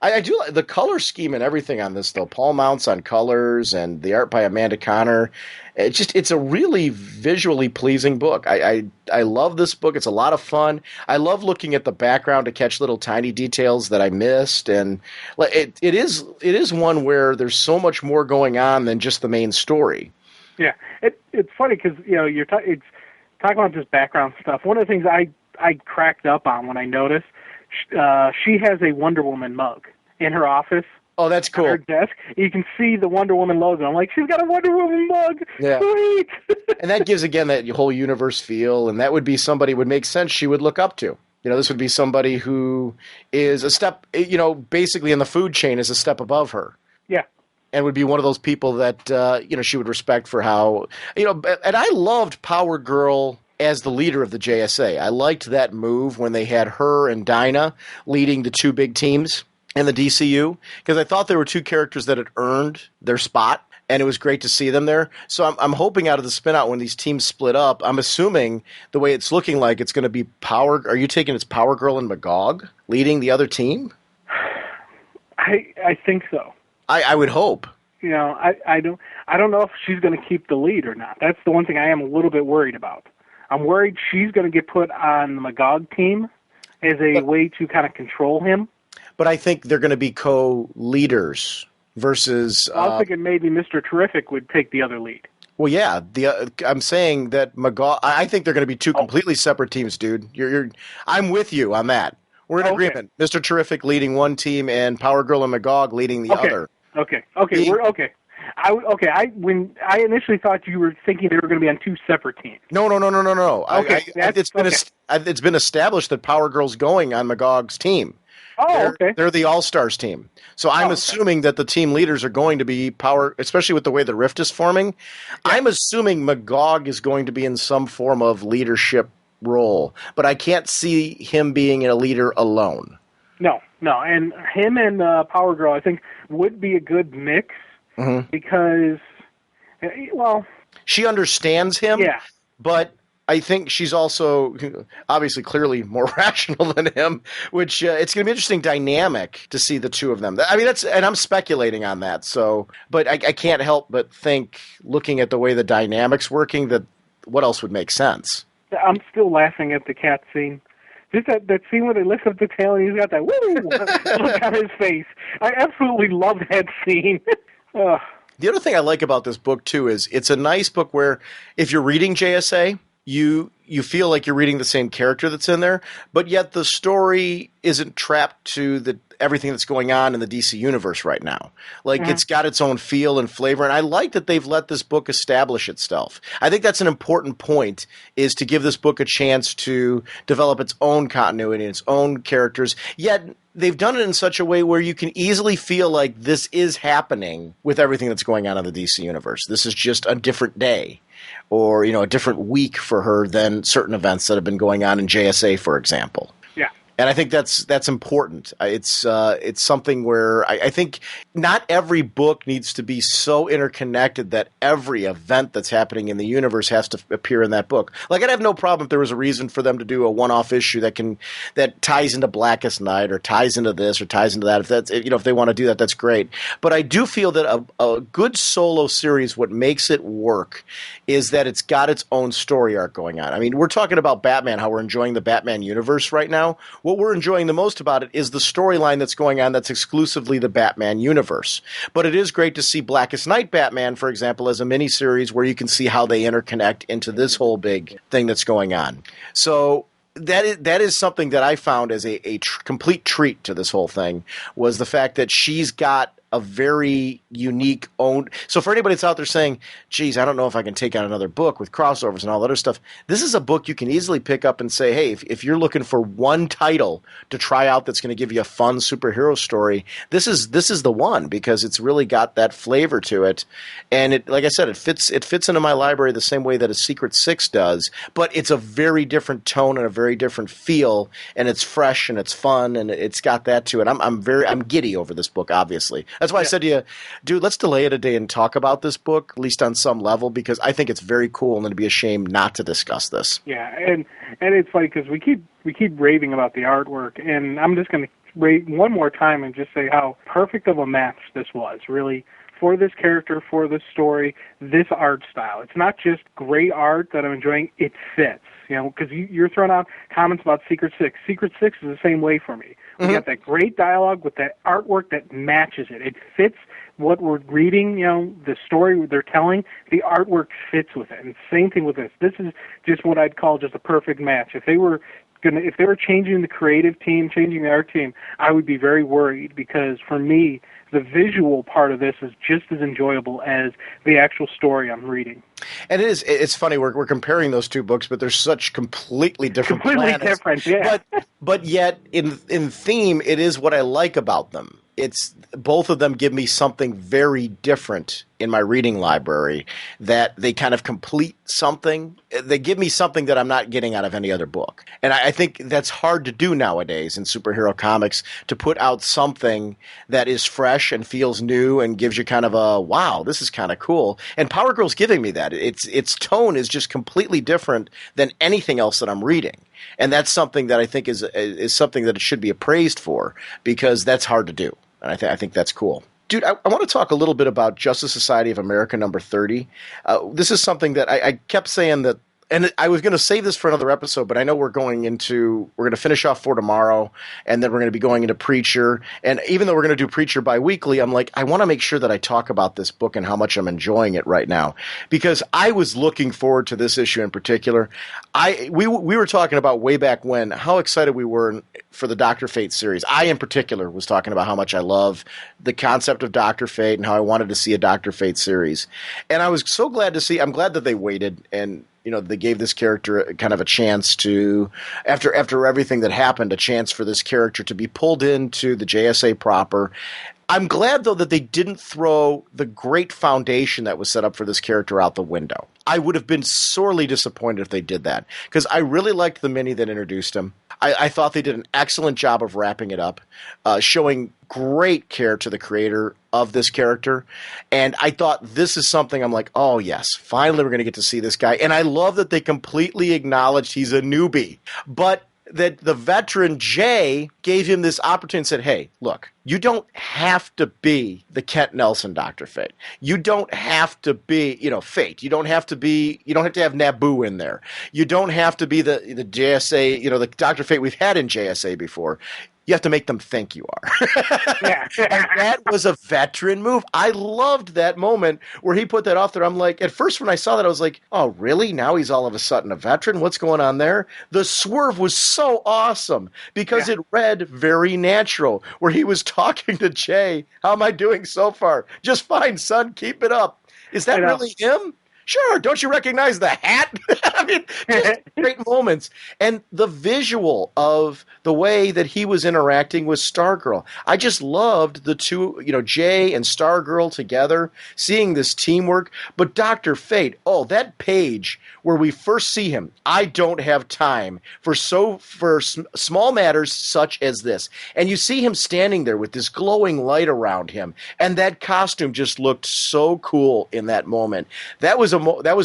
I do like the color scheme and everything on this, though. Paul Mounts on colors and the art by Amanda Connor. It's a really visually pleasing book. I love this book. It's a lot of fun. I love looking at the background to catch little tiny details that I missed, and it is one where there's so much more going on than just the main story. Yeah, it's funny because you're talking about this background stuff. One of the things I cracked up on when I noticed. She has a Wonder Woman mug in her office. Oh, that's cool. On her desk. You can see the Wonder Woman logo. I'm like, she's got a Wonder Woman mug. Yeah. Sweet. And that gives, again, that whole universe feel, and that would be somebody would make sense she would look up to. This would be somebody who is a step, basically in the food chain is a step above her. Yeah. And would be one of those people that, she would respect for how, and I loved Power Girl as the leader of the JSA. I liked that move when they had her and Dinah leading the two big teams in the DCU, because I thought there were two characters that had earned their spot, and it was great to see them there. So I'm hoping out of the spin-out when these teams split up, I'm assuming the way it's looking like it's going to be Power. Are you taking it's Power Girl and Magog leading the other team? I think so. I would hope. You know, I don't know if she's going to keep the lead or not. That's the one thing I am a little bit worried about. I'm worried she's going to get put on the Magog team as a way to kind of control him. But I think they're going to be co-leaders versus... I was thinking maybe Mr. Terrific would take the other lead. Well, yeah. I'm saying that Magog... I think they're going to be two completely separate teams, dude. I'm with you on that. We're in agreement. Mr. Terrific leading one team and Power Girl and Magog leading the other. Okay. When I initially thought you were thinking they were going to be on two separate teams. No. Okay, it's been established that Power Girl's going on Magog's team. They're the All-Stars team. So I'm assuming that the team leaders are going to be Power, especially with the way the Rift is forming. Yeah. I'm assuming Magog is going to be in some form of leadership role, but I can't see him being a leader alone. No, and him and Power Girl, I think, would be a good mix because, well... She understands him, but I think she's also obviously clearly more rational than him, which it's going to be an interesting dynamic to see the two of them. I mean, and I'm speculating on that, but I can't help but think, looking at the way the dynamic's working, that what else would make sense? I'm still laughing at the cat scene. Just that scene where they lift up the tail and he's got that woo look on his face. I absolutely love that scene. The other thing I like about this book, too, is it's a nice book where if you're reading JSA, you feel like you're reading the same character that's in there, but yet the story isn't trapped to everything that's going on in the DC universe right now. It's got its own feel and flavor, and I like that they've let this book establish itself. I think that's an important point, is to give this book a chance to develop its own continuity and its own characters, yet they've done it in such a way where you can easily feel like this is happening with everything that's going on in the DC universe. This is just a different day, or a different week for her than certain events that have been going on in JSA, for example. Yeah. And I think that's important. It's something where I think not every book needs to be so interconnected that every event that's happening in the universe has to appear in that book. I'd have no problem if there was a reason for them to do a one-off issue that ties into Blackest Night or ties into this or ties into that. If they want to do that, that's great. But I do feel that a good solo series, what makes it work is that it's got its own story arc going on. I mean, we're talking about Batman, how we're enjoying the Batman universe right now. What we're enjoying the most about it is the storyline that's going on that's exclusively the Batman universe. But it is great to see Blackest Night Batman, for example, as a miniseries where you can see how they interconnect into this whole big thing that's going on. So that is something that I found as a complete treat to this whole thing, was the fact that she's got a very unique own. So for anybody that's out there saying, geez, I don't know if I can take on another book with crossovers and all that other stuff, this is a book you can easily pick up and say, hey, if you're looking for one title to try out that's going to give you a fun superhero story, this is the one, because it's really got that flavor to it. And it, like I said, it fits into my library the same way that a Secret Six does, but it's a very different tone and a very different feel, and it's fresh and it's fun and it's got that to it. I'm giddy over this book, obviously. That's why I said to you, dude, let's delay it a day and talk about this book, at least on some level, because I think it's very cool, and it'd be a shame not to discuss this. Yeah, and it's funny because we keep raving about the artwork, and I'm just going to rate one more time and just say how perfect of a match this was, really, for this character, for this story, this art style. It's not just great art that I'm enjoying, it fits. Because you're throwing out comments about Secret Six. Secret Six is the same way for me. We got that great dialogue with that artwork that matches it. It fits what we're reading, the story they're telling. The artwork fits with it. And same thing with this. This is just what I'd call just a perfect match. If they were changing the creative team, changing the art team, I would be very worried, because for me, the visual part of this is just as enjoyable as the actual story I'm reading. And it's funny, we're comparing those two books, but they're such completely different planets. Different, yeah. But yet, in theme, it is what I like about them. it's both of them give me something very different in my reading library, that they kind of complete something. They give me something that I'm not getting out of any other book. And I think that's hard to do nowadays in superhero comics, to put out something that is fresh and feels new and gives you kind of a, wow, this is kind of cool. And Power Girl's giving me that. Its tone is just completely different than anything else that I'm reading. And that's something that I think is something that it should be appraised for, because that's hard to do. And I think that's cool. Dude, I want to talk a little bit about Justice Society of America number 30. This is something that I kept saying that, and I was going to save this for another episode, but I know we're going to finish off for tomorrow, and then we're going to be going into Preacher. And even though we're going to do Preacher bi-weekly, I'm like, I want to make sure that I talk about this book and how much I'm enjoying it right now, because I was looking forward to this issue in particular. We were talking about way back when how excited we were for the Dr. Fate series. I, in particular, was talking about how much I love the concept of Dr. Fate and how I wanted to see a Dr. Fate series. And I was so glad to see, I'm glad that they waited and, they gave this character kind of a chance to, after everything that happened, a chance for this character to be pulled into the JSA proper. I'm glad, though, that they didn't throw the great foundation that was set up for this character out the window. I would have been sorely disappointed if they did that, because I really liked the mini that introduced him. I thought they did an excellent job of wrapping it up, showing great care to the creator of this character. And I thought, this is something I'm like, oh, yes, finally we're going to get to see this guy. And I love that they completely acknowledged he's a newbie. But that the veteran Jay gave him this opportunity and said, hey, look, you don't have to be the Kent Nelson Dr. Fate. You don't have to be, Fate. You don't have to have Naboo in there. You don't have to be the JSA, the Dr. Fate we've had in JSA before. You have to make them think you are. Yeah. And that was a veteran move. I loved that moment where he put that off there. I'm like, at first when I saw that, I was like, oh, really? Now he's all of a sudden a veteran? What's going on there? The swerve was so awesome because it read very natural, where he was talking to Jay. How am I doing so far? Just fine, son. Keep it up. Is that really him? Sure, don't you recognize the hat? I mean, just great moments. And the visual of the way that he was interacting with Stargirl. I just loved the two, Jay and Stargirl together, seeing this teamwork. But Dr. Fate, that page where we first see him, I don't have time for small matters such as this. And you see him standing there with this glowing light around him, and that costume just looked so cool in that moment. That was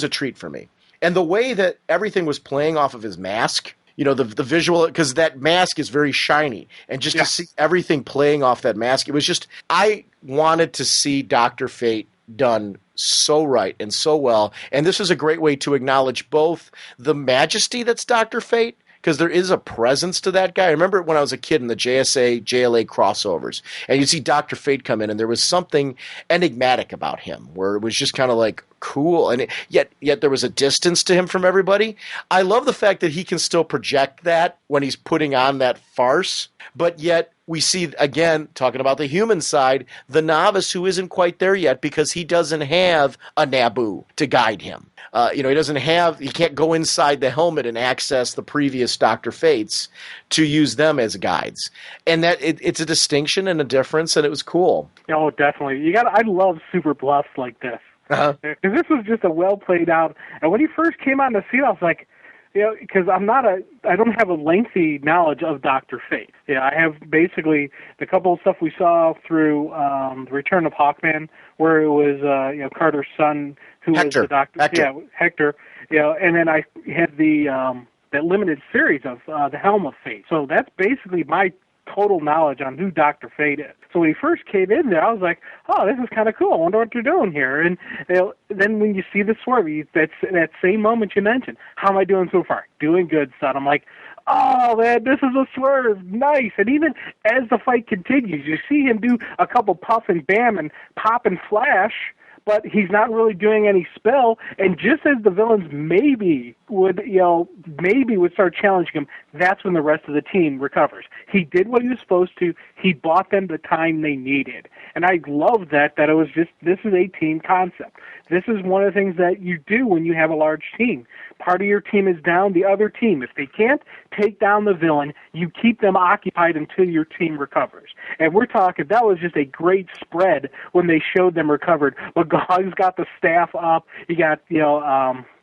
a treat for me. And the way that everything was playing off of his mask, the visual, because that mask is very shiny, and just to see everything playing off that mask, it was just, I wanted to see Dr. Fate done so right and so well. And this is a great way to acknowledge both the majesty that's Dr. Fate, because there is a presence to that guy. I remember when I was a kid in the JSA, JLA crossovers, and you'd see Dr. Fate come in, and there was something enigmatic about him, where it was just kind of like cool, and yet there was a distance to him from everybody. I love the fact that he can still project that when he's putting on that farce, but yet we see, again, talking about the human side, the novice who isn't quite there yet because he doesn't have a Naboo to guide him. He can't go inside the helmet and access the previous Dr. Fates to use them as guides. And that it's a distinction and a difference, and it was cool. Oh, definitely. I love super bluffs like this. Uh-huh. Because this was just a well played out. And when he first came on the scene, I was like, because I don't have a lengthy knowledge of Dr. Fate. I have basically the couple of stuff we saw through the Return of Hawkman, where it was Carter's son who Hector. was the Doctor. Hector. Yeah, Hector. And then I had the that limited series of the Helm of Fate. So that's basically my total knowledge on who Dr. Fate is. So when he first came in there, I was like, oh, this is kind of cool. I wonder what they're doing here. And then when you see the swerve, that same moment you mentioned, how am I doing so far? Doing good, son. I'm like, oh, man, this is a swerve. Nice. And even as the fight continues, you see him do a couple puff and bam and pop and flash, but he's not really doing any spell. And just as the villains maybe would start challenging him, that's when the rest of the team recovers. He did what he was supposed to. He bought them the time they needed. And I love that it was just, this is a team concept. This is one of the things that you do when you have a large team. Part of your team is down, the other team, if they can't take down the villain, you keep them occupied until your team recovers. And we're talking, that was just a great spread when they showed them recovered. Magog's got the staff up. You got,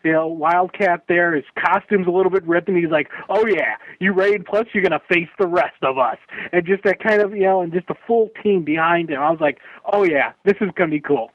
Wildcat there. His costume's a little bit ripped, and he's like, oh, yeah, you raid, plus you're going to face the rest of us. And just that kind of, and just a full team behind him. I was like, oh, yeah, this is going to be cool.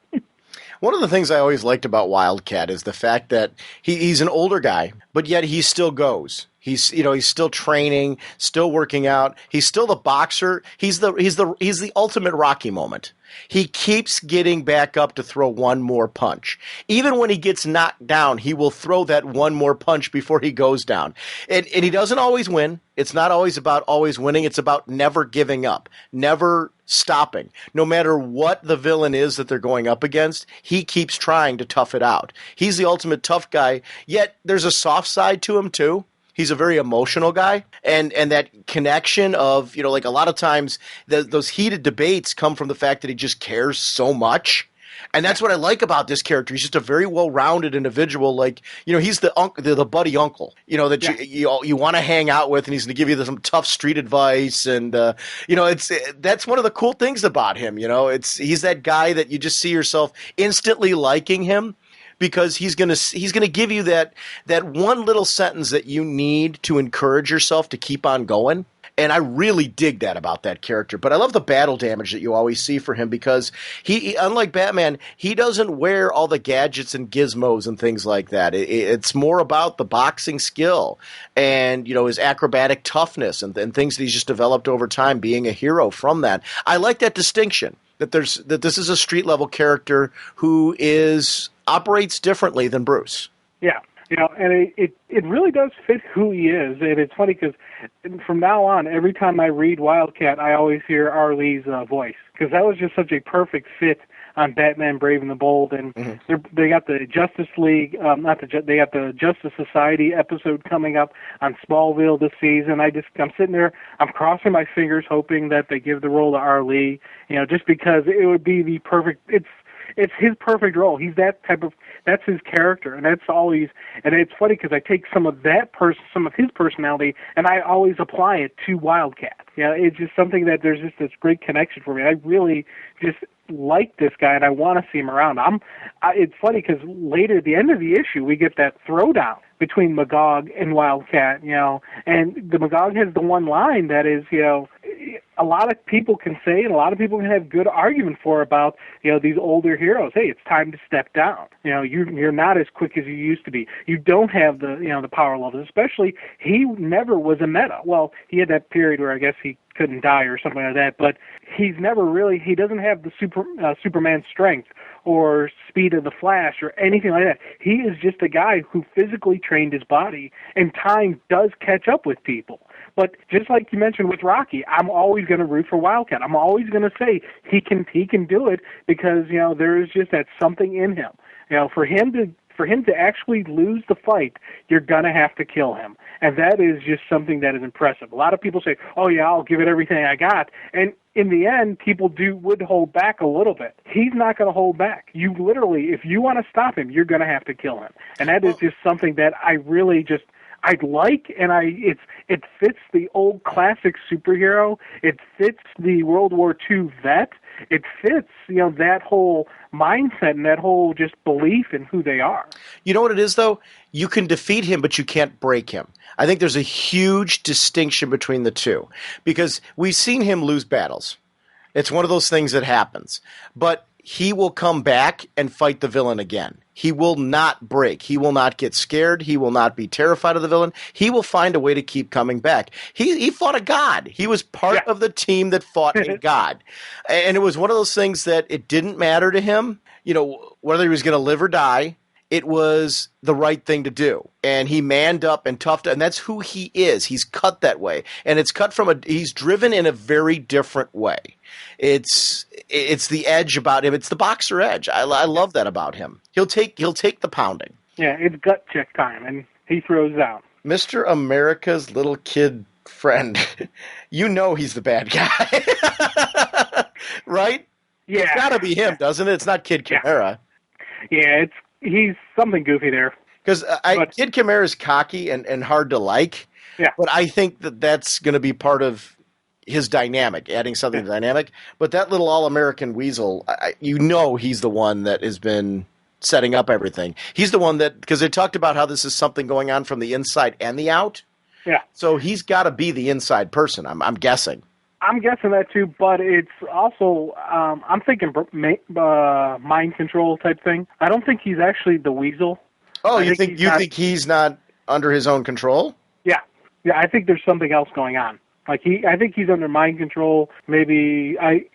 One of the things I always liked about Wildcat is the fact that he's an older guy, but yet he still goes. He's still training, still working out. He's still the boxer. He's the ultimate Rocky moment. He keeps getting back up to throw one more punch. Even when he gets knocked down, he will throw that one more punch before he goes down. And he doesn't always win. It's not always about always winning. It's about never giving up, never stopping. No matter what the villain is that they're going up against, he keeps trying to tough it out. He's the ultimate tough guy, yet there's a soft side to him too. He's a very emotional guy, and that connection of, like a lot of times those heated debates come from the fact that he just cares so much. And that's what I like about this character. He's just a very well-rounded individual. Like, he's the buddy uncle, that you want to hang out with, and he's going to give you some tough street advice. And, that's one of the cool things about him. He's that guy that you just see yourself instantly liking him. Because he's gonna give you that one little sentence that you need to encourage yourself to keep on going. And I really dig that about that character. But I love the battle damage that you always see for him because he unlike Batman, he doesn't wear all the gadgets and gizmos and things like that. It's more about the boxing skill and, his acrobatic toughness and things that he's just developed over time, being a hero from that. I like that distinction, that this is a street level character who operates differently than Bruce. Yeah. And it really does fit who he is. And it's funny because from now on, every time I read Wildcat, I always hear R. Lee's voice, because that was just such a perfect fit on Batman Brave and the Bold. And they got the Justice League, they got the Justice Society episode coming up on Smallville this season. I'm sitting there, I'm crossing my fingers hoping that they give the role to R. Lee, just because it would be the perfect, it's his perfect role. He's that's his character, and that's all and it's funny because I take some of his personality, and I always apply it to Wildcat. It's just something that there's just this great connection for me. I really just like this guy, and I want to see him around. It's funny because later at the end of the issue, we get that throwdown between Magog and Wildcat, and the Magog has the one line that is, a lot of people can say, and a lot of people can have good argument for about, these older heroes. Hey, it's time to step down. You're not as quick as you used to be. You don't have the, the power levels. Especially, he never was a meta. Well, he had that period where I guess he couldn't die or something like that, but he doesn't have the Superman strength or speed of the Flash or anything like that. He is just a guy who physically trained his body, and time does catch up with people. But just like you mentioned with Rocky, I'm always going to root for Wildcat. I'm always going to say he can do it because, there is just that something in him. For him to actually lose the fight, you're going to have to kill him. And that is just something that is impressive. A lot of people say, oh, yeah, I'll give it everything I got. And in the end, people would hold back a little bit. He's not going to hold back. You literally, if you want to stop him, you're going to have to kill him. And that is just something that I really I'd like, and it fits the old classic superhero. It fits the World War II vet. It fits, that whole mindset and that whole just belief in who they are. You know what it is, though? You can defeat him, but you can't break him. I think there's a huge distinction between the two because we've seen him lose battles. It's one of those things that happens. But he will come back and fight the villain again. He will not break. He will not get scared. He will not be terrified of the villain. He will find a way to keep coming back. He fought a god. He was part of the team that fought a god. And it was one of those things that it didn't matter to him, whether he was going to live or die. it was the right thing to do. And he manned up and toughed, and that's who he is. He's cut that way. And it's cut from he's driven in a very different way. It's the edge about him. It's the boxer edge. I love that about him. He'll take the pounding. Yeah, it's gut check time, and he throws down. Mr. America's little kid friend. You know he's the bad guy. Right? Yeah. It's got to be him, doesn't it? It's not Kid Chimera. Yeah, he's something goofy there. Because Kid Chimera is cocky and hard to like. Yeah. But I think that's going to be part of his dynamic, adding something dynamic. But that little all-American weasel, he's the one that has been setting up everything. He's the one that, because they talked about how this is something going on from the inside and the out. Yeah. So he's got to be the inside person, I'm guessing. I'm guessing that too, but it's also, I'm thinking mind control type thing. I don't think he's actually the weasel. Oh, you think he's not under his own control? Yeah. Yeah, I think there's something else going on. I think he's under mind control,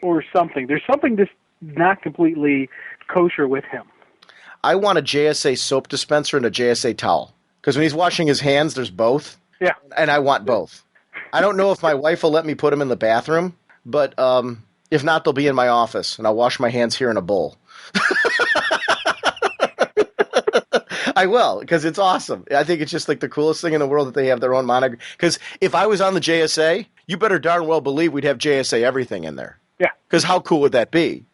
or something. There's something just not completely kosher with him. I want a JSA soap dispenser and a JSA towel. Because when he's washing his hands, there's both. Yeah. And I want both. I don't know if my wife will let me put them in the bathroom, but if not, they'll be in my office, and I'll wash my hands here in a bowl. I will, because it's awesome. I think it's just like the coolest thing in the world that they have their own monogram. Because if I was on the JSA, you better darn well believe we'd have JSA everything in there. Yeah. Because how cool would that be?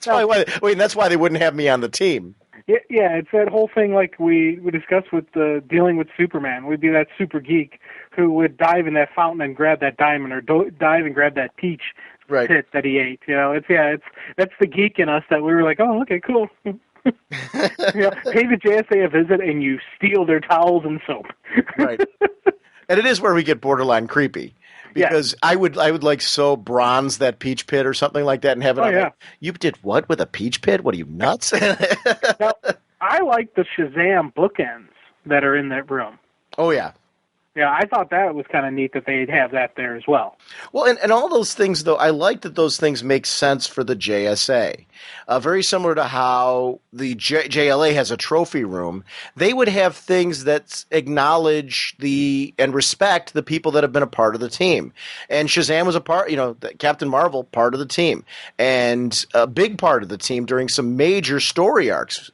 That's why they wouldn't have me on the team. Yeah, it's that whole thing like we discussed with dealing with Superman. We'd be that super geek who would dive in that fountain and grab that diamond, or dive and grab that peach pit that he ate. That's the geek in us that we were like, oh, okay, cool. Pay the JSA a visit and you steal their towels and soap. Right. And it is where we get borderline creepy. Because I would like so bronze that peach pit or something like that and have it on. Like, you did what with a peach pit? What are you, nuts? Now, I like the Shazam bookends that are in that room. Oh, yeah. Yeah, I thought that was kind of neat that they'd have that there as well. Well, and all those things, though, I like that those things make sense for the JSA. Very similar to how the JLA has a trophy room. They would have things that acknowledge and respect the people that have been a part of the team. And Shazam was a part, Captain Marvel, part of the team. And a big part of the team during some major story arcs.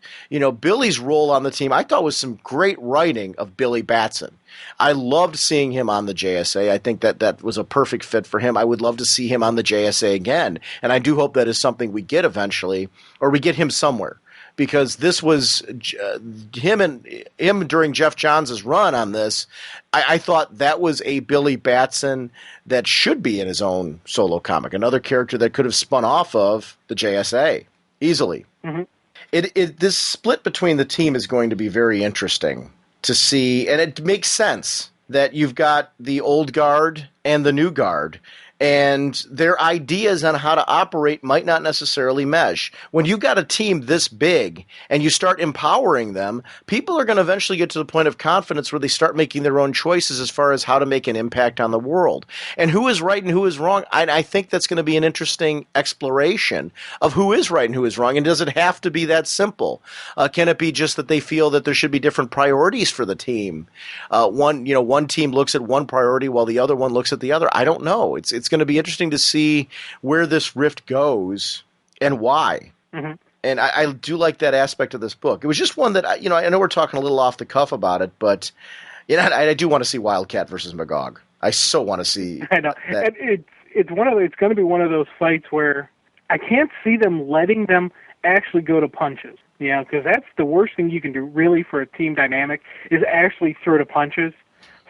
Billy's role on the team, I thought was some great writing of Billy Batson. I loved seeing him on the JSA. I think that was a perfect fit for him. I would love to see him on the JSA again. And I do hope that is something we get eventually, or we get him somewhere. Because this was him during Jeff Johns' run on this. I thought that was a Billy Batson that should be in his own solo comic. Another character that could have spun off of the JSA easily. Mm-hmm. This split between the team is going to be very interesting to see, and it makes sense that you've got the old guard and the new guard, and their ideas on how to operate might not necessarily mesh. When you've got a team this big and you start empowering them, people are going to eventually get to the point of confidence where they start making their own choices as far as how to make an impact on the world. And who is right and who is wrong, I think that's going to be an interesting exploration of who is right and who is wrong. And does it have to be that simple? Can it be just that they feel that there should be different priorities for the team? One team looks at one priority while the other one looks at the other. I don't know. It's going to be interesting to see where this rift goes and why. Mm-hmm. And I do like that aspect of this book. It was just one that, I know we're talking a little off the cuff about it, but I do want to see Wildcat versus Magog. I so want to see. I know. That. It's going to be one of those fights where I can't see them letting them actually go to punches. Because that's the worst thing you can do really for a team dynamic is actually throw to punches.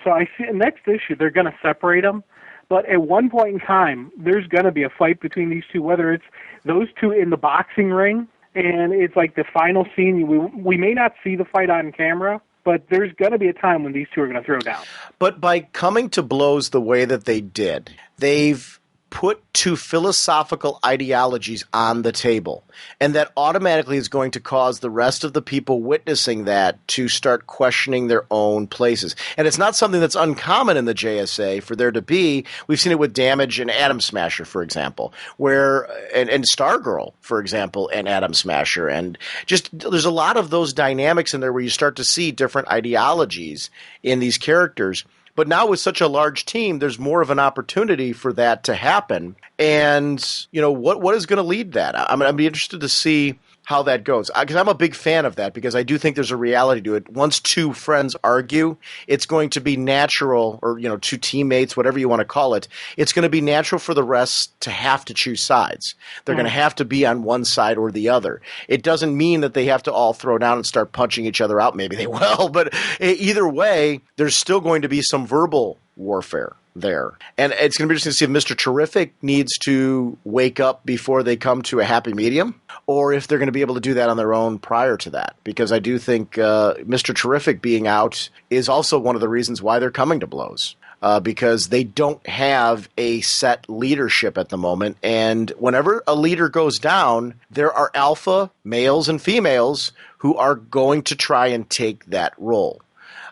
So I see next issue they're going to separate them. But at one point in time, there's going to be a fight between these two, whether it's those two in the boxing ring, and it's like the final scene. We may not see the fight on camera, but there's going to be a time when these two are going to throw down. But by coming to blows the way that they did, they've put two philosophical ideologies on the table. And that automatically is going to cause the rest of the people witnessing that to start questioning their own places. And it's not something that's uncommon in the JSA for there to be. We've seen it with Damage and Atom Smasher, for example, where and Stargirl, for example, and Atom Smasher. And just there's a lot of those dynamics in there where you start to see different ideologies in these characters. But now with such a large team, there's more of an opportunity for that to happen. And, what is going to lead that? I'd be interested to see how that goes. Because I'm a big fan of that, because I do think there's a reality to it. Once two friends argue, it's going to be natural, or, two teammates, whatever you want to call it, it's going to be natural for the rest to have to choose sides. They're going to have to be on one side or the other. It doesn't mean that they have to all throw down and start punching each other out. Maybe they will, but either way, there's still going to be some verbal warfare there. And it's going to be interesting to see if Mr. Terrific needs to wake up before they come to a happy medium, or if they're going to be able to do that on their own prior to that. Because I do think Mr. Terrific being out is also one of the reasons why they're coming to blows. Because they don't have a set leadership at the moment. And whenever a leader goes down, there are alpha males and females who are going to try and take that role.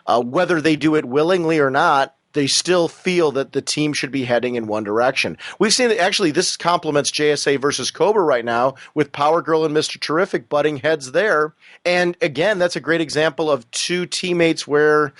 Whether they do it willingly or not, they still feel that the team should be heading in one direction. We've seen that actually this complements JSA versus Cobra right now with Power Girl and Mr. Terrific butting heads there. And again, that's a great example of two teammates where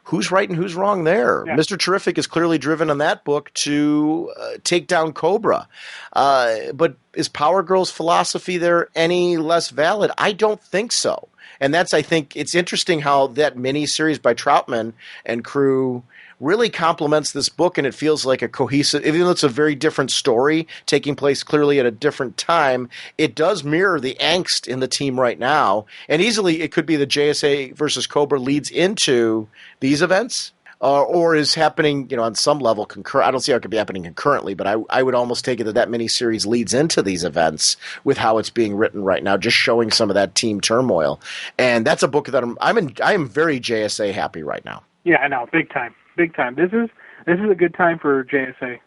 who's right and who's wrong there. Yeah. Mr. Terrific is clearly driven in that book to take down Cobra. But is Power Girl's philosophy there any less valid? I don't think so. And I think it's interesting how that mini-series by Troutman and crew really complements this book, and it feels like a cohesive, even though it's a very different story taking place clearly at a different time, it does mirror the angst in the team right now. And easily it could be the JSA versus Cobra leads into these events, or is happening, on some level concurrent. I don't see how it could be happening concurrently, but I would almost take it that miniseries leads into these events with how it's being written right now, just showing some of that team turmoil. And that's a book that I am very JSA happy right now. Yeah, I know, big time. Big time. This is a good time for JSA.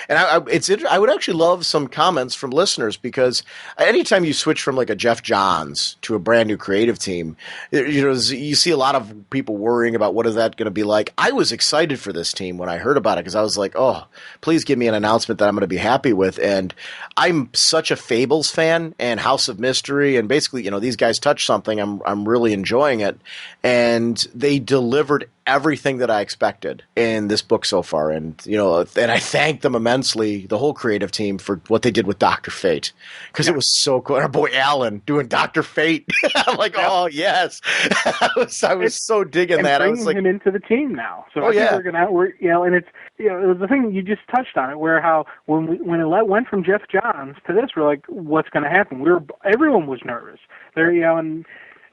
And I would actually love some comments from listeners, because anytime you switch from like a Jeff Johns to a brand new creative team, you see a lot of people worrying about what is that going to be like. I was excited for this team when I heard about it, because I was like, oh, please give me an announcement that I'm going to be happy with. And I'm such a Fables fan and House of Mystery, and basically, these guys touch something. I'm really enjoying it, and they delivered everything that I expected in this book so far. And, and I thank them immensely, the whole creative team, for what they did with Dr. Fate, because it was so cool. Our boy Alan doing Dr. Fate. I'm like, oh, yes. I was so digging that. I was like, him into the team now. So I think and it's, it was the thing you just touched on it, where how when it went from Jeff Johns to this, we're like, what's going to happen? Everyone was nervous there, and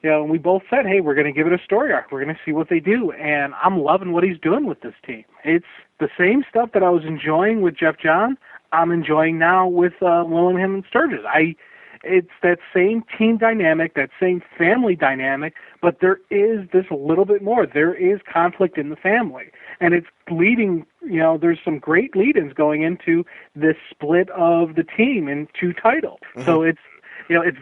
we both said, hey, we're going to give it a story arc. We're going to see what they do. And I'm loving what he's doing with this team. It's the same stuff that I was enjoying with Jeff John, I'm enjoying now with Willingham and Sturgis. It's that same team dynamic, that same family dynamic, but there is this a little bit more. There is conflict in the family. And it's leading, there's some great lead-ins going into this split of the team in 2 titles. Mm-hmm. So it's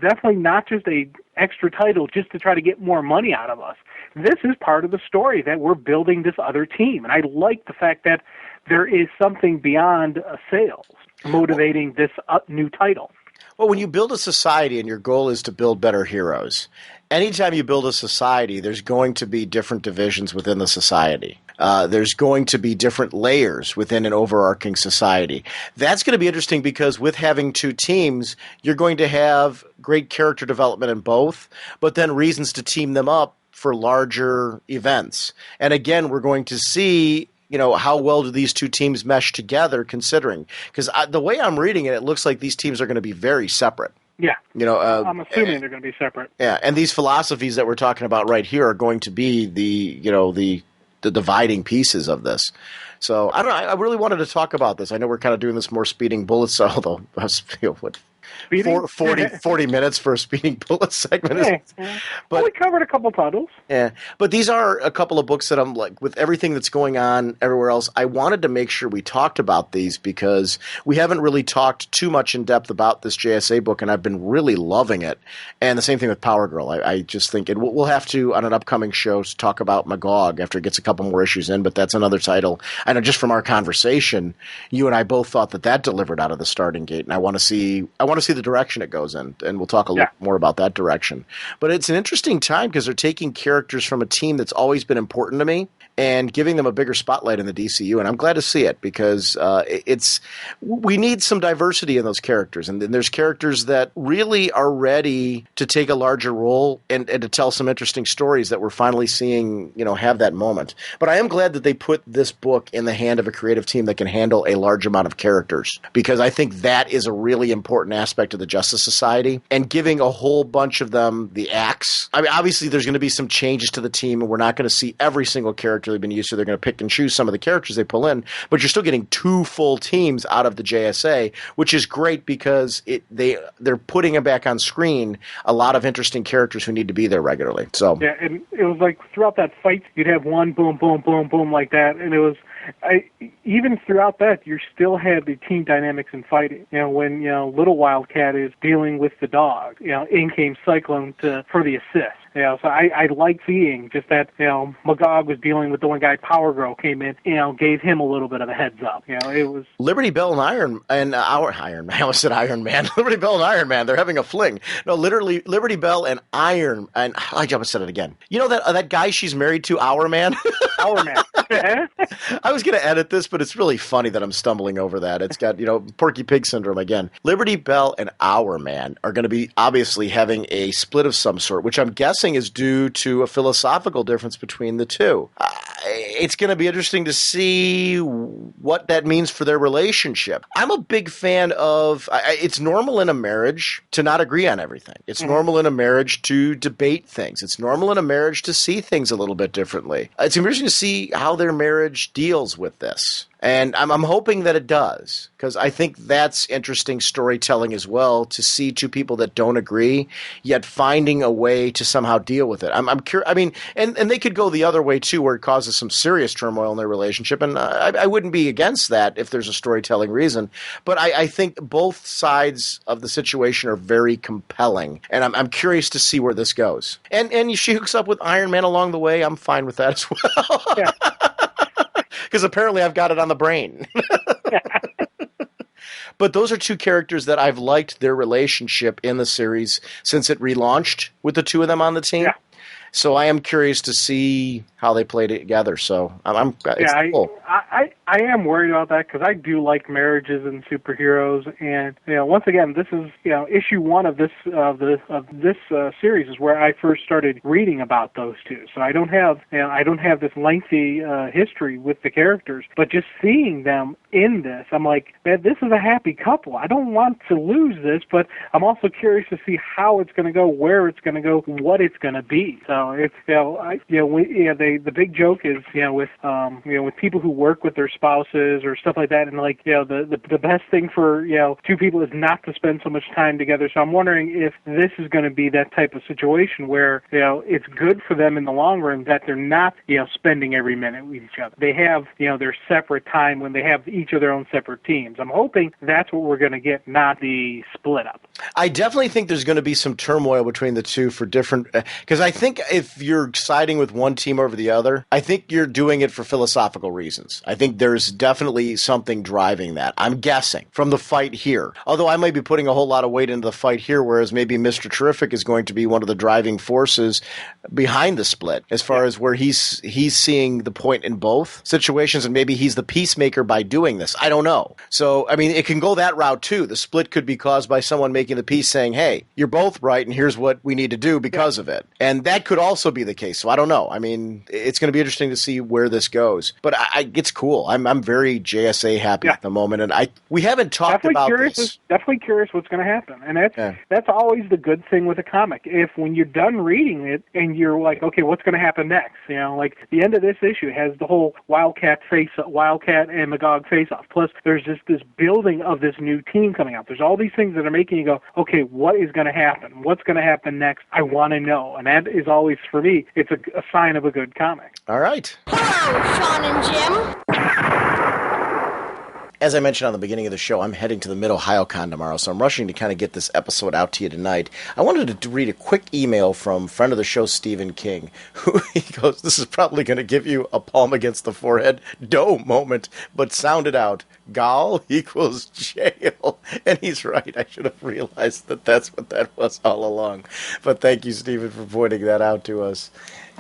definitely not just a extra title just to try to get more money out of us. This is part of the story, that we're building this other team. And I like the fact that there is something beyond sales motivating this new title. Well, when you build a society and your goal is to build better heroes, anytime you build a society, there's going to be different divisions within the society. There's going to be different layers within an overarching society. That's going to be interesting, because with having 2 teams, you're going to have great character development in both, but then reasons to team them up for larger events. And again, we're going to see, how well do these 2 teams mesh together, considering, because the way I'm reading it, it looks like these teams are going to be very separate. Yeah, I'm assuming they're going to be separate. Yeah, and these philosophies that we're talking about right here are going to be the dividing pieces of this. So I don't know. I really wanted to talk about this. I know we're kind of doing this more speeding bullets, although Speeding? 40 minutes for a speeding bullet segment. Yeah. But we covered a couple titles. Yeah, but these are a couple of books that I'm like, with everything that's going on everywhere else, I wanted to make sure we talked about these because we haven't really talked too much in depth about this JSA book, and I've been really loving it. And the same thing with Power Girl. I just think, and we'll have to, on an upcoming show, talk about Magog after it gets a couple more issues in, but that's another title. I know just from our conversation, you and I both thought that delivered out of the starting gate, and I want to see the direction it goes in, and we'll talk a little more about that direction. But it's an interesting time because they're taking characters from a team that's always been important to me and giving them a bigger spotlight in the DCU, and I'm glad to see it because we need some diversity in those characters, and there's characters that really are ready to take a larger role and to tell some interesting stories that we're finally seeing, have that moment. But I am glad that they put this book in the hand of a creative team that can handle a large amount of characters, because I think that is a really important aspect of the Justice Society, and giving a whole bunch of them the axe. I mean, obviously there's going to be some changes to the team, and we're not going to see every single character they've been used to. They're going to pick and choose some of the characters they pull in, but you're still getting 2 full teams out of the JSA, which is great because they're putting them back on screen a lot of interesting characters who need to be there regularly. So yeah, and it was like throughout that fight, you'd have one boom, boom, boom, boom like that, and it was. Even throughout that, you still had the team dynamics in fighting. When Little Wildcat is dealing with the dog, in came Cyclone for the assist. So I like seeing just that. Magog was dealing with the one guy. Power Girl came in, gave him a little bit of a heads up. It was Liberty Bell and Iron Man. I almost said Iron Man. Liberty Bell and Iron Man. They're having a fling. No, literally Liberty Bell and Iron. And I just said it again. You know that guy she's married to, Our Man. Our Man. I was going to edit this, but it's really funny that I'm stumbling over that. It's got, Porky Pig syndrome again. Liberty Bell and Our Man are going to be obviously having a split of some sort, which I'm guessing is due to a philosophical difference between the two. It's going to be interesting to see what that means for their relationship. I'm a big fan of, it's normal in a marriage to not agree on everything. It's normal in a marriage to debate things. It's normal in a marriage to see things a little bit differently. It's interesting to see how their marriage deals with this. And I'm hoping that it does, because I think that's interesting storytelling as well, to see two people that don't agree, yet finding a way to somehow deal with it. I'm curious. I mean, and they could go the other way too, where it causes some serious turmoil in their relationship. And I wouldn't be against that if there's a storytelling reason. But I think both sides of the situation are very compelling. And I'm curious to see where this goes. And she hooks up with Iron Man along the way. I'm fine with that as well. Yeah. Because apparently I've got it on the brain. But those are two characters that I've liked their relationship in the series since it relaunched with the two of them on the team. Yeah. So I am curious to see how they play together. So it's cool. I am worried about that because I do like marriages and superheroes, and once again, this is issue 1 of this series is where I first started reading about those two. So I don't have this lengthy history with the characters, but just seeing them in this, I'm like, man, this is a happy couple. I don't want to lose this, but I'm also curious to see how it's going to go, where it's going to go, what it's going to be. So it's the big joke is with people who work with their spouses or stuff like that, and the best thing for two people is not to spend so much time together. So I'm wondering if this is going to be that type of situation where it's good for them in the long run that they're not spending every minute with each other. They have their separate time when they have each of their own separate teams. I'm hoping that's what we're going to get, not the split up. I definitely think there's going to be some turmoil between the two for different, because I think if you're siding with one team over the other, I think you're doing it for philosophical reasons. I think there's definitely something driving that. I'm guessing from the fight here. Although I might be putting a whole lot of weight into the fight here, whereas maybe Mr. Terrific is going to be one of the driving forces behind the split, as far as where he's seeing the point in both situations, and maybe he's the peacemaker by doing this. I don't know. So, I mean, it can go that route too. The split could be caused by someone making the peace saying, hey, you're both right, and here's what we need to do because of it. And that could also be the case. So I don't know. I mean, it's going to be interesting to see where this goes. But it's cool. I'm very JSA happy at the moment, and we haven't talked about this. Definitely curious what's going to happen, and that's always the good thing with a comic. If when you're done reading it and you're like, okay, what's going to happen next? Like the end of this issue has the whole Wildcat and Magog face-off. Plus, there's just this building of this new team coming out. There's all these things that are making you go, okay, what is going to happen? What's going to happen next? I want to know. And that is always, for me, it's a sign of a good comic. All right. Hello, Sean and Jim. As I mentioned on the beginning of the show, I'm heading to the Mid-Ohio Con tomorrow, so I'm rushing to kind of get this episode out to you tonight. I wanted to read a quick email from friend of the show, Stephen King, who he goes, this is probably going to give you a palm against the forehead, dough moment, but sound it out. Gall equals jail. And he's right. I should have realized that that's what that was all along. But thank you, Stephen, for pointing that out to us.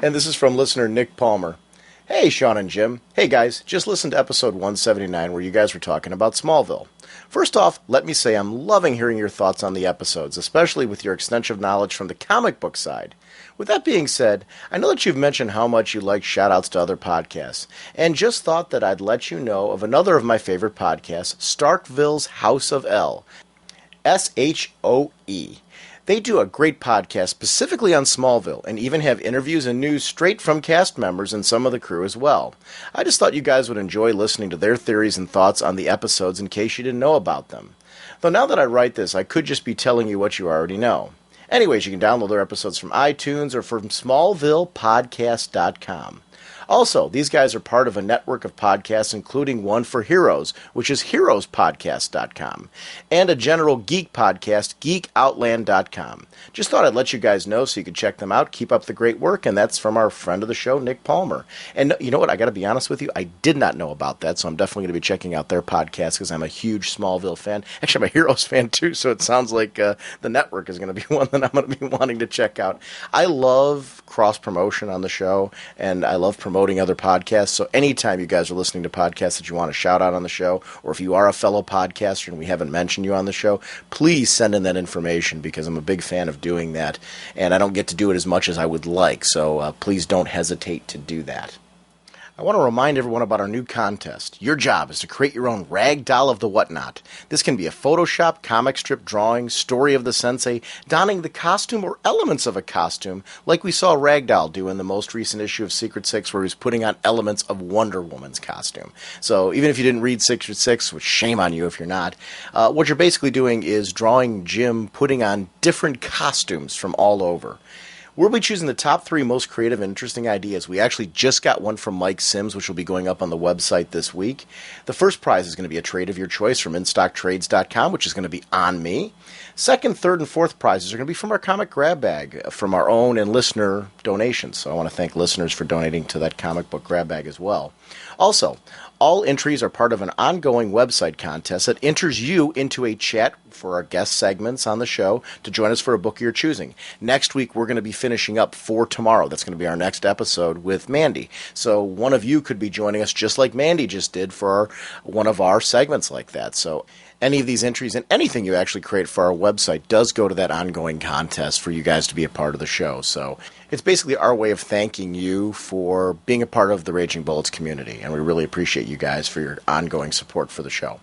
And this is from listener Nick Palmer. Hey, Sean and Jim. Hey, guys, just listened to episode 179 where you guys were talking about Smallville. First off, let me say I'm loving hearing your thoughts on the episodes, especially with your extensive knowledge from the comic book side. With that being said, I know that you've mentioned how much you like shout-outs to other podcasts, and just thought that I'd let you know of another of my favorite podcasts, Starkville's House of L. SHOE. They do a great podcast specifically on Smallville and even have interviews and news straight from cast members and some of the crew as well. I just thought you guys would enjoy listening to their theories and thoughts on the episodes in case you didn't know about them. Though now that I write this, I could just be telling you what you already know. Anyways, you can download their episodes from iTunes or from smallvillepodcast.com. Also, these guys are part of a network of podcasts, including one for Heroes, which is heroespodcast.com, and a general geek podcast, geekoutland.com. Just thought I'd let you guys know so you could check them out. Keep up the great work, and that's from our friend of the show, Nick Palmer. And you know what? I got to be honest with you. I did not know about that, so I'm definitely going to be checking out their podcast because I'm a huge Smallville fan. Actually, I'm a Heroes fan, too, so it sounds like the network is going to be one that I'm going to be wanting to check out. I love cross-promotion on the show, and I love promoting other podcasts, so anytime you guys are listening to podcasts that you want to shout out on the show, or if you are a fellow podcaster and we haven't mentioned you on the show, please send in that information because I'm a big fan of doing that, and I don't get to do it as much as I would like, so please don't hesitate to do that. I want to remind everyone about our new contest. Your job is to create your own rag doll of the whatnot. This can be a Photoshop, comic strip drawing, story of the sensei, donning the costume or elements of a costume, like we saw Ragdoll do in the most recent issue of Secret 6 where he was putting on elements of Wonder Woman's costume. So even if you didn't read Secret 6, which shame on you if you're not, what you're basically doing is drawing Jim putting on different costumes from all over. We'll be choosing the top 3 most creative and interesting ideas. We actually just got one from Mike Sims, which will be going up on the website this week. The first prize is going to be a trade of your choice from InStockTrades.com, which is going to be on me. Second, third, and fourth prizes are going to be from our comic grab bag, from our own and listener donations. So I want to thank listeners for donating to that comic book grab bag as well. Also, all entries are part of an ongoing website contest that enters you into a chat for our guest segments on the show to join us for a book of your choosing. Next week, we're going to be finishing up For Tomorrow. That's going to be our next episode with Mandy. So one of you could be joining us just like Mandy just did for one of our segments like that. So any of these entries and anything you actually create for our website does go to that ongoing contest for you guys to be a part of the show. So it's basically our way of thanking you for being a part of the Raging Bullets community, and we really appreciate you guys for your ongoing support for the show.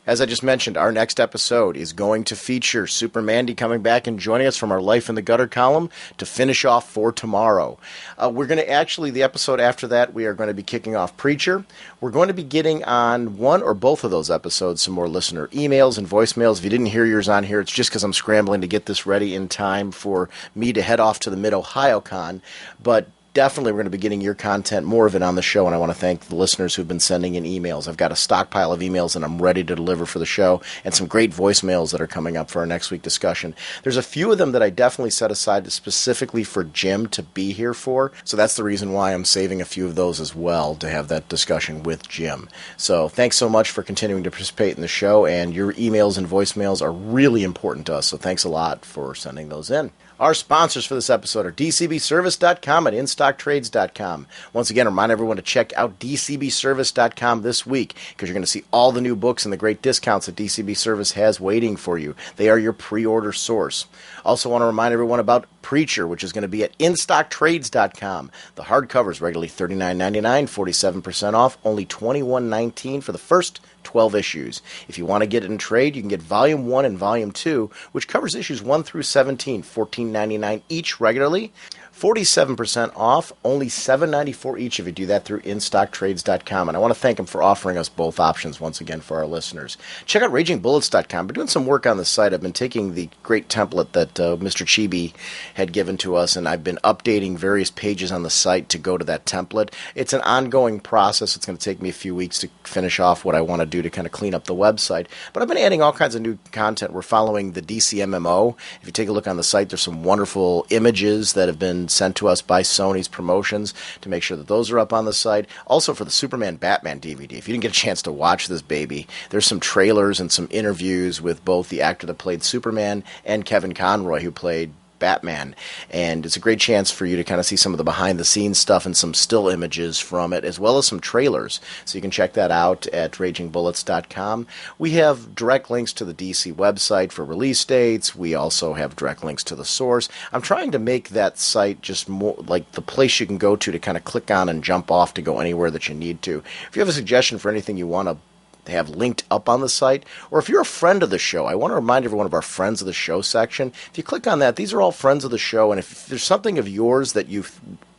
As I just mentioned, our next episode is going to feature Super Mandy coming back and joining us from our Life in the Gutter column to finish off For Tomorrow. We're going to actually, the episode after that, we are going to be kicking off Preacher. We're going to be getting on one or both of those episodes some more listener emails and voicemails. If you didn't hear yours on here, it's just because I'm scrambling to get this ready in time for me to head off to the Mid-Ohio Con. But definitely we're going to be getting your content, more of it on the show, and I want to thank the listeners who've been sending in emails. I've got a stockpile of emails that I'm ready to deliver for the show, and some great voicemails that are coming up for our next week discussion. There's a few of them that I definitely set aside specifically for Jim to be here for, so that's the reason why I'm saving a few of those as well to have that discussion with Jim. So thanks so much for continuing to participate in the show, and your emails and voicemails are really important to us, so thanks a lot for sending those in. Our sponsors for this episode are DCBService.com and InStockTrades.com. Once again, remind everyone to check out DCBService.com this week because you're going to see all the new books and the great discounts that DCB Service has waiting for you. They are your pre-order source. Also want to remind everyone about Preacher, which is going to be at InStockTrades.com. The hardcover is regularly $39.99, 47% off, only $21.19 for the first 12 issues. If you want to get it in trade, you can get Volume 1 and Volume 2, which covers issues 1 through 17, $14.99 each regularly. 47% off, only $7.94 each if you do that through InStockTrades.com. And I want to thank them for offering us both options once again for our listeners. Check out RagingBullets.com. I've been doing some work on the site. I've been taking the great template that Mr. Chibi had given to us, and I've been updating various pages on the site to go to that template. It's an ongoing process. It's going to take me a few weeks to finish off what I want to do to kind of clean up the website. But I've been adding all kinds of new content. We're following the DC MMO. If you take a look on the site, there's some wonderful images that have been sent to us by Sony's promotions to make sure that those are up on the site. Also for the Superman Batman DVD, if you didn't get a chance to watch this baby, there's some trailers and some interviews with both the actor that played Superman and Kevin Conroy, who played Batman, and it's a great chance for you to kind of see some of the behind-the-scenes stuff and some still images from it, as well as some trailers. So you can check that out at RagingBullets.com. We have direct links to the DC website for release dates. We also have direct links to the source. I'm trying to make that site just more like the place you can go to kind of click on and jump off to go anywhere that you need to. If you have a suggestion for anything you want to have linked up on the site, or if you're a friend of the show, I want to remind everyone of our Friends of the Show section. If you click on that, these are all friends of the show, and if there's something of yours that you're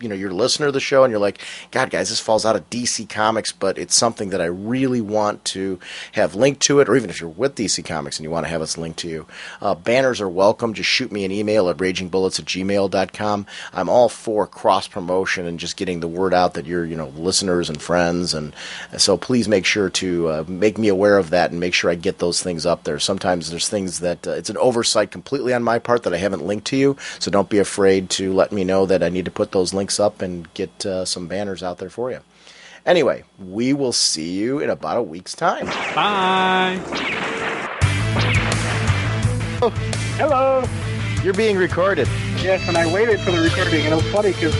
a listener of the show, and you're like, God, guys, this falls out of DC Comics, but it's something that I really want to have linked to it, or even if you're with DC Comics and you want to have us linked to you, banners are welcome. Just shoot me an email at ragingbullets@gmail.com. I'm all for cross-promotion and just getting the word out that you're, listeners and friends, and so please make sure to make me aware of that and make sure I get those things up there. Sometimes there's things that it's an oversight completely on my part that I haven't linked to you, so don't be afraid to let me know that I need to put those links up and get some banners out there for you. Anyway, we will see you in about a week's time. Bye. Oh, hello. You're being recorded. Yes, and I waited for the recording, and it was funny because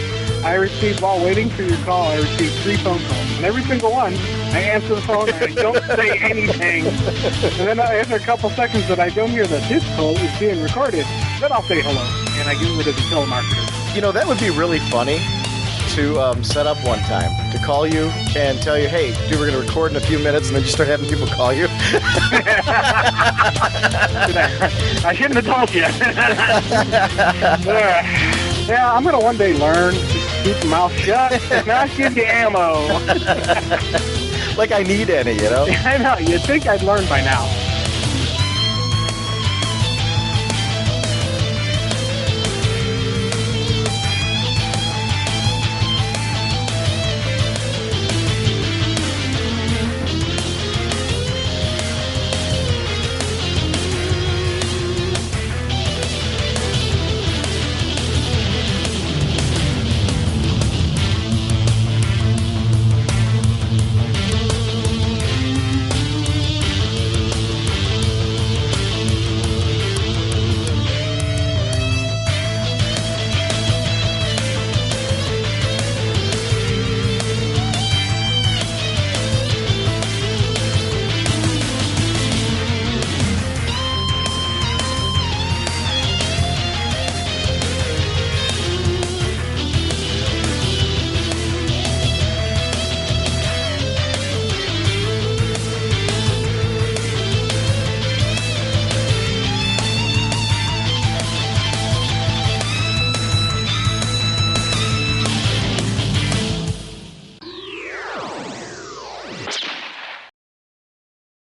I received, while waiting for your call, I received 3 phone calls. And every single one, I answer the phone and I don't say anything. And then after a couple seconds that I don't hear that this call is being recorded, then I'll say hello. And I get rid of the telemarketer. That would be really funny to set up one time, to call you and tell you, hey, dude, we're going to record in a few minutes, and then you start having people call you. I shouldn't have told you. Yeah, I'm going to one day learn to keep my mouth shut and not give you ammo. Like I need any, I know. You'd think I'd learn by now.